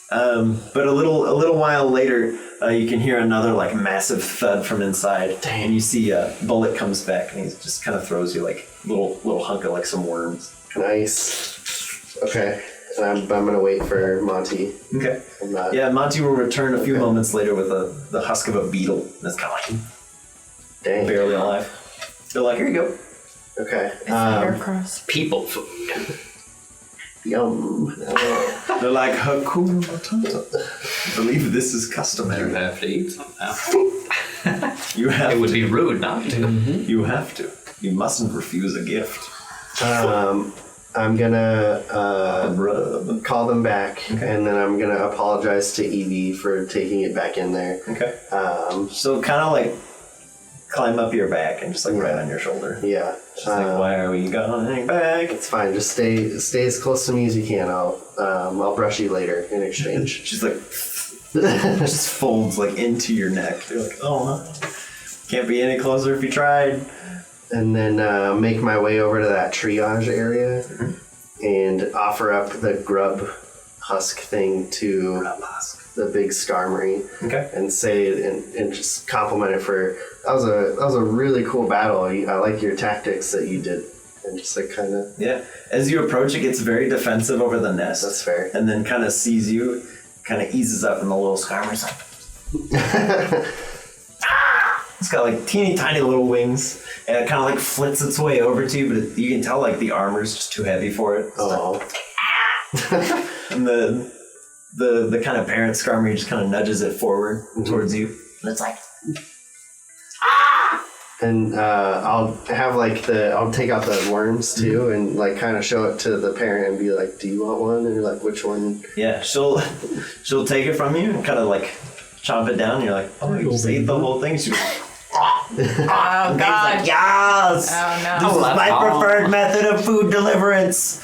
But a little while later, you can hear another, like, massive thud from inside. And you see a Bullet comes back, and he just kind of throws you, like, little hunk of, like, some worms. Nice. Okay. And I'm going to wait for Monty. Okay. Yeah, Monty will return a few moments later with the husk of a beetle. That's kind of like barely alive. They're like, here you go. Okay. People food. Yum. They're like, Hakuna Matata. I believe this is customary. You have to eat some now. You have It would be rude not to. Mm-hmm. You have to. You mustn't refuse a gift. I'm gonna call them back, and then I'm gonna apologize to Evie for taking it back in there. Okay. So kind of like climb up your back and just like right on your shoulder. Yeah. Just like, why are we going back? It's fine. Just stay as close to me as you can. I'll brush you later in exchange. She's like, just folds like into your neck. You're like, can't be any closer if you tried. And then make my way over to that triage area and offer up the grub husk thing to the big Skarmory. Okay. And say and just compliment it for that was a really cool battle. I like your tactics that you did. And just like kind of As you approach, it gets very defensive over the nest. That's fair. And then kind of sees you, kind of eases up, and the little Skarmory's like. It's got like teeny tiny little wings, and it kind of like flits its way over to you, but you can tell like the armor's just too heavy for it. And the kind of parent Skarmory just kind of nudges it forward towards you, and it's like, And I'll have like I'll take out the worms too, and like kind of show it to the parent and be like, "Do you want one?" And you're like, "Which one?" Yeah, she'll take it from you and kind of like chomp it down. And you're like, "Oh, you just ate the whole thing." She's Oh God! Like, yes! Oh no! This is my preferred method of food deliverance.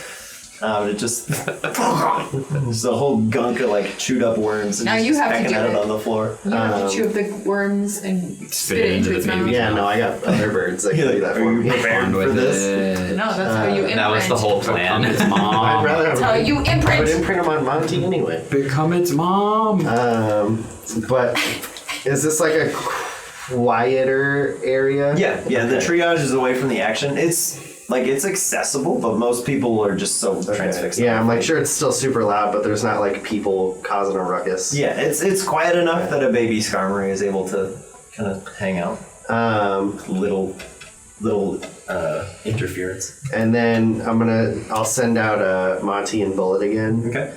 It just there's a whole gunk of like chewed up worms and Now you just have to pecking do at it it. on the floor. You have to chew up the worms and spit it into its mouth. Yeah, no, I got other birds that can do that for me. Prepared for this? No, that's how you imprint. That was the whole plan. Its mom. I'd rather That's how you I would imprint. imprint them on Monty anyway. Become its mom. But is this like a quieter area? Yeah. The triage is away from the action. It's accessible, but most people are just so transfixed. Yeah, I'm like sure it's still super loud, but there's not like people causing a ruckus. Yeah, it's quiet enough that a baby Skarmory is able to kind of hang out. Little interference. And then I'll send out Monty and Bullet again. Okay.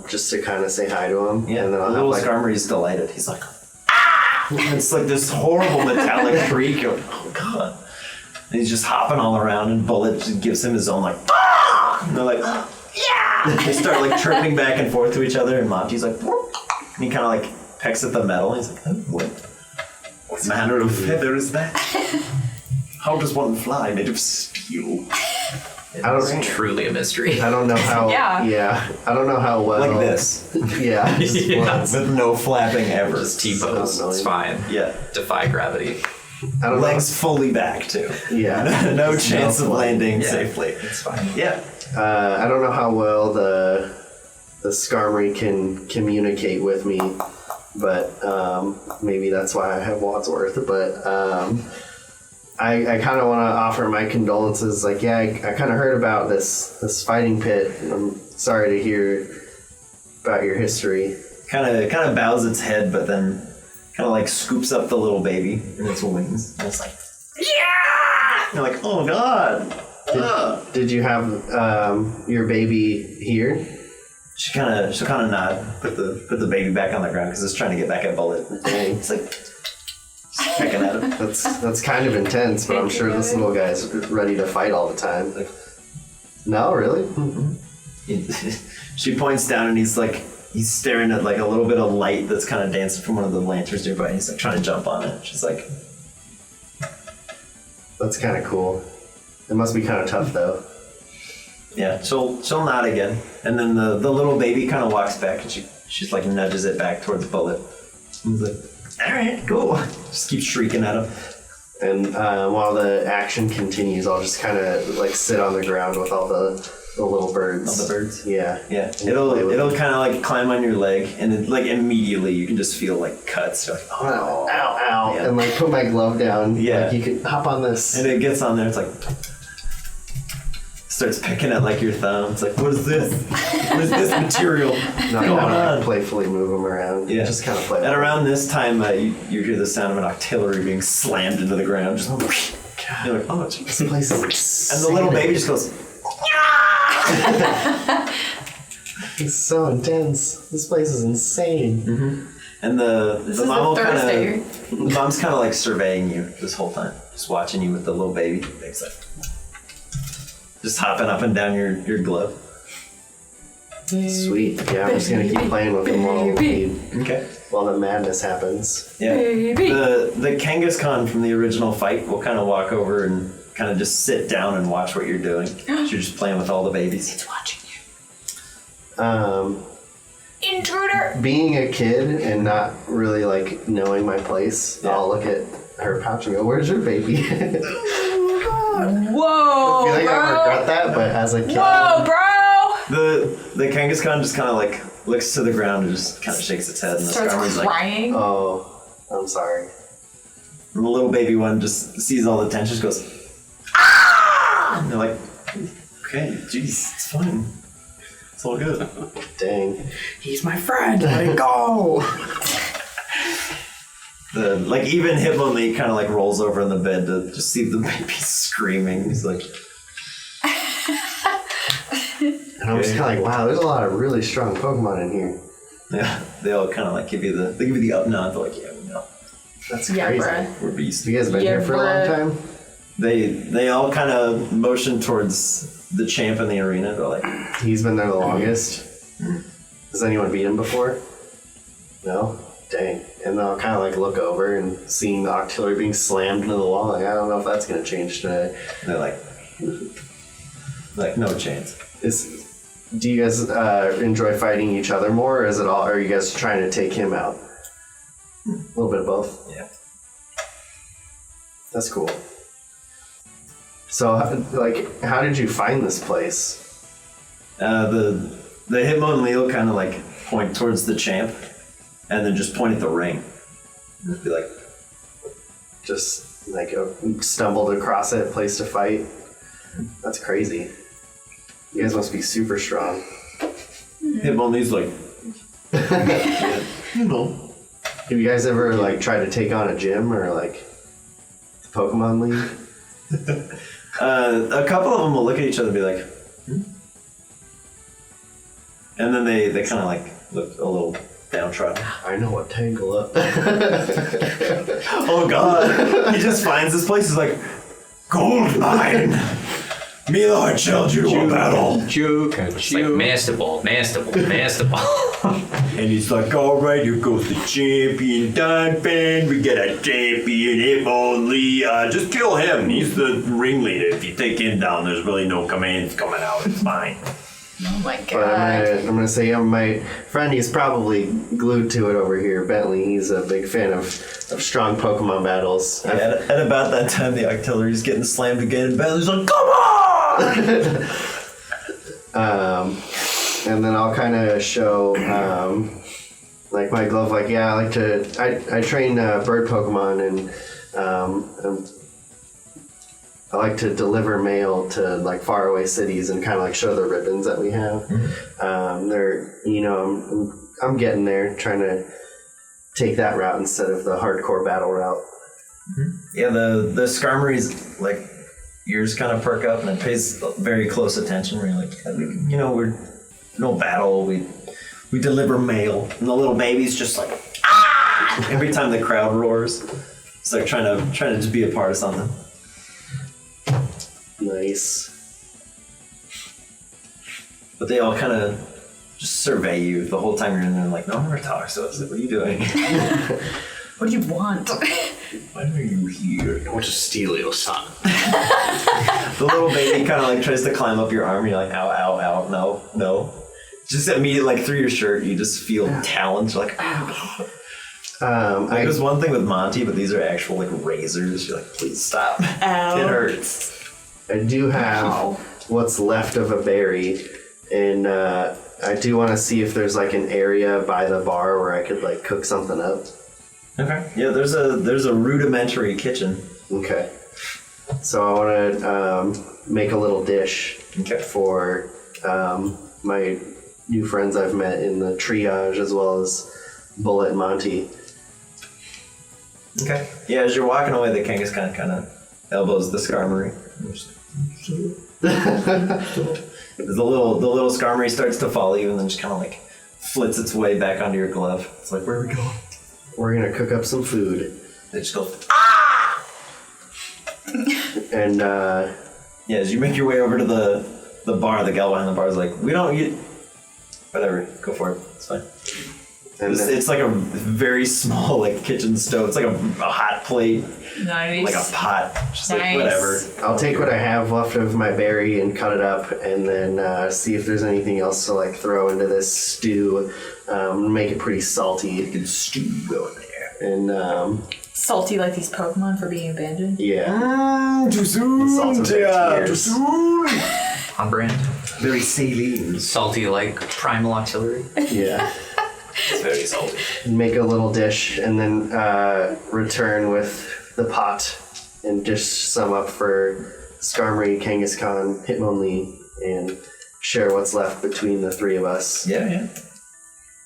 Just to kind of say hi to him. Yeah, and then I'll the little have Skarmory's delighted. He's like, ah! It's like this horrible metallic shriek. You're like, oh god. And he's just hopping all around, and Bullet just gives him his own like, ah! And they're like, yeah! They start like chirping back and forth to each other, and Monty's like, whoop! And he kind of like pecks at the metal. He's like, oh, what manner of feather is that? How does one fly made of steel? It's truly a mystery. I don't know how. Yeah. I don't know how well. Like this. Yeah. With no flapping ever. Just T-pose. It's fine. Yeah. Defy gravity. I don't Legs fully back, too. Yeah. No chance of landing safely. It's fine. Yeah. I don't know how well the Skarmory can communicate with me, but maybe that's why I have Wadsworth. But I kind of want to offer my condolences. Like, yeah, I kind of heard about this fighting pit. I'm sorry to hear about your history. Kind of bows its head, but then kind of like scoops up the little baby in its wings. And it's like, yeah! And you're like, oh god. Did you have your baby here? She'll kind of nod, put the baby back on the ground because it's trying to get back at Bullet. It's like just pecking at him. That's kind of intense, but I'm sure this little guy's ready to fight all the time. Like, no, really? She points down and he's staring at like a little bit of light that's kind of dancing from one of the lanterns nearby. And he's like trying to jump on it. She's like, that's kind of cool. It must be kind of tough though. Yeah, she'll nod again, and then the little baby kind of walks back, and she's like nudges it back towards Bullet. And he's like, all right, cool. Just keeps shrieking at him. And while the action continues, I'll just kind of like sit on the ground with all the little birds. All the birds? Yeah. Yeah. It'll kind of like climb on your leg, and then like immediately you can just feel like cuts. You're like, oh, ow. Yeah. And like put my glove down. Yeah. Like you can hop on this. And it gets on there. It's like. Starts picking at like your thumb. It's like, what is this? What is this material going on? Playfully move them around. Yeah, just kind of play. And around this time, you hear the sound of an artillery being slammed into the ground. Just you're like, oh, geez. This place is insane. And the little baby just goes. It's so intense. This place is insane. Mm-hmm. And the mom Thursday. The mom's kind of like surveying you this whole time, just watching you with the little baby. It's like, just hopping up and down your glove. Sweet. Yeah, I'm just gonna keep playing with them while the madness happens. Yeah. The Kangaskhan from the original fight will kind of walk over and kind of just sit down and watch what you're doing. You're just playing with all the babies. It's watching you. Intruder. Being a kid and not really like knowing my place, I'll look at her pouch and go, "Where's your baby?" Whoa, I feel like bro. I regret that, but as a kid. Whoa, bro! The Kangaskhan just kind of like looks to the ground and just kind of shakes its head, and the starts Skarmory's crying. like, "Oh, I'm sorry." And the little baby one just sees all the tension, just goes, "Ah!" And they're like, "Okay, jeez, it's fine. It's all good." Dang, he's my friend. Let it go. Like even Hillmouth kind of like rolls over in the bed to just see the baby screaming. He's like, and I'm just kind of like, wow, there's a lot of really strong Pokemon in here. Yeah, they all kind of like give you the up nod. They're like, yeah, we know. That's crazy. Bruh. We're beasts. You guys been here for a long time? They all kind of motion towards the champ in the arena. They're like, he's been there the longest. Has anyone beat him before? No? Dang. And they'll kind of like look over and seeing the artillery being slammed into the wall. Like, I don't know if that's going to change today. And they're like, no chance. Do you guys enjoy fighting each other more, or are you guys trying to take him out? A little bit of both. Yeah. That's cool. So, like, how did you find this place? The Hitmon and Leo kind of like point towards the champ, and then just point at the ring. And just be like, just like stumbled across it, place to fight. That's crazy. You guys must be super strong. Hitmon's like, yeah, you know. Have you guys ever like tried to take on a gym or like the Pokemon League? A couple of them will look at each other and be like, and then they kind of like look a little downtrodden. I know what Tangle Up. Oh god. He just finds this place. He's like, gold mine. Milo, I challenge you to a battle. It's like masterful. And he's like, all right, here goes the champion, Dunban. We got a champion, him only. Just kill him. He's the ringleader. If you take him down, there's really no commands coming out. It's fine. Oh my god. But I'm gonna say my friend, he's probably glued to it over here. Bentley, he's a big fan of strong Pokemon battles. Yeah, at about that time, the artillery's getting slammed again, and Bentley's like, come on! And then I'll kind of show, like my glove, like, yeah, I train bird Pokemon, and I like to deliver mail to like faraway cities and kind of like show the ribbons that we have. They're, I'm getting there, trying to take that route instead of the hardcore battle route. Yeah, the Skarmory's like ears kind of perk up and it pays very close attention. We're like, we're no battle. We deliver mail, and the little baby's just like ah! Every time the crowd roars. It's like trying to just be a part of something. Nice. But they all kind of just survey you the whole time you're in there, like, no one ever talks to us. Like, what are you doing? What do you want? Why are you here? I want to steal your son. The little baby kind of like tries to climb up your arm. You're like, ow, ow, ow, no. Just immediately, like through your shirt, you just feel talons. You're like, ow. There's one thing with Monty, but these are actual like razors. You're like, please stop. Ow. It hurts. I do have what's left of a berry, and I do want to see if there's like an area by the bar where I could like cook something up. Okay. Yeah, there's a rudimentary kitchen. Okay. So I want to make a little dish for my new friends I've met in the triage, as well as Bullet and Monty. Okay. Yeah, as you're walking away, the Kangas kind of elbows the Skarmory. The little Skarmory starts to follow you and then just kind of like flits its way back onto your glove. It's like, where are we going? We're gonna cook up some food. They just go, ah! And yeah, as you make your way over to the bar, the gal behind the bar is like, we don't eat. Whatever, go for it. It's fine. And it's like a very small like kitchen stove. It's like a hot plate. Nice. Like a pot. Just nice. like whatever. I'll take what I have left of my berry and cut it up, and then see if there's anything else to like throw into this stew. Make it pretty salty. Good stew going there. And salty like these Pokemon for being abandoned. Yeah. Too soon. Too soon. On brand. Very saline. Salty like primal artillery. Yeah. It's very salty. Make a little dish, and then return with the pot and dish some up for Skarmory, Kangaskhan, Hitmonlee, and share what's left between the three of us. Yeah.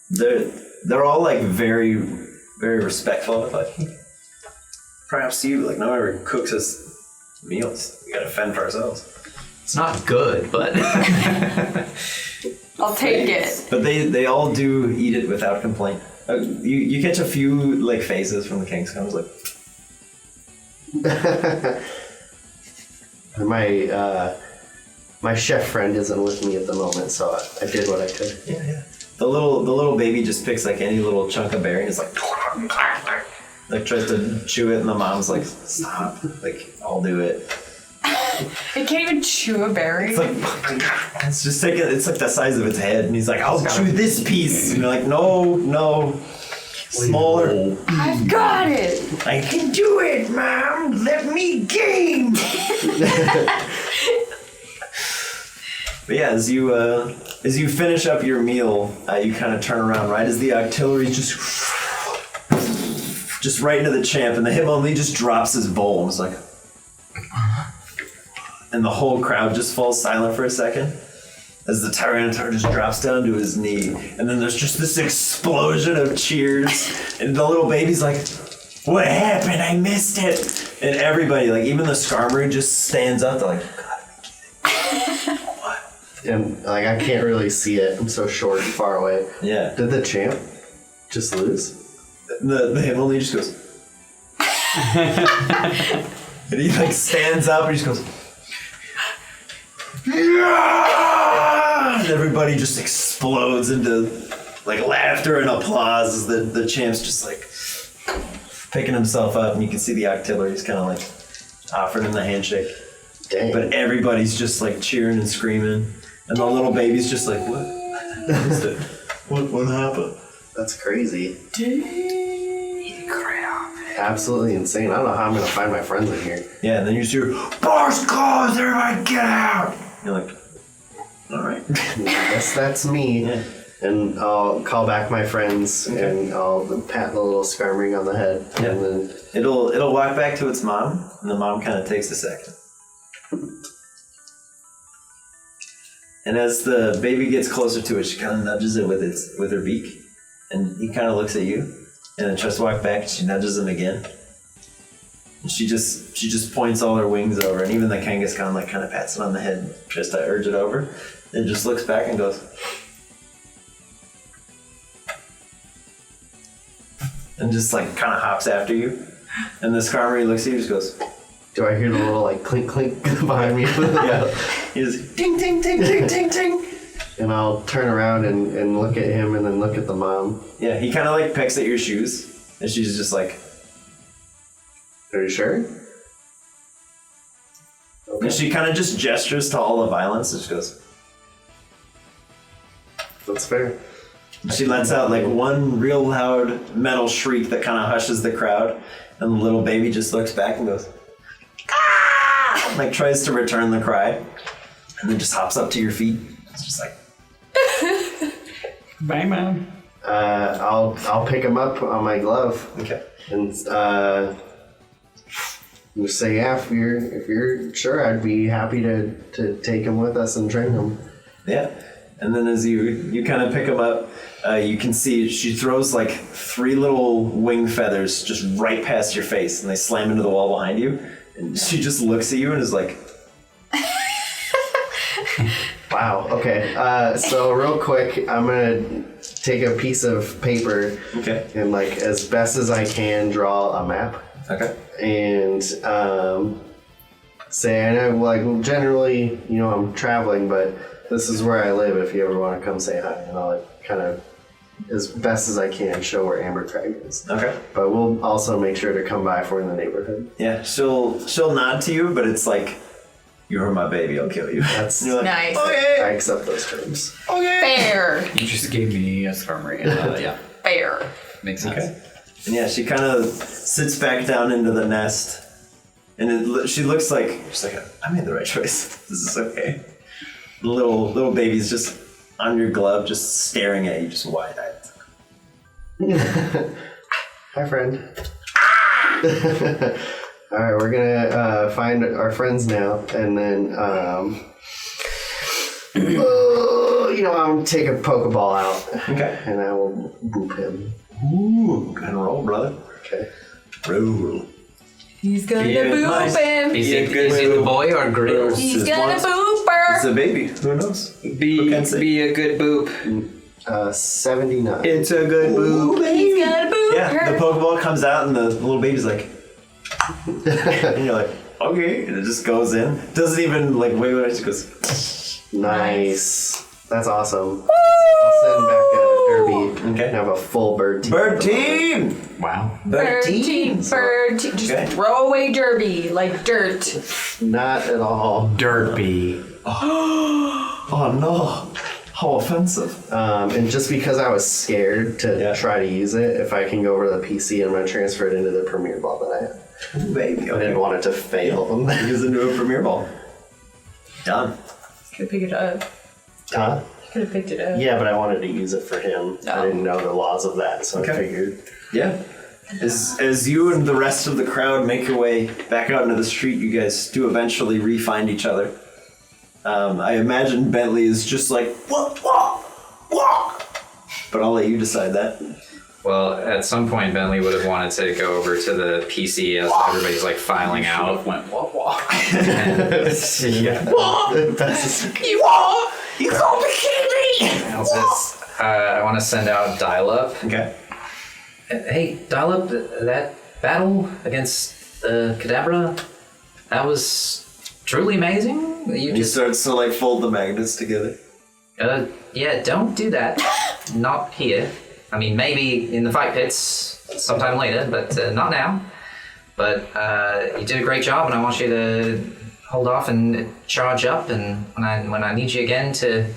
They're all like very, very respectful of like, perhaps you, like no one ever cooks us meals. We gotta fend for ourselves. It's not good, but I'll take it. But they all do eat it without complaint. You catch a few like faces from the Kangaskhan. I was like, my chef friend isn't with me at the moment, so I did what I could. yeah. The little baby just picks like any little chunk of berry and is like tries to chew it, and the mom's like, stop, like I'll do it. It can't even chew a berry. It's just it's like the size of its head, and he's like, I'll chew this piece. And you're like, no, smaller. I've got it. I can do it, Mom. Let me game. But yeah, as you finish up your meal, you kind of turn around right as the artillery just right into the champ, and the Hitmonlee just drops his bowl and is like. And the whole crowd just falls silent for a second as the Tyranitar just drops down to his knee. And then there's just this explosion of cheers. And the little baby's like, what happened? I missed it. And everybody, like even the Skarmory just stands up. They're like, you gotta be kidding. What? And like I can't really see it. I'm so short and far away. Yeah. Did the champ just lose? The Hitmonlee just goes. And he like stands up and he just goes. Yeah! And everybody just explodes into like laughter and applause as the champ's just like picking himself up, and you can see the Octillery's kind of like offering him the handshake. Dang. But everybody's just like cheering and screaming, and the little baby's just like, what? What happened? That's crazy. Absolutely insane. I don't know how I'm gonna find my friends in here. Yeah, and then you just hear, "Bars closed, everybody get out!" You're like, all right. I guess that's me. Yeah. And I'll call back my friends, and I'll pat the little Skarmory on the head. Yeah. And then It'll walk back to its mom, and the mom kind of takes a second. And as the baby gets closer to it, she kind of nudges it with her beak, and he kind of looks at you, and then tries to walk back, and she nudges him again. And she just points all her wings over, and even the Kangaskhan like kind of pats it on the head, tries to urge it over, and just looks back and goes, and just like kind of hops after you. And the Skarmory looks at you and just goes, do I hear the little like clink clink behind me? yeah. He just ting ting ting ting ting ting. And I'll turn around and look at him, and then look at the mom. Yeah, he kind of like pecks at your shoes, and she's just like, are you sure? Okay. and she kind of just gestures to all the violence, and she goes, That's fair. she lets out like one real loud metal shriek that kind of hushes the crowd, and the little baby just looks back and goes, ah! Like tries to return the cry, and then just hops up to your feet. It's just like, Bye, Mom. I'll pick him up on my glove. okay. And just say, yeah, if you're sure, I'd be happy to take him with us and train him. Yeah. And then as you kind of pick him up, you can see she throws like 3 little wing feathers just right past your face, and they slam into the wall behind you. And she just looks at you and is like, Wow. Okay. So real quick, I'm gonna take a piece of paper okay. and like as best as I can draw a map. Okay. And say I know like generally I'm traveling, but this is where I live. If you ever want to come say hi, and I'll like kind of as best as I can show where Amber Crag is. Okay. But we'll also make sure to come by if we're in the neighborhood. Yeah, she'll nod to you, but it's like, you hurt my baby, I'll kill you. That's Nice. Okay. I accept those terms. Fair. You just gave me a Skarmory. Yeah, Fair. makes sense. Okay. And yeah, she kind of sits back down into the nest, and she looks like, she's like, I made the right choice. This is okay. The little baby's just on your glove, just staring at you, just wide-eyed. Hi, friend. All right, we're gonna find our friends now, and then I'll take a Pokeball out. Okay. And I will boop him. Ooh, and roll, brother. Okay. Roll. He's gonna Yeah, boop nice. him. Is it good a move. boy or girl? He's It's gonna once- boop her. It's a baby. Who knows? Who can say? Be a good boop. 79. It's a good boo. He's gonna boop Yeah, her. the Pokeball comes out, and the little baby's like, and you're like, okay, and it just goes in. Doesn't even like wait, it just goes. Nice. That's awesome. I'll send back a derby Okay. and have a full bird team. Bird team. Wow. Bird team. Bird team. Just Okay. throw away derby like dirt. Not at all. Derpy. Oh no! How offensive. And just because I was scared to try to use it, if I can go over to the PC, I'm going to transfer it into the Premier Ball that I have. Ooh, baby. I Okay. didn't want it to fail. Use into a Premier Ball. Done. Could pick it up. Huh? Could have picked it up. Yeah, but I wanted to use it for him. I didn't know the laws of that, so I figured. Yeah. As you and the rest of the crowd make your way back out into the street, you guys do eventually re-find each other. I imagine Bentley is just like, what? But I'll let you decide that. Well, at some point, Bentley would have wanted to go over to the PC as everybody's like filing out. Went wah wah. Yeah. You gonna be kidding me? I want to send out Dial-Up. Okay. Hey, Dial-Up, that battle against the Kadabra, that was truly amazing. You He starts to like fold the magnets together. Yeah, don't do that. Not here. I mean, maybe in the fight pits sometime later, but not now. But you did a great job, and I want you to hold off and charge up. And when I need you again to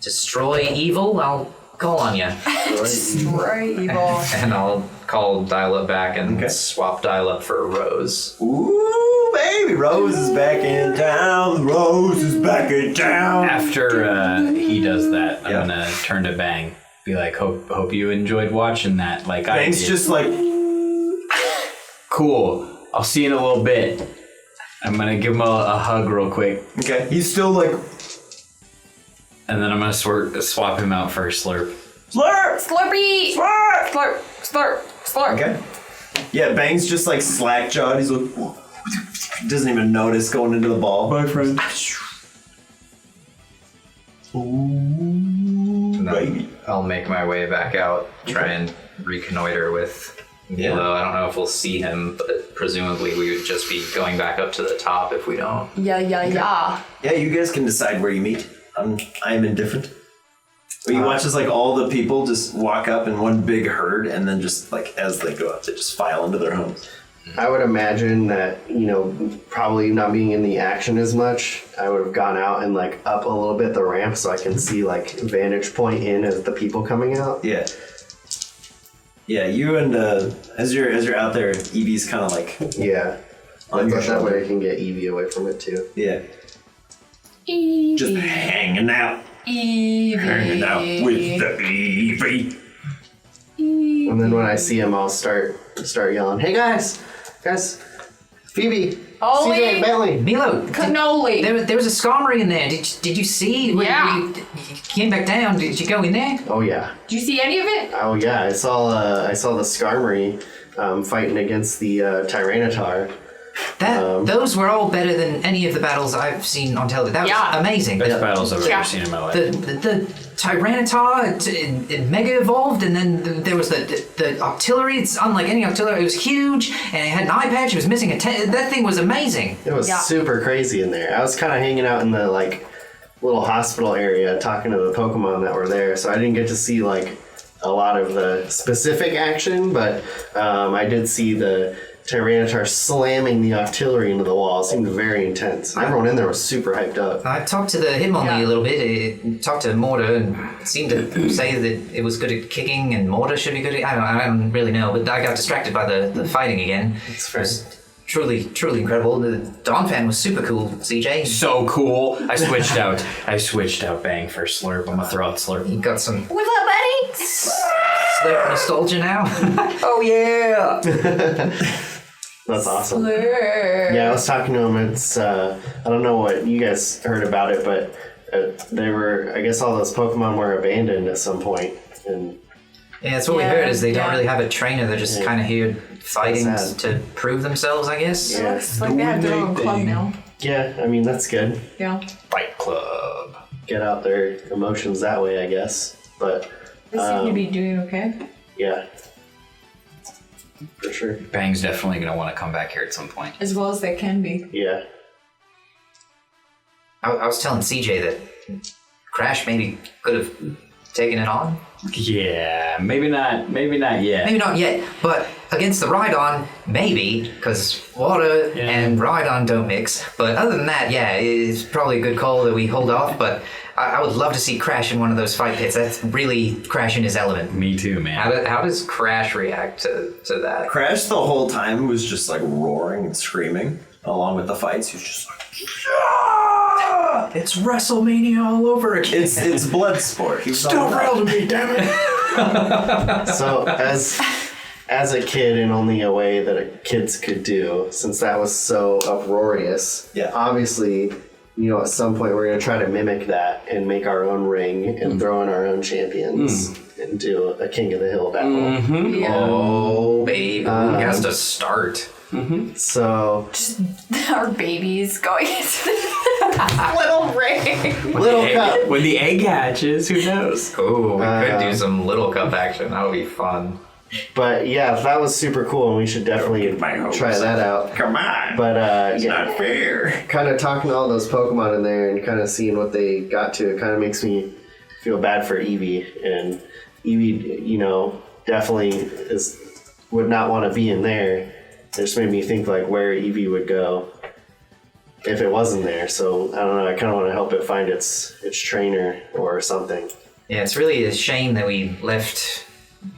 destroy evil, I'll call on you. Destroy evil. And I'll call Dial-Up back and swap Dial-Up for Rose. Ooh, baby, Rose is back in town. Rose is back in town. After he does that, I'm gonna turn to Bang. Be like, hope you enjoyed watching that. Like Bang's I did. just like, cool. I'll see you in a little bit. I'm gonna give him a hug real quick. okay. He's still like, And then I'm gonna swap him out for a slurp. slurp, Slurpee! slurp. Slurp, slurp, slurp. Okay. Yeah, Bang's just like slack jawed. He's like, doesn't even notice going into the ball. Bye, friend. And then Baby. I'll make my way back out, try and reconnoiter with Milo. I don't know if we'll see him, but presumably we would just be going back up to the top if we don't. Yeah. Yeah, you guys can decide where you meet. I am indifferent. But you watch as like all the people just walk up in one big herd, and then just like as they go up, they just file into their homes. I would imagine that, probably not being in the action as much, I would have gone out and like up a little bit the ramp so I can see like vantage point in as the people coming out. Yeah. Yeah, you and as you're out there, Evie's kind of like Yeah. on your That shoulder. way I can get Evie away from it too. Yeah, Evie. just hanging out with the Evie. And then when I see him, I'll start yelling, "Hey guys, Phoebe, Ollie! CJ, Bentley." Milo, Cannoli. there was a skarmory in there. Did you see? Yeah. You came back down. Did you go in there? Oh yeah, Did you see any of it? oh yeah. I saw the Skarmory fighting against the Tyranitar. Those were all better than any of the battles I've seen on television. That was Yeah. amazing. Best The- battles I've Yeah. ever seen in my life. The Tyranitar, it mega evolved, and then there was the artillery. It's unlike any artillery. It was huge, and it had an eye patch. It was missing that thing was amazing. It was Yeah. super crazy in there. I was kind of hanging out in the like little hospital area talking to the Pokemon that were there, so I didn't get to see like a lot of the specific action, but I did see the Tyranitar slamming the artillery into the wall. It seemed very intense. Everyone in there was super hyped up. I talked to the Hitmonlee a little bit. Talked to Mortar and seemed to say that it was good at kicking, and Mortar should be good at. I don't really know, but I got distracted by the fighting again. It's fair. It was truly incredible. The Donphan was super cool. CJ, So cool. I switched out Bang for slurp. I'm gonna throw out slurp. you got some What's up, buddy? slurp nostalgia now. Oh yeah. That's awesome. Slurp. Yeah, I was talking to him. It's I don't know what you guys heard about it, but they were. I guess all those Pokemon were abandoned at some point, and Yeah, that's what we Yeah, heard. Is they don't yeah. really have a trainer. They're just kind of here fighting Sad. to prove themselves, I guess. yeah, Looks like they have their own club now. yeah. I mean, that's good. Yeah. Fight Club. Get out their emotions that way, I guess. But They seem to be doing okay. yeah, for sure. Bang's definitely gonna want to come back here at some point. As well as they can be. Yeah. I was telling CJ that Crash maybe could have taken it on. Yeah, maybe not yet. Maybe not yet, but against the Rhydon, maybe, because water and Rhydon don't mix. But other than that, yeah, it's probably a good call that we hold off. But I would love to see Crash in one of those fight pits. That's really Crash in his element. Me too, man. How does Crash react to that? Crash the whole time was just like roaring and screaming along with the fights. He was just like, It's WrestleMania all over again. it's blood sport. He was Still real to me, damn it. So as a kid, in only a way that kids could do, since that was so uproarious. Yeah. Obviously, at some point we're gonna try to mimic that and make our own ring and throw in our own champions and do a King of the Hill battle. Yeah. Oh, baby. He has to start. So Our babies going into the little ring. little cup. When the egg hatches, who knows? Oh, we could do some Little Cup action. That would be fun. But yeah, that was super cool, and we should definitely try that out. Come on. But it's not fair. Kind of talking to all those Pokemon in there and kind of seeing what they got to, it kind of makes me feel bad for Eevee. And Eevee, you know, definitely would not want to be in there. It just made me think like where Eevee would go if it wasn't there. So I don't know. I kind of want to help it find its trainer or something. Yeah, it's really a shame that we left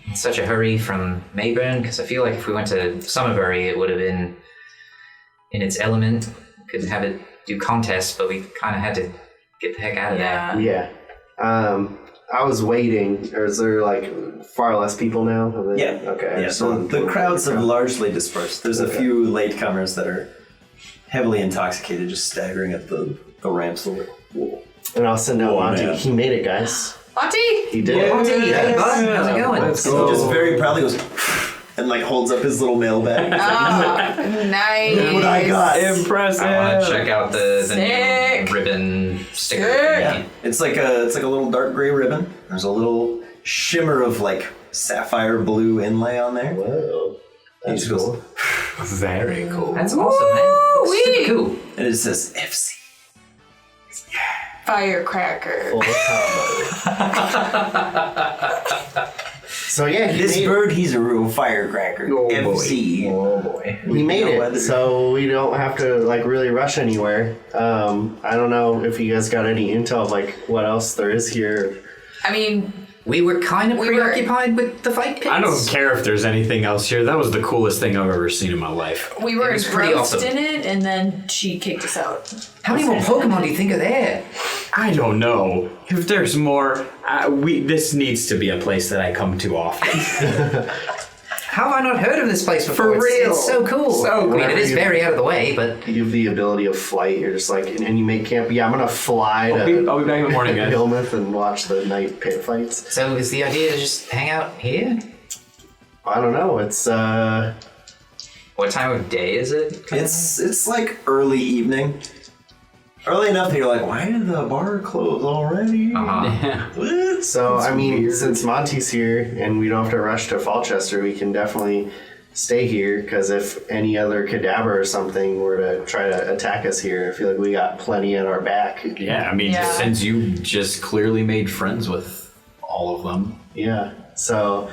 in such a hurry from Mayburn, because I feel like if we went to Summerbury, it would have been in its element. We could have it do contests, but we kind of had to get the heck out of there. Yeah. I was waiting. Or is there like far less people now? Yeah. Okay. Yeah. So the crowds have largely dispersed. There's a few latecomers that are heavily intoxicated, just staggering up the ramps. And I'll send out Monty. He made it, guys. Monty! He did it. Monty, hey bud, how's it going? He just very proudly goes and like holds up his little mailbag. Nice. Look what I got. Impressive. I want to check out the Sick. new ribbon sticker. Yeah. It's like a little dark gray ribbon. There's a little shimmer of like sapphire blue inlay on there. Whoa. That's cool. Very cool. That's awesome, man. Looks super cool. And it says FC. Firecracker. Full combo. So yeah, This bird, he's a real firecracker. FC. Oh boy. We made it, so we don't have to like really rush anywhere. I don't know if you guys got any intel of like what else there is here. I mean, We were kind of preoccupied with the fight pits. I don't care if there's anything else here. That was the coolest thing I've ever seen in my life. we were It was pretty engrossed awesome. in it, and then she kicked us out. How many more Pokemon do you think are there? I don't know. If there's more, this needs to be a place that I come to often. How have I not heard of this place before? For real. It's so cool. So I mean, it is very out of the way, but You have the ability of flight. You're just like, and you make camp. Yeah, I'm gonna fly I'll to be back in the morning, guys. Hillmouth and watch the night pit fights. so is the idea to just hang out here? I don't know. It's What time of day is it? It's like early evening. Early enough that you're like, why did the bar close already? What? so. I mean, since Monty's here and we don't have to rush to Falchester, we can definitely stay here. Because if any other cadaver or something were to try to attack us here, I feel like we got plenty at our back. Yeah, I mean, Yeah. since you just clearly made friends with all of them. Yeah. So,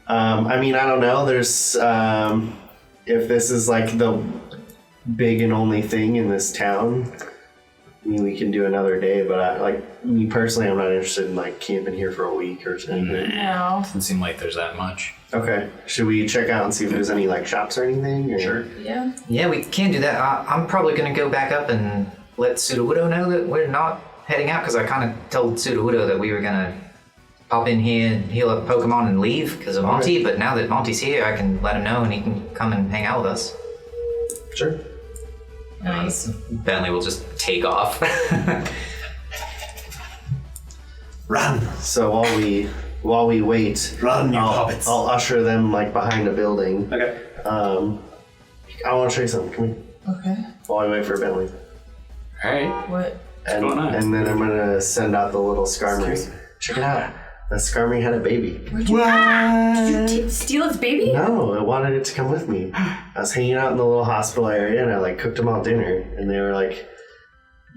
I mean, I don't know. There's if this is like the big and only thing in this town. I mean, we can do another day, but me personally, I'm not interested in like camping here for a week or anything. No. Doesn't seem like there's that much. Okay. Should we check out and see if there's any like shops or anything? Or? Sure. Yeah. Yeah, we can do that. I'm probably going to go back up and let Sudowoodo know that we're not heading out, because I kind of told Sudowoodo that we were going to pop in here and heal up Pokemon and leave because of Monty, but now that Monty's here, I can let him know and he can come and hang out with us. Sure. Nice. Bentley will just take off. Run. So while we wait, Run, you puppets. I'll usher them like behind a building. Okay. I want to show you something. Come here. Okay. While I wait for Bentley. All right. What? going on? And then I'm gonna send out the little Skarmory. Check it out. The Skarmory had a baby. Did you steal its baby? No, I wanted it to come with me. I was hanging out in the little hospital area and I like cooked them all dinner, and they were like,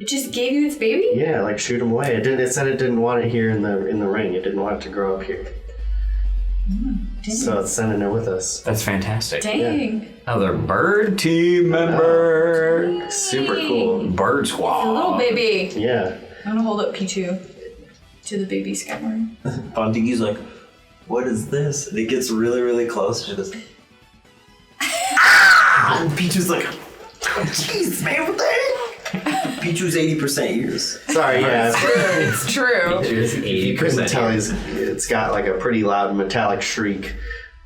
It just gave you its baby? "Yeah, like shoot them away." It said it didn't want it here in the ring. It didn't want it to grow up here. So it's sending it with us. That's fantastic. Dang. Another bird team member. Super cool. Bird A squad. little baby. Yeah. I'm gonna hold up Pichu to the baby Skylar. Bondigi's like, what is this? And it gets really, really close. She goes, ah! And Pichu's like, jeez, man, what the heck? Pichu's 80% yours. Sorry, yeah. It's true. If you couldn't tell, it's got like a pretty loud metallic shriek.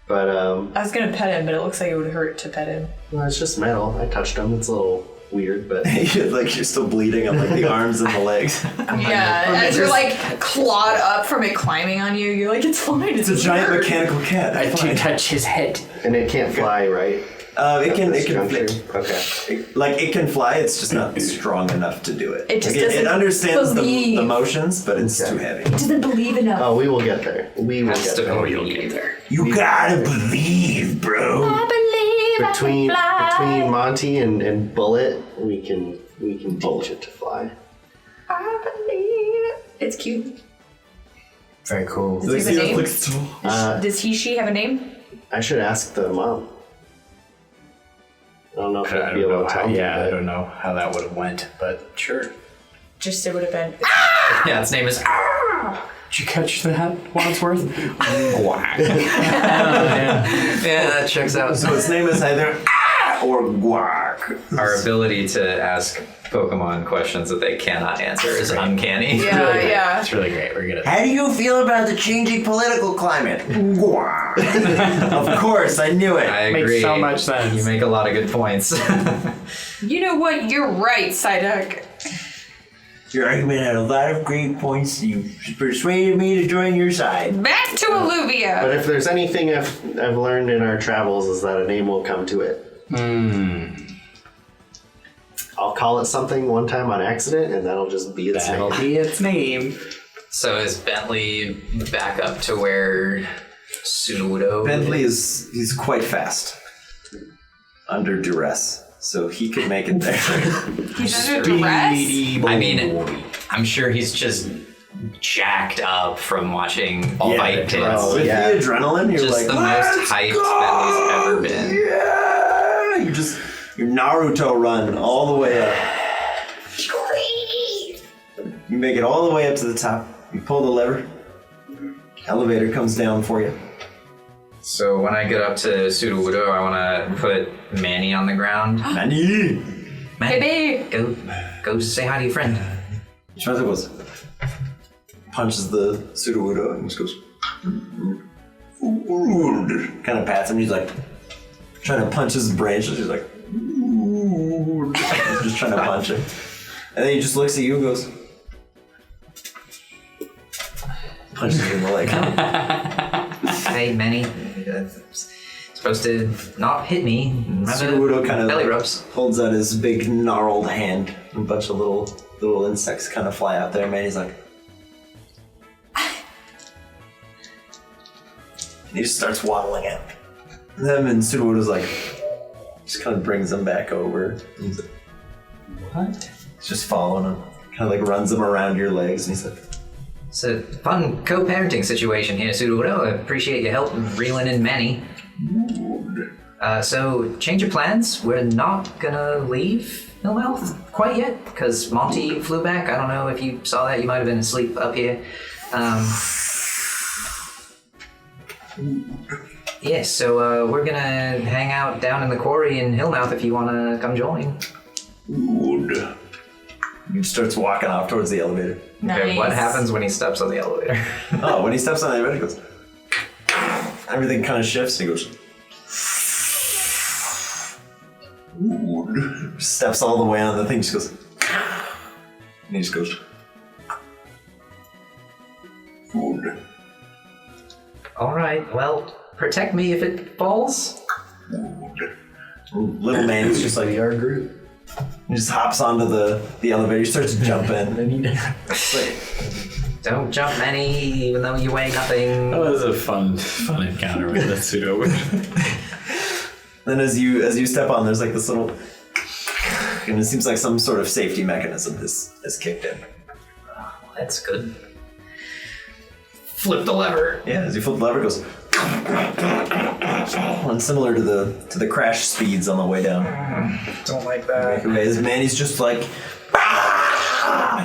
But I was gonna pet him, but it looks like it would hurt to pet him. well, it's just metal. I touched him. It's a little weird, but You're still bleeding on like the arms and the legs. Yeah, as you're like clawed up from it climbing on you, you're like, it's fine. It's a giant mechanical cat. I do touch his head. and it can't fly, right? It can Juncture? flit. Okay. It can fly. It's just not strong enough to do it. It just Like, it doesn't understands believe. the motions, but it's too heavy. It doesn't believe enough. Oh, we will get there. We will get there. You'll get there. You gotta believe, bro. I believe Between I can fly. Monty and Bullet, we can teach it to fly. I believe. It's cute. Very cool. Does he have a name? Does she have a name? I should ask the mom. I don't know if I I'd don't be able know to how, tell me. I don't know how that would have went, but sure. Just it would have been. Yeah, its name is. Did you catch that, Wadsworth? Guac. Yeah, that checks out. So its name is either or Guac. Our ability to ask Pokemon questions that they cannot answer is uncanny. Yeah, yeah. It's really great. We're good at that. How do you feel about the changing political climate? Guac. Of course, I knew it. I agree. Makes so much sense. You make a lot of good points. You know what? You're right, Psyduck. Your argument had a lot of great points. You persuaded me to join your side. Back to Alluvia. But if there's anything I've learned in our travels is that a name will come to it. I'll call it something one time on accident, and that'll just be its That'll name. be its name. So is Bentley back up to where Sudowoodo? Bentley he's quite fast. Under duress. So he could make it there. He's under duress? I mean, I'm sure he's just jacked up from watching fight pits. With the adrenaline, you're Just like, the most hyped Bentley's ever been. Yeah! You Naruto run all the way up. You make it all the way up to the top. You pull the lever. Elevator comes down for you. So when I get up to Sudowoodo, I want to put Manny on the ground. Manny! Baby! Go say hi to your friend. Shmeta goes, punches the Sudowoodo and just goes, kind of pats him. He's like, trying to punch his branch. He's like, just trying to punch him. And then he just looks at you and goes, punches him in the leg. Hey, Manny. Supposed to not hit me. Sudowoodo kind of belly rubs. holds out his big gnarled hand. A bunch of little insects kind of fly out there. Manny's like, and he just starts waddling out. Them and Sudowoodo's like, just kind of brings him back over. And he's like, what? He's just following him. Kind of like runs him around your legs, and he's like, It's a fun co-parenting situation here, Sudowoodo. I appreciate your help in reeling in Manny. So, change of plans. We're not gonna leave Hillmouth quite yet, because Monty flew back. I don't know if you saw that. You might have been asleep up here. Yeah, so we're gonna hang out down in the quarry in Hillmouth if you wanna come join. good. He starts walking off towards the elevator. Okay, what happens when he steps on the elevator? Oh, when he steps on the elevator, he goes, everything kind of shifts. He goes, steps all the way on the thing, just goes, and he just goes, All right, well, protect me if it falls. Little man is just like, We are Groot. he just hops onto the elevator, he starts jumping, and he Don't jump, Manny, even though you weigh nothing. That was a fun encounter with that pseudo. then as you step on, there's like this little, and it seems like some sort of safety mechanism has kicked in. That's good. Flip the lever. Yeah, as you flip the lever, it goes, and similar to the crash speeds on the way down. Don't like that. As Manny's just like,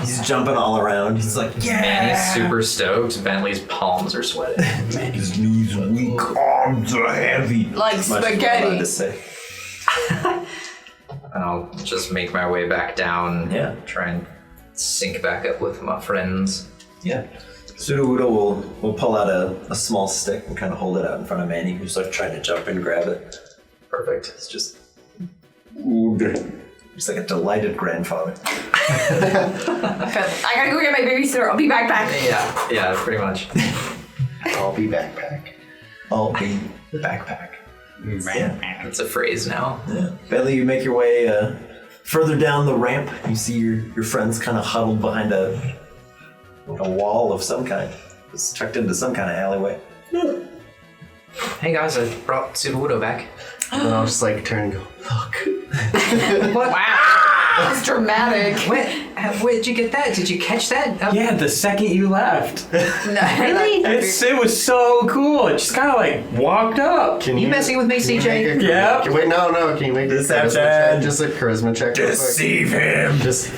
he's jumping all around. He's like, yeah. Manny's super stoked. Bentley's palms are sweating. Manny's knees are weak, arms are heavy. Like Much more spaghetti. to say. And I'll just make my way back down. Yeah. Try and sync back up with my friends. Yeah. Sudowoodo will pull out a small stick and kind of hold it out in front of Manny, who's like trying to jump and grab it. Perfect. It's just He's like a delighted grandfather. I gotta go get my babysitter. I'll be back. Yeah, pretty much. I'll be backpack. I'll be backpack. Yeah. That's a phrase now. Yeah. Bentley, you make your way further down the ramp. You see your friends kind of huddled behind a wall of some kind. It's tucked into some kind of alleyway. Hey guys, I brought Subaruto back. And then I'll just like turn and go, look. What? Wow, that's dramatic. Where'd you get that? Did you catch that? Yeah, the second you left. Really? It was so cool. It just kind of like walked up. Can You messing with me, CJ? Yeah. Wait, no. Can you make this charisma check? Just a charisma check. Deceive him. Just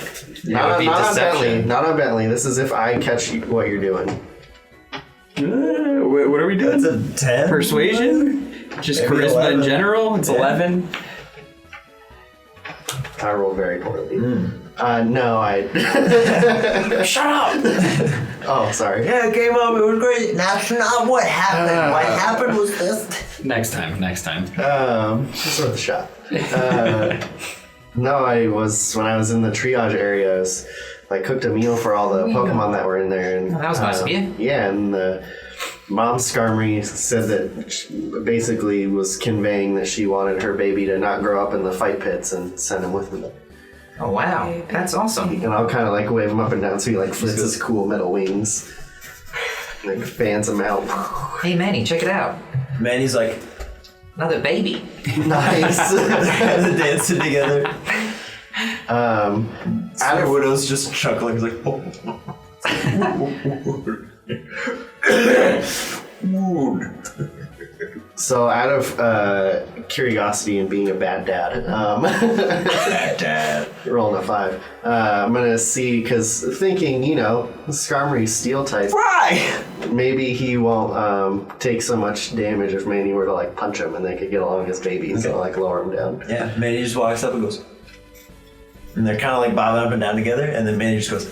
It would be not on deception. Bentley. Not on Bentley. This is if I catch what you're doing. What are we doing? It's a 10. Persuasion? Just Maybe charisma 11. in general? It's 11. I rolled very poorly. No, I. Shut up! Oh, sorry. Yeah, it came up. It was great. That's not what happened. What happened was this. Next time. It's worth a shot. No, when I was in the triage areas, I cooked a meal for all the Pokemon that were in there. And, that was nice of you. Yeah, and the mom Skarmory said that she basically was conveying that she wanted her baby to not grow up in the fight pits and send him with me. Oh wow, that's awesome. And I'll kind of like wave him up and down so he like flits his cool metal wings. Like fans him out. Hey Manny, check it out. Manny's like, Another baby. Nice. they're dancing together. Adam Widow's just chuckling. He's like, So out of curiosity and being a bad dad, bad dad. rolling a 5, I'm gonna see, because thinking, Skarmory's steel type, Why? maybe he won't take so much damage if Manny were to like punch him and they could get along as babies and like lower him down. Yeah, Manny just walks up and goes, and they're kind of like bobbing up and down together, and then Manny just goes,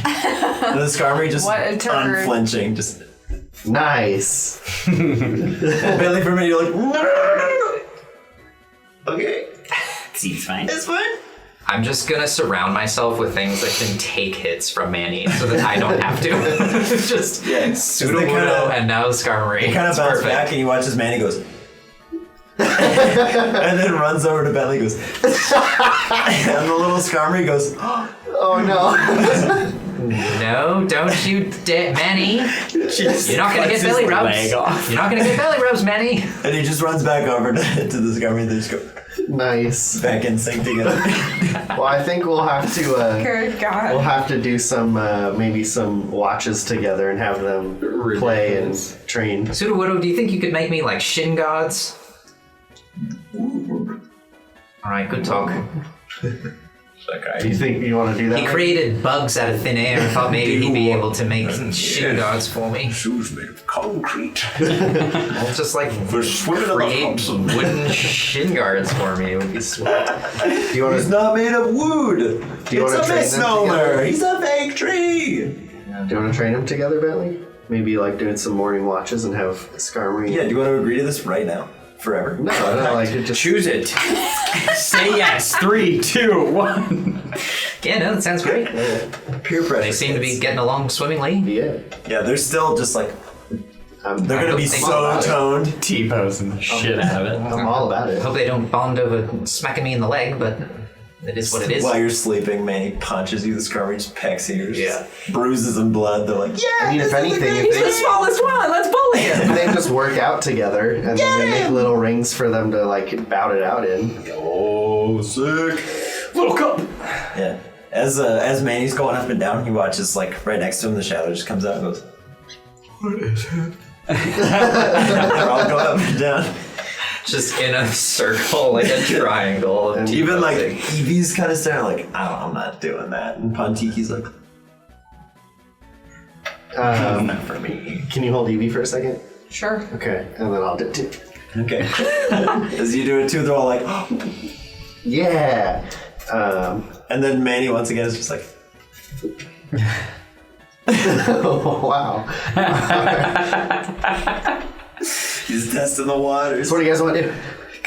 and the Skarmory just What a turd. unflinching, just. Nice. And Bentley, for a minute, you're like, no. Okay, Seems fine. it's fine. I'm just gonna surround myself with things that can take hits from Manny so that I don't have to. Just Sudowoodo and now Skarmory. He kind of It's bounces perfect. back, and you watch as Manny goes, and then runs over to Bentley, goes, and the little Skarmory goes, Oh no. No, don't you dare, Manny. You're not gonna get belly rubs. You're not gonna get belly rubs, Manny. and he just runs back over to the Skarmory, and they just go Nice. back in sync together. Well, I think we'll have to. Good God. We'll have to do some maybe some watches together and have them play and train. Sudowoodo, do you think you could make me like shin guards? Alright, good talk. Do you think you want to do that? He created bugs out of thin air and thought maybe he'd be able to make shin guards for me. Shoes made of concrete. I'll just like For swimming in the create Hudson. wooden shin guards for me. It would be sweet. Do you want He's to? not made of wood. Do you It's wanna a train them misnomer. together? He's a fake tree. Do you want to train them together, Bentley? Maybe like doing some morning watches and have Skarmory. Yeah, do you want to agree to this right now? Forever. No, I don't like it. Just Choose it. Say yes. 3, 2, 1. Yeah, no, that sounds great. Peer pressure. They seem to be getting along swimmingly. yeah. Yeah, they're still just like, they're gonna hope be they- so toned. T-posing the shit out of it. I'm all about it. Hope they don't bond over smacking me in the leg, but it is what it is. While you're sleeping, man, he punches you. The Skarmory just pecks you. Yeah. Bruises and blood. They're like, yeah. I mean, if anything, He's the smallest one. Let's bully him. if they just work out together and then they make little rings for them to like bout it out in. Oh, sick. Little cup. Yeah. As Manny's going up and down, he watches like right next to him. The shadow just comes out and goes, "What is it?" They're all going up and down. Just in a circle, like a triangle. And Even like Eevee's kind of staring like, I'm not doing that. And Pontiki's like, not for me. Can you hold Eevee for a second? Sure. Okay, and then I'll do it too. Okay. As you do it too, they're all like, Yeah. and then Manny once again is just like, Oh, wow. he's testing the waters. So what do you guys want to do?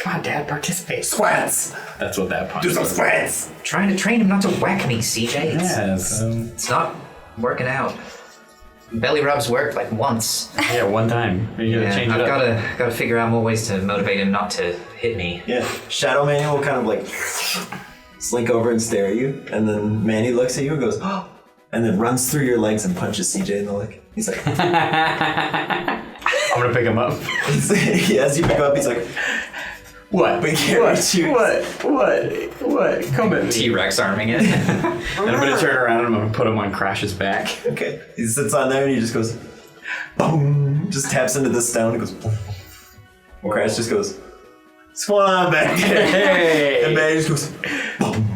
Come on, Dad, participate. Squats. That's what that punch Do some was. squats. Trying to train him not to whack me, CJ. Yes. It's not working out. Belly rubs worked like once. Yeah, one time. You gotta change it I've up. gotta figure out more ways to motivate him not to hit me. Yeah. Shadow Manny will kind of like slink over and stare at you, and then Manny looks at you and goes, oh, and then runs through your legs and punches CJ in the leg. He's like, I'm gonna pick him up. as you pick him up, he's like, What? We can't reach you. What? Come at me. T-Rex arming it. And I'm gonna turn around and I'm gonna put him on Crash's back. Okay. He sits on there and he just goes, boom, just taps into the stone and goes, boom. And Crash just goes, what's going on back there? Hey! And Manny just goes, boom.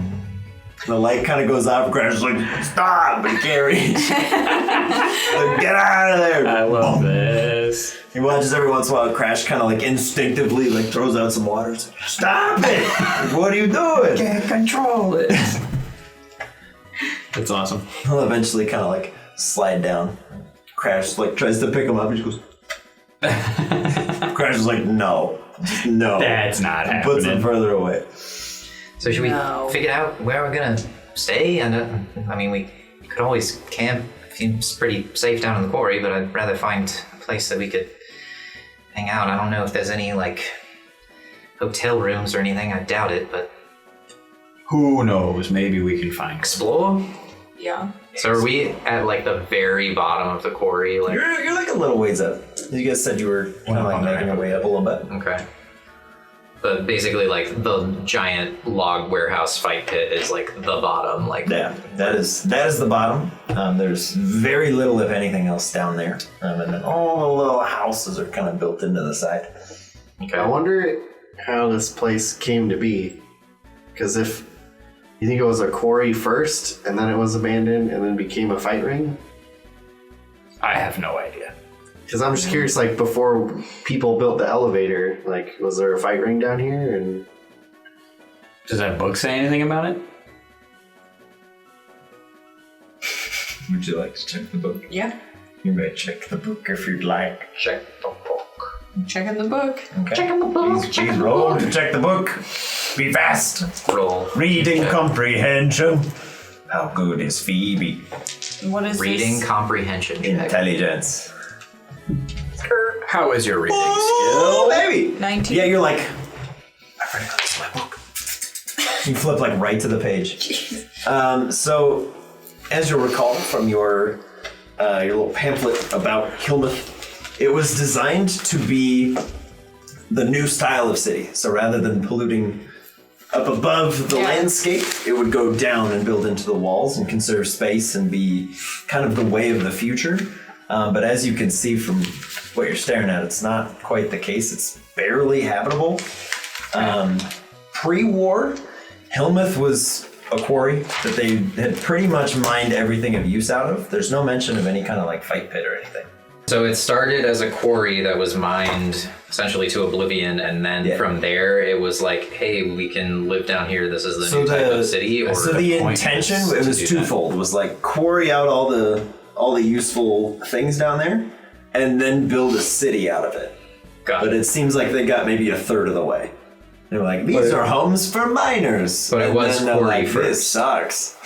The light kind of goes off and Crash is like, stop, but he can't reach. Like, get out of there. I love Boom. this. He watches every once in a while. Crash kind of like instinctively like throws out some water. It's like, stop it! Like, what are you doing? Can't control it. That's awesome. He'll eventually kind of like slide down. Crash like tries to pick him up. He just goes. Crash is like, no, no. That's not and happening. puts him further away. So should we figure out where we're gonna stay? And I mean, we could always camp. Seems pretty safe down in the quarry, but I'd rather find a place that we could hang out. I don't know if there's any like hotel rooms or anything. I doubt it, but Who knows? Maybe we can find. explore. Yeah. So are we at like the very bottom of the quarry? Like, You're like a little ways up. You guys said you were kind of like making your way up a little bit. okay. But basically, like the giant log warehouse fight pit is like the bottom. Like, Yeah, that is the bottom. There's very little, if anything, else down there, and then all the little houses are kind of built into the side. okay. I wonder how this place came to be. Because if you think it was a quarry first, and then it was abandoned, and then became a fight ring? I have no idea. Because I'm just curious, like, before people built the elevator, like, was there a fight ring down here? And Does that book say anything about it? Would you like to check the book? Yeah. You may check the book if you'd like. Check the book. Checking the book. Okay. Checking the book. Please roll to check the book. Be fast. Roll. Reading comprehension. How good is Phoebe? What is Reading this? comprehension check. Intelligence. How is your reading Oh, skill? baby. 19. Yeah, you're like, I've already got this in my book. You flip like right to the page. So, as you'll recall from your little pamphlet about Hillmouth, it was designed to be the new style of city. So rather than polluting up above the landscape, it would go down and build into the walls and conserve space and be kind of the way of the future. But as you can see from what you're staring at, it's not quite the case. It's barely habitable. Pre-war, Hillmouth was a quarry that they had pretty much mined everything of use out of. There's no mention of any kind of like fight pit or anything. So it started as a quarry that was mined essentially to oblivion, and then from there it was like, hey, we can live down here. This is the new type of city. Or So the intention, it was twofold. Was like quarry out all the useful things down there, and then build a city out of it. But it seems like they got maybe a third of the way. They were like, these are homes for miners. But it was quarry quarry This first. sucks.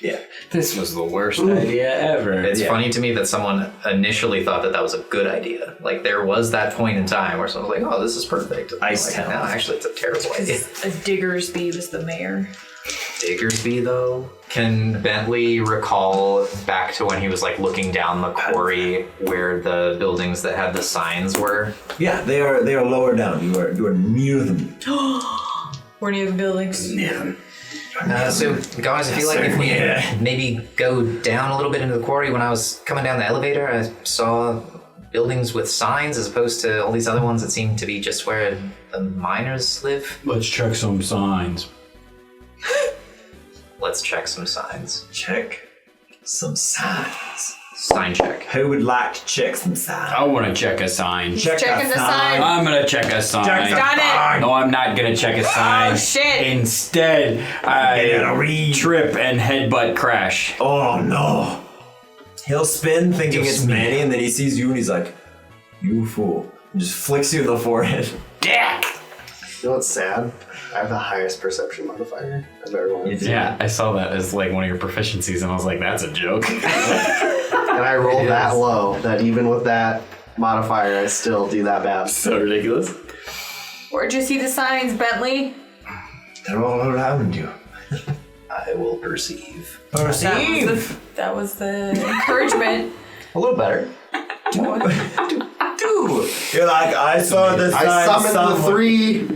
Yeah. This was the worst idea ever. It's funny to me that someone initially thought that was a good idea. Like there was that point in time where someone was like, "Oh, this is perfect." Ice Town. No, actually, it's a terrible idea. Diggersby was the mayor. Diggersby, though. Can Bentley recall back to when he was like looking down the quarry where the buildings that had the signs were? Yeah, they are lower down. You are near them. We're near the buildings. Near them. So, guys, I feel like if we maybe go down a little bit into the quarry, when I was coming down the elevator, I saw buildings with signs as opposed to all these other ones that seem to be just where the miners live. Let's check some signs. Let's check some signs. Check some signs. Sign check. Who would like to check some signs? I want to check a sign. Checking the sign. I'm gonna check a sign. Got it. No, I'm not gonna check a sign. Oh, shit. Instead, I trip and headbutt Crash. Oh no. He'll spin thinking it's Manny, and then he sees you and he's like, you fool. And just flicks you in the forehead. Yeah. You know what's sad? I have the highest perception modifier I've ever wanted. Yeah, I saw that as like one of your proficiencies, and I was like, that's a joke. And I rolled that low that even with that modifier, I still do that bad. So ridiculous. Where'd you see the signs, Bentley? They're all around you. I will perceive. That was the encouragement. A little better. You're like, I saw the sign. I summoned the 3.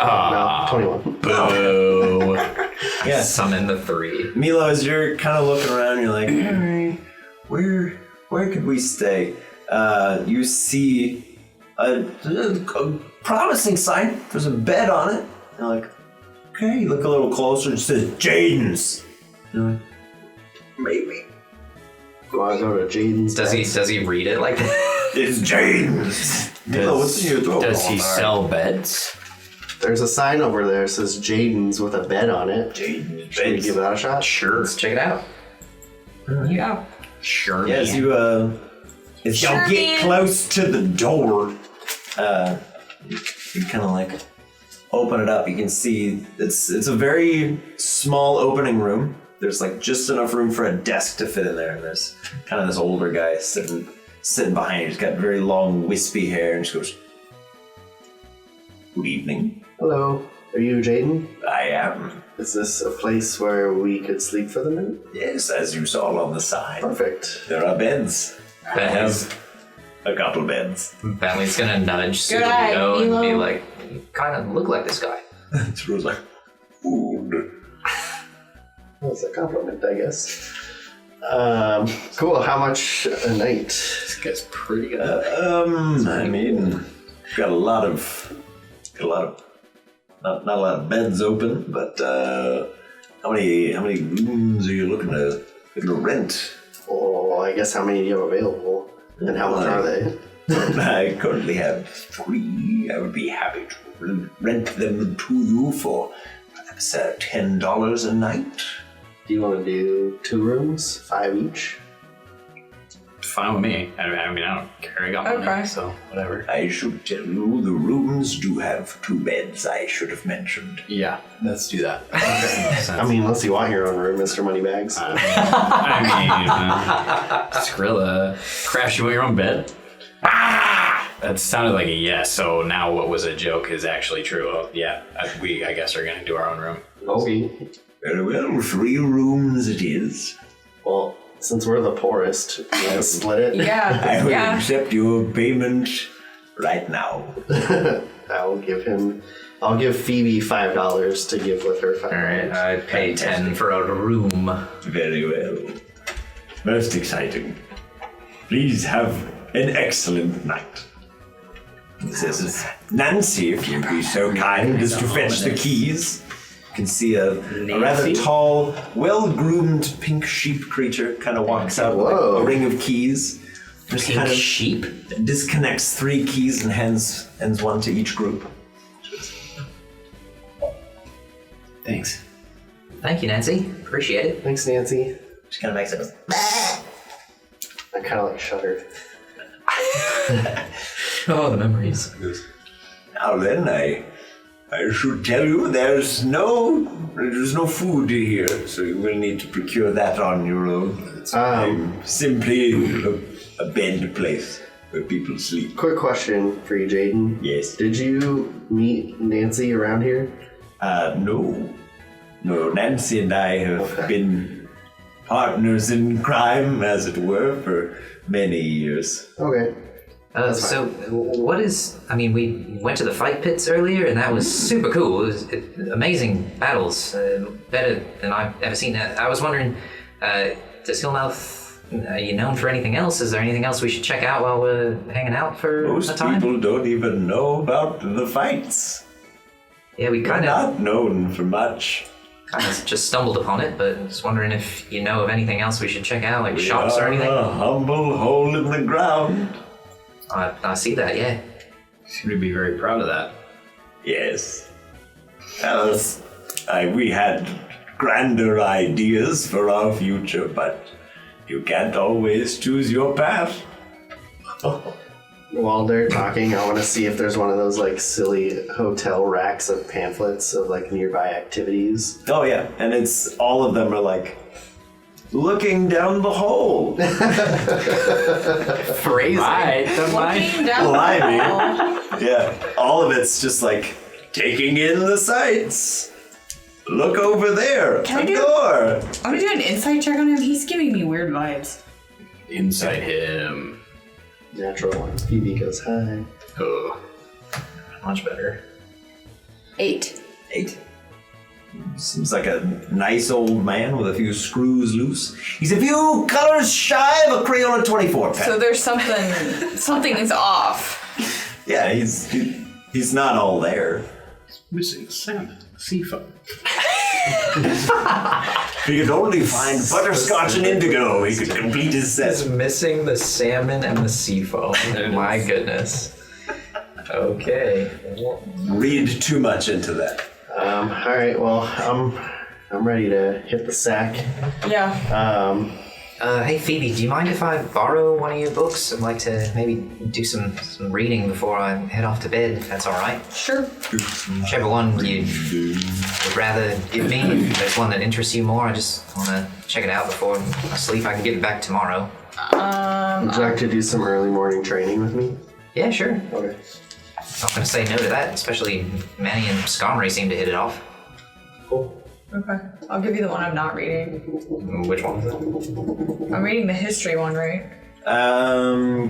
Ah, No, 21. boo. Yeah. Summon the 3. Milo, as you're kind of looking around, you're like, all right, where could we stay? You see a promising sign. There's a bed on it. You're like, okay. You look a little closer. It says Jaden's. You're like, maybe. Want to go to Jaden's? Does he read it like that? It's Jaden's. Milo, what's in your throat? Does he sell beds? There's a sign over there that says Jaden's with a bed on it. Jaden's. Should we give that a shot? Sure. Let's check it out. Yeah. Sure. Yeah, as you as y'all get close to the door, you kind of like open it up. You can see it's a very small opening room. There's like just enough room for a desk to fit in there, and there's kind of this older guy sitting behind you. He's got very long, wispy hair, and just goes, "Good evening. Hello. Are you Jaden? I am. Is this a place where we could sleep for the night? Yes, as you saw on the sign. Perfect. There are beds. I have a couple beds." Bentley's gonna nudge through the eye, window and Milo. be like, "You kind of look like this guy." True's like, "Food." That's a compliment, I guess. Cool. How much a night? This guy's pretty good. I mean, got a lot of, not a lot of beds open, but how many rooms are you looking to rent? Oh, I guess how many do you have available? And how much are they? I currently have 3. I would be happy to rent them to you for perhaps $10 a night. Do you want to do 2 rooms, 5 each? Fine with me. I mean, I don't care. I got money, Okay. so whatever. I should tell you, the rooms do have 2 beds, I should have mentioned. Yeah, let's do that. I mean, unless you want your own room, Mr. Moneybags. I mean, Skrilla, crash you on your own bed? That sounded like a yes, so now what was a joke is actually true. Oh, yeah, we, I guess, are going to do our own room. Okay. Very well, 3 rooms it is. Well, since we're the poorest, you want to split it? Yeah. I will Yeah. accept your payment right now. I'll give Phoebe $5 to give with her $5. All right, I pay 10 for a room. Very well. Most exciting. Please have an excellent night. This is Nancy, if you'd be so kind as to fetch the keys. You can see a rather tall, well-groomed pink sheep creature kind of walks out with a ring of keys. Just Pink kind of sheep? disconnects 3 keys and hands one to each group. Thanks. Thank you, Nancy. Appreciate it. Thanks, Nancy. She kind of makes it. I kind of like shudder. Oh, the memories. Now then, I should tell you there's no food here, so you will need to procure that on your own. I'm simply a bed place where people sleep. Quick question for you, Jaden. Yes. Did you meet Nancy around here? No. No, Nancy and I have been partners in crime, as it were, for many years. Okay. So, what is... I mean, we went to the fight pits earlier, and that was super cool. It was amazing battles. Better than I've ever seen. I was wondering, does Hillmouth... Are you known for anything else? Is there anything else we should check out while we're hanging out for Most a time? people don't even know about the fights. Yeah, we We're kind of not known for much. just stumbled upon it, but just wondering if you know of anything else we should check out, like shops or anything. A humble hole in the ground. I see that, yeah. Seem to be very proud of that. Yes. We had grander ideas for our future, but you can't always choose your path. while they're talking, I want to see if there's one of those like silly hotel racks of pamphlets of like nearby activities. Oh yeah, and it's all of them are like looking down the hole. Phrasing. Looking down Blimey. the hall. Yeah, all of it's just like taking in the sights. Look over there, Can I a do- door. I'm gonna do an insight check on him. He's giving me weird vibes. Inside him. Natural one. Phoebe goes hi. Oh, much better. 8. 8. Seems like a nice old man with a few screws loose. He's a few colors shy of a Crayola 24 pen. So there's something is off. Yeah, he's not all there. Missing salmon, seafoam. If he could only find butterscotch and indigo, he could complete his He's set. missing the salmon and the seafoam. My goodness. Okay. Read too much into that. All right. Well, I'm ready to hit the sack. Yeah. Hey Phoebe, do you mind if I borrow one of your books? I'd like to maybe do some reading before I head off to bed, if that's alright. Sure. Whichever one you would rather give me. If there's one that interests you more, I just want to check it out before I sleep. I can give it back tomorrow. Would you like to do some early morning training with me? Yeah, sure. Okay. Not going to say no to that, especially Manny and Skarmory seem to hit it off. Cool. Okay. I'll give you the one I'm not reading. Which one is it? I'm reading the history one, right?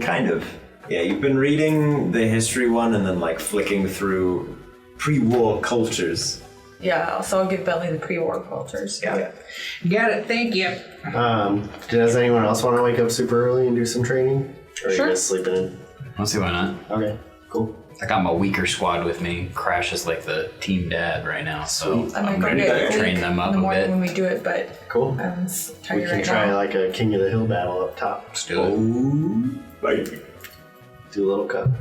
Kind of. Yeah, you've been reading the history one and then like flicking through pre-war cultures. Yeah, so I'll give Bentley the pre-war cultures. Yeah. Got it, thank you. Does anyone else want to wake up super early and do some training? Or are Sure. you guys sleeping in? I'll see why not. Okay, cool. I got my weaker squad with me. Crash is like the team dad right now, so I might I'm go ready get to a train week them up in the a morning bit. when we do it, but Cool. I'm We tired can right try now. like a King of the Hill battle up top. Let's do it. Like, Do a little cup.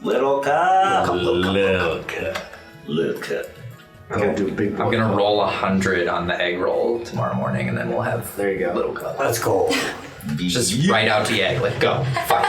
little cup. Little cut. Little cup. I'm gonna do a big boy I'm gonna cup. roll 100 on the egg roll tomorrow morning, and then we'll have There you go. little cup. Let's go. Just right out the egg. Like, go. Fight.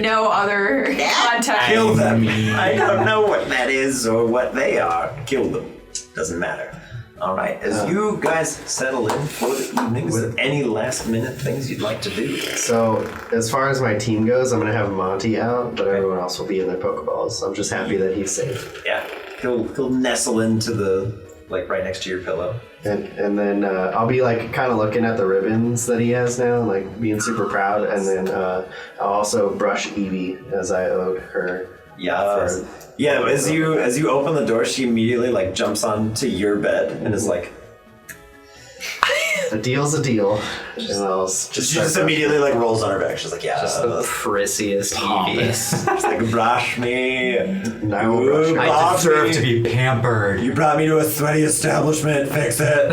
No other contact. Kill them. I don't know what that is or what they are. Kill them. Doesn't matter. All right. As you guys settle in for the evening, is there any last minute things you'd like to do? So, as far as my team goes, I'm gonna have Monty out, but everyone else will be in their Pokeballs. I'm just happy that he's safe. Yeah. He'll nestle into the like right next to your pillow. And then I'll be like kind of looking at the ribbons that he has now, like being super proud. And then I'll also brush Evie as I owed her. Yeah. Yeah. As you open the door, she immediately like jumps onto your bed and is like. A deal's a deal. And I'll She just immediately like rolls on her back. She's like, yeah. Just the prissiest Eevee. She's like, brush me. I will brush you. I deserve to be pampered. You brought me to a sweaty establishment. Fix it.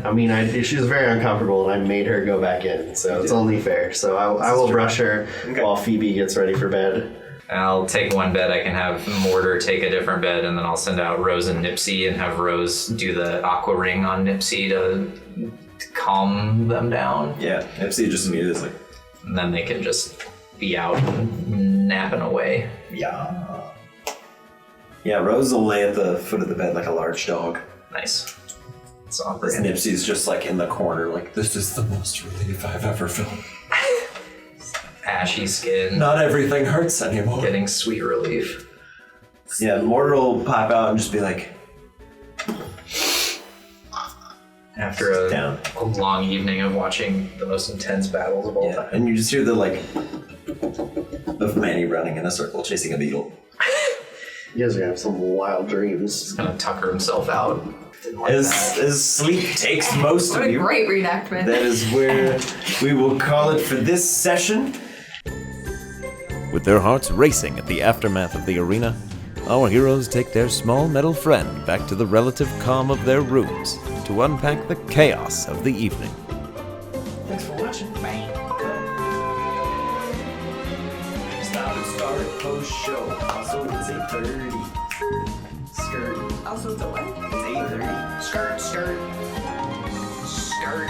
I mean, she was very uncomfortable, and I made her go back in, so it's only fair. So I will brush her while Phoebe gets ready for bed. I'll take one bed. I can have Mortar take a different bed, and then I'll send out Rose and Nipsey and have Rose do the aqua ring on Nipsey to calm them down. Yeah, Nipsey just immediately is like, And then they can just be out and napping away. yeah. Yeah, Rose will lay at the foot of the bed like a large dog. Nice. So I'll This Nipsey's just like in the corner, like, this is the most relief I've ever felt. ashy skin. Not everything hurts anymore. Getting sweet relief. Yeah, Mortar will pop out and just be like, After a down. long evening of watching the most intense battles of all Yeah, time. and you just hear the like of Manny running in a circle chasing a beetle. You guys are gonna have some wild dreams. He's gonna tucker himself out. Didn't like that. As sleep takes most What of a you, great reenactment. that is where we will call it for this session. With their hearts racing at the aftermath of the arena, our heroes take their small metal friend back to the relative calm of their rooms to unpack the chaos of the evening. Thanks for watching. Stop and start post show. Also, it's 8:30. Skirt. Also, it's a what? It's 8:30. Skirt, skirt, skirt.